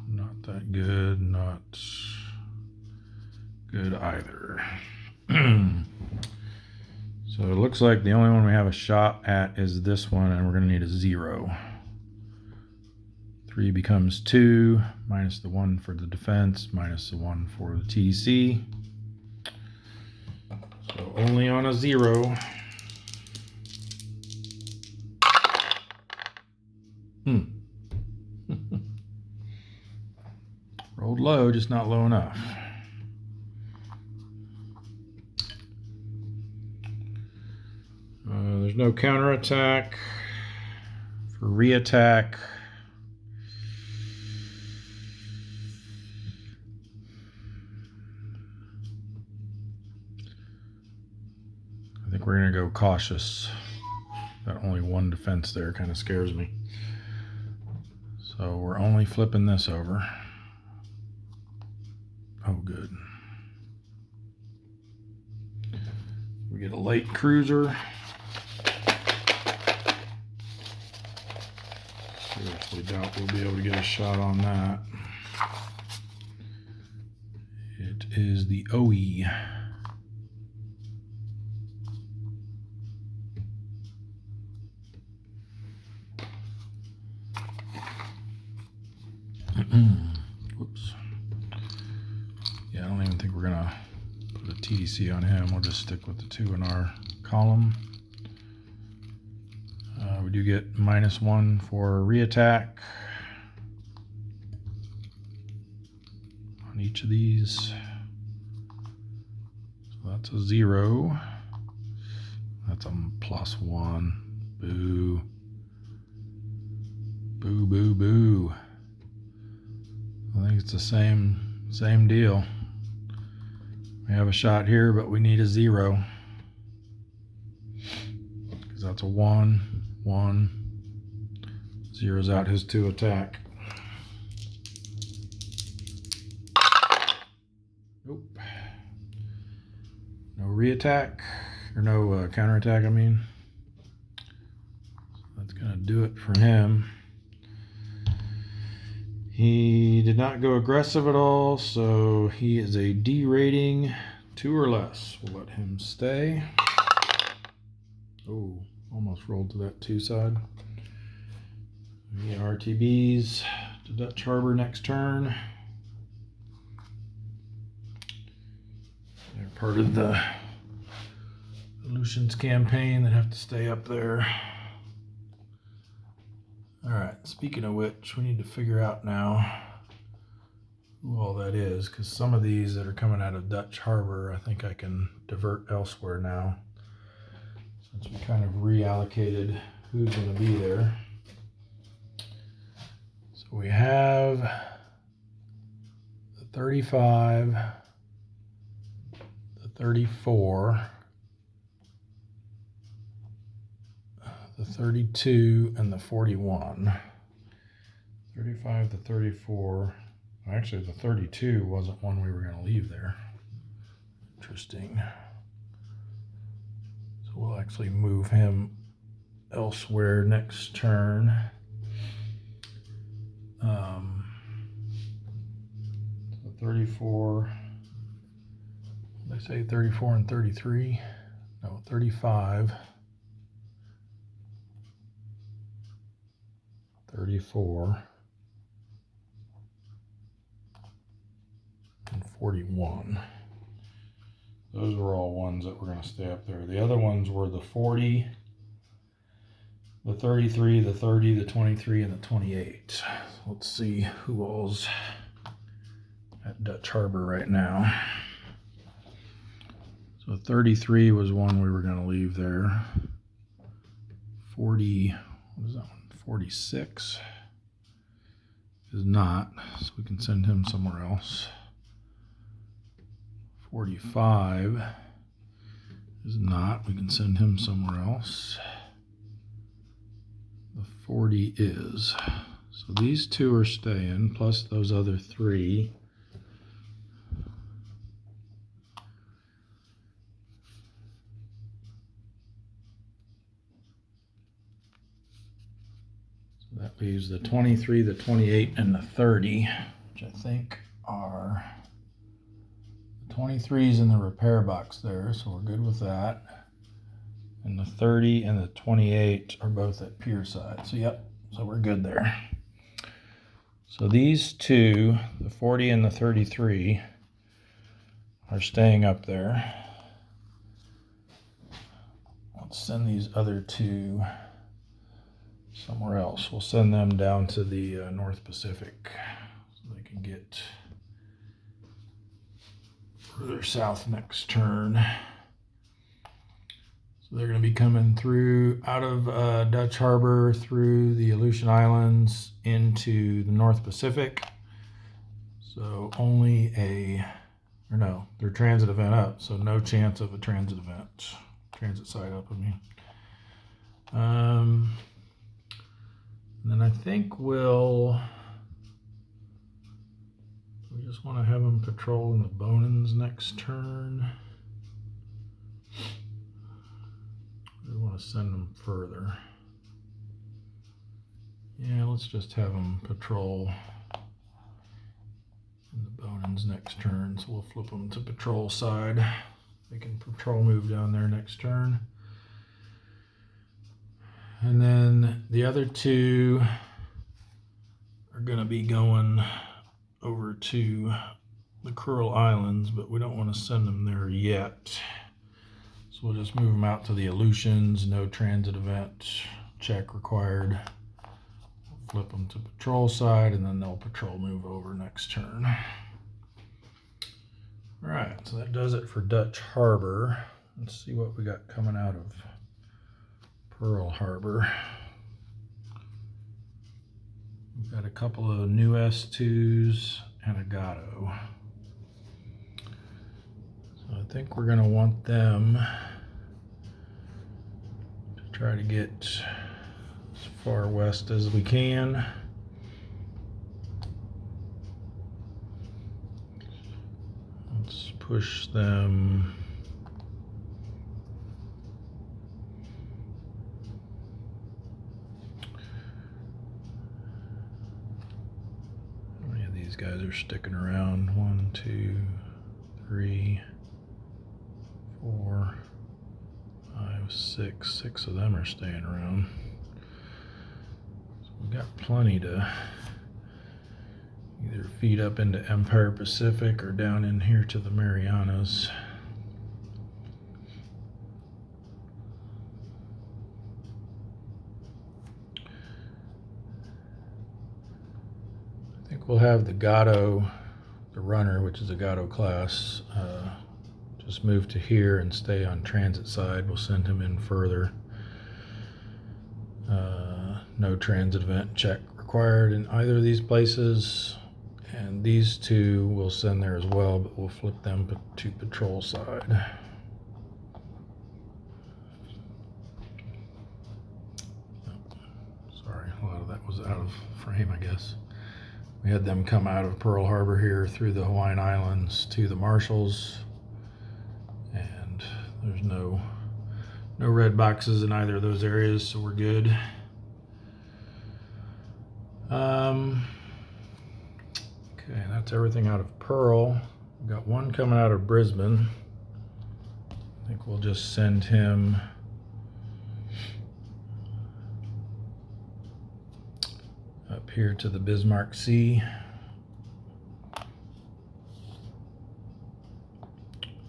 [SPEAKER 1] Not that good, not good either. So it looks like the only one we have a shot at is this one, and we're going to need a 0. 3 becomes 2, minus the 1 for the defense, minus the 1 for the TC. So only on a 0. Rolled low, just not low enough. There's no counterattack. For reattack, I think we're going to go cautious. That only 1 defense there kind of scares me. So we're only flipping this over. Oh, good. We get a light cruiser. Seriously doubt we'll be able to get a shot on that. It is the OE. Whoops. Yeah, I don't even think we're gonna put a TDC on him. We'll just stick with the 2 in our column. we do get -1 for reattack on each of these. So that's a 0. That's a +1. Boo. Boo, boo, boo. I think it's the same deal. We have a shot here, but we need a 0. Because that's a 1, 1. Zeroes out his 2 attack. Nope. No reattack, or no counterattack, I mean. So that's going to do it for him. He did not go aggressive at all, so he is a D rating, 2 or less. We'll let him stay. Oh, almost rolled to that 2 side. We get RTBs to Dutch Harbor next turn. They're part of the Aleutians campaign that have to stay up there. Alright, speaking of which, we need to figure out now who all that is, because some of these that are coming out of Dutch Harbor, I think I can divert elsewhere now, since we kind of reallocated who's going to be there. So we have the 35, the 34, the 32, and the 41. 35, the 34. Actually, the 32 wasn't one we were going to leave there. Interesting. So we'll actually move him elsewhere next turn. So 34. Did I say 34 and 33? No, 35. 34 and 41. Those were all ones that were going to stay up there. The other ones were the 40, the 33, the 30, the 23, and the 28. So let's see who all's at Dutch Harbor right now. So 33 was one we were going to leave there. 40, what is that one? 46 is not, so we can send him somewhere else. 45 is not, we can send him somewhere else. The 40 is. So these 2 are staying, plus those other 3. That leaves the 23, the 28, and the 30, which I think are the 23's in the repair box there, so we're good with that. And the 30 and the 28 are both at pier side. So yep, so we're good there. So these 2, the 40 and the 33, are staying up there. Let's send these other 2 somewhere else. We'll send them down to the North Pacific so they can get further south next turn. So they're going to be coming through out of Dutch Harbor through the Aleutian Islands into the North Pacific. So only they're transit event up, so no chance of a transit event. Transit side up, I mean. And then I think we just want to have them patrolling the Bonins next turn. We want to send them further. Yeah, let's just have them patrol in the Bonins next turn. So we'll flip them to patrol side. They can patrol move down there next turn. And then the other 2 are going to be going over to the Kuril Islands, but we don't want to send them there yet. So we'll just move them out to the Aleutians, no transit event check required. Flip them to patrol side, and then they'll patrol move over next turn. All right, so that does it for Dutch Harbor. Let's see what we got coming out of Pearl Harbor. We've got a couple of new S2s and a Gatto. So I think we're going to want them to try to get as far west as we can. Let's push them how many of these guys are sticking around? 1, 2, 3, 4, 5, 6. 6 of them are staying around. So we've got plenty to either feed up into Empire Pacific or down in here to the Marianas. I think we'll have the Gatto, the runner, which is a Gatto class, just move to here and stay on transit side. We'll send him in further. No transit event check required in either of these places. And these two we'll send there as well, but we'll flip them to patrol side. Oh, sorry, a lot of that was out of frame, I guess. We had them come out of Pearl Harbor here through the Hawaiian Islands to the Marshalls, and there's no red boxes in either of those areas, so we're good. Okay, that's everything out of Pearl. We've got one coming out of Brisbane. I think we'll just send him up here to the Bismarck Sea.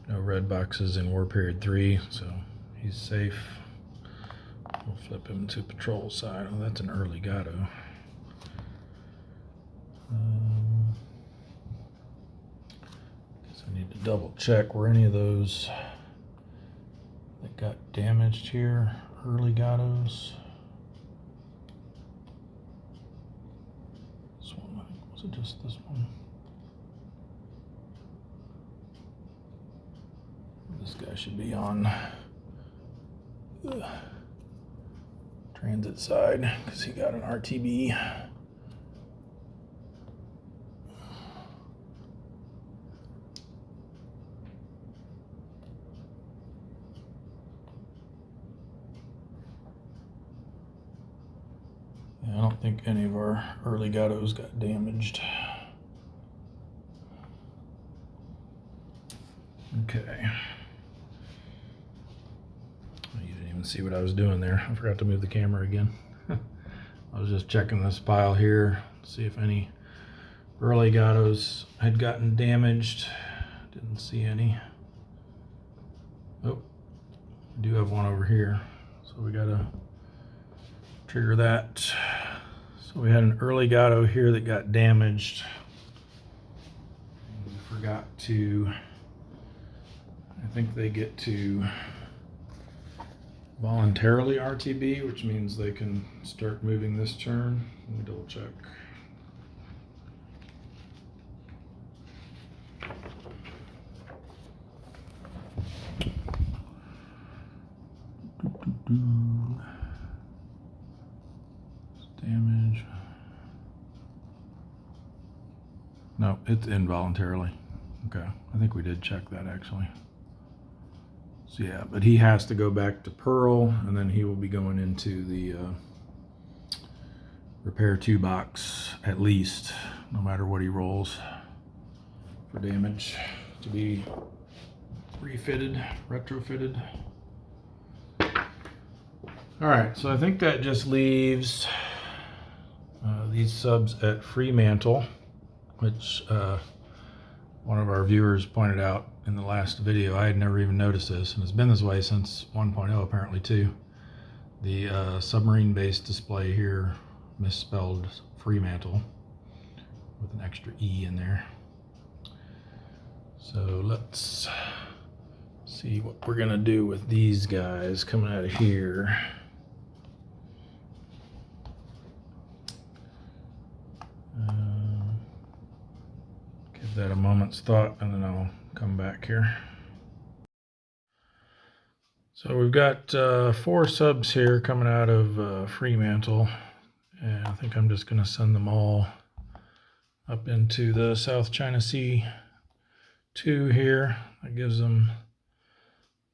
[SPEAKER 1] No red boxes in War Period 3, so he's safe. We'll flip him to patrol side. Oh, that's an early Gatto. Guess I need to double check were any of those that got damaged here early Gattos. This one, I think, was it just this one? This guy should be on transit side because he got an RTB. I don't think any of our early Gattos got damaged. Okay. You didn't even see what I was doing there. I forgot to move the camera again. I was just checking this pile here, see if any early Gattos had gotten damaged. Didn't see any. Oh, we do have one over here, so we gotta trigger that. So we had an early Gatto here that got damaged. We forgot to, I think they get to voluntarily RTB, which means they can start moving this turn. Let me double check. Damage. No, it's involuntarily. Okay, I think we did check that actually. So yeah, but he has to go back to Pearl, and then he will be going into the repair 2 box at least, no matter what he rolls for damage, to be refitted, retrofitted. All right, so I think that just leaves these subs at Fremantle, which one of our viewers pointed out in the last video. I had never even noticed this, and it's been this way since 1.0 apparently too. The submarine base display here misspelled Fremantle with an extra E in there. So let's see what we're gonna do with these guys coming out of here. Give that a moment's thought and then I'll come back here. So we've got 4 subs here coming out of Fremantle, and I think I'm just going to send them all up into the South China Sea 2 here. That gives them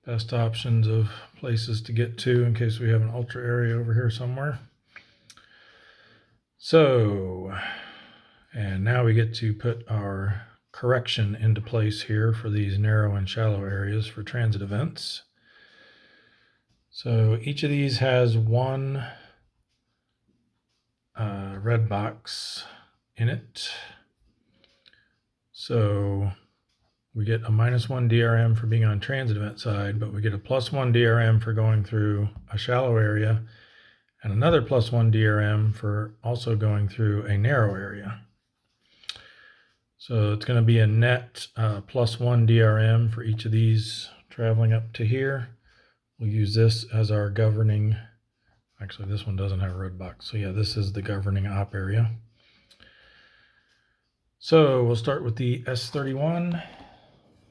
[SPEAKER 1] best options of places to get to in case we have an ultra area over here somewhere. So, and now we get to put our correction into place here for these narrow and shallow areas for transit events. So each of these has one red box in it. So we get a -1 DRM for being on transit event side, but we get a +1 DRM for going through a shallow area and another +1 DRM for also going through a narrow area. So it's going to be a net +1 DRM for each of these traveling up to here. We'll use this as our governing. Actually, this one doesn't have a red box. So yeah, this is the governing op area. So we'll start with the S31,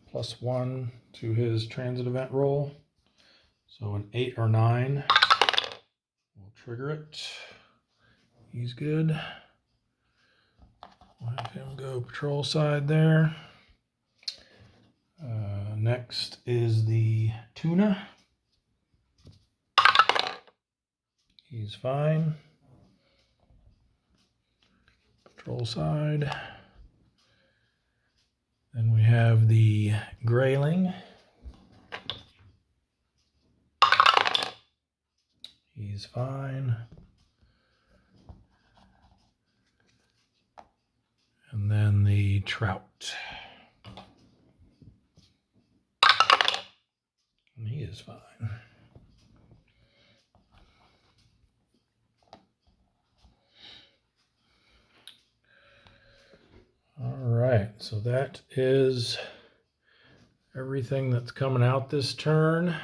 [SPEAKER 1] +1 to his transit event roll. So an 8 or 9, we'll trigger it. He's good. We'll have him go patrol side there. Next is the tuna. He's fine. Patrol side. Then we have the grayling. He's fine. And then the trout. And he is fine. All right, so that is everything that's coming out this turn.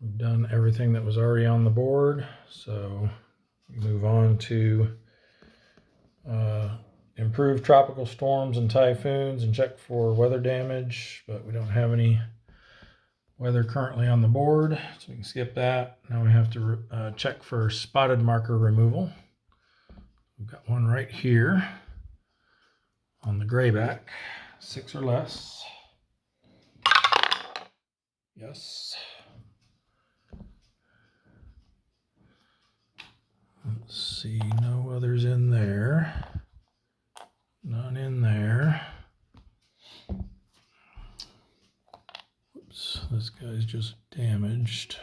[SPEAKER 1] We've done everything that was already on the board, so we move on to improve tropical storms and typhoons and check for weather damage, but we don't have any weather currently on the board, so we can skip that. Now we have to check for spotted marker removal. We've got one right here on the grayback, 6 or less. Yes. Let's see, no others in there. None in there. Oops, this guy's just damaged.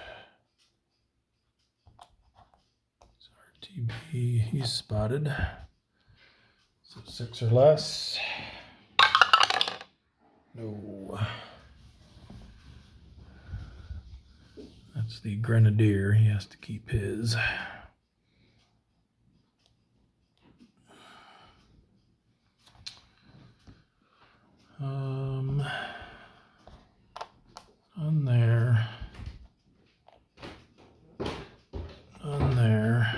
[SPEAKER 1] It's RTB, he's spotted. So 6 or less. No. That's the grenadier, he has to keep his. On there. On there.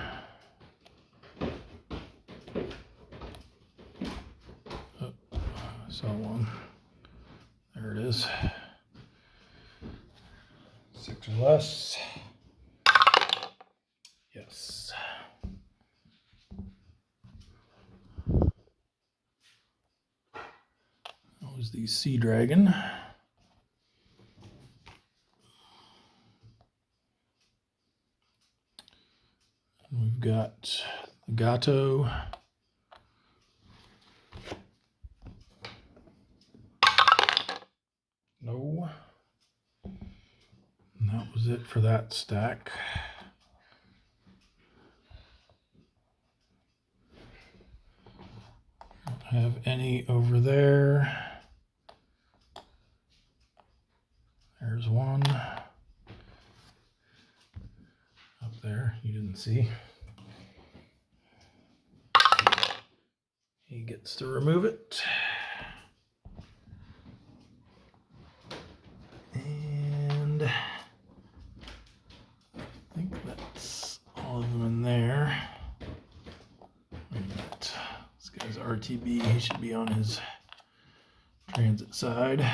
[SPEAKER 1] Oh, I saw one. There it is. 6 or less. Yes. That was the sea dragon. We've got the Gato. No. And that was it for that stack. Don't have any over there. There's one. didn't see. He gets to remove it. And I think that's all of them in there. Wait a minute. This guy's RTB. He should be on his transit side.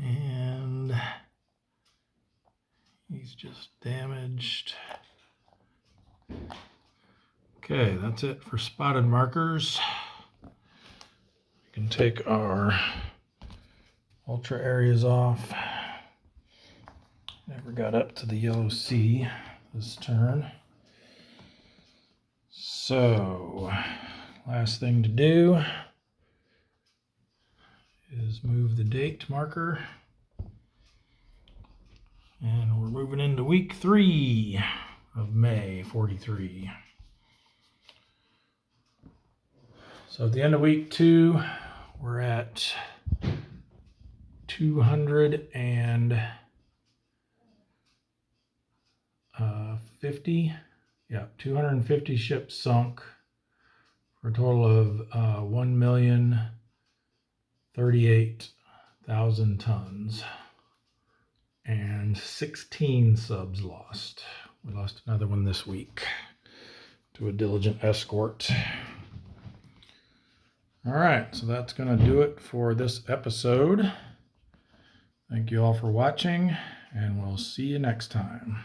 [SPEAKER 1] And he's just damaged. Okay, that's it for spotted markers. We can take our ultra areas off. Never got up to the yellow C this turn. So, last thing to do is move the date marker. And we're moving into week 3 of May 43. So at the end of week 2, we're at 250 ships sunk for a total of 1,038,000 tons and 16 subs lost. We lost another one this week to a diligent escort. All right, so that's going to do it for this episode. Thank you all for watching, and we'll see you next time.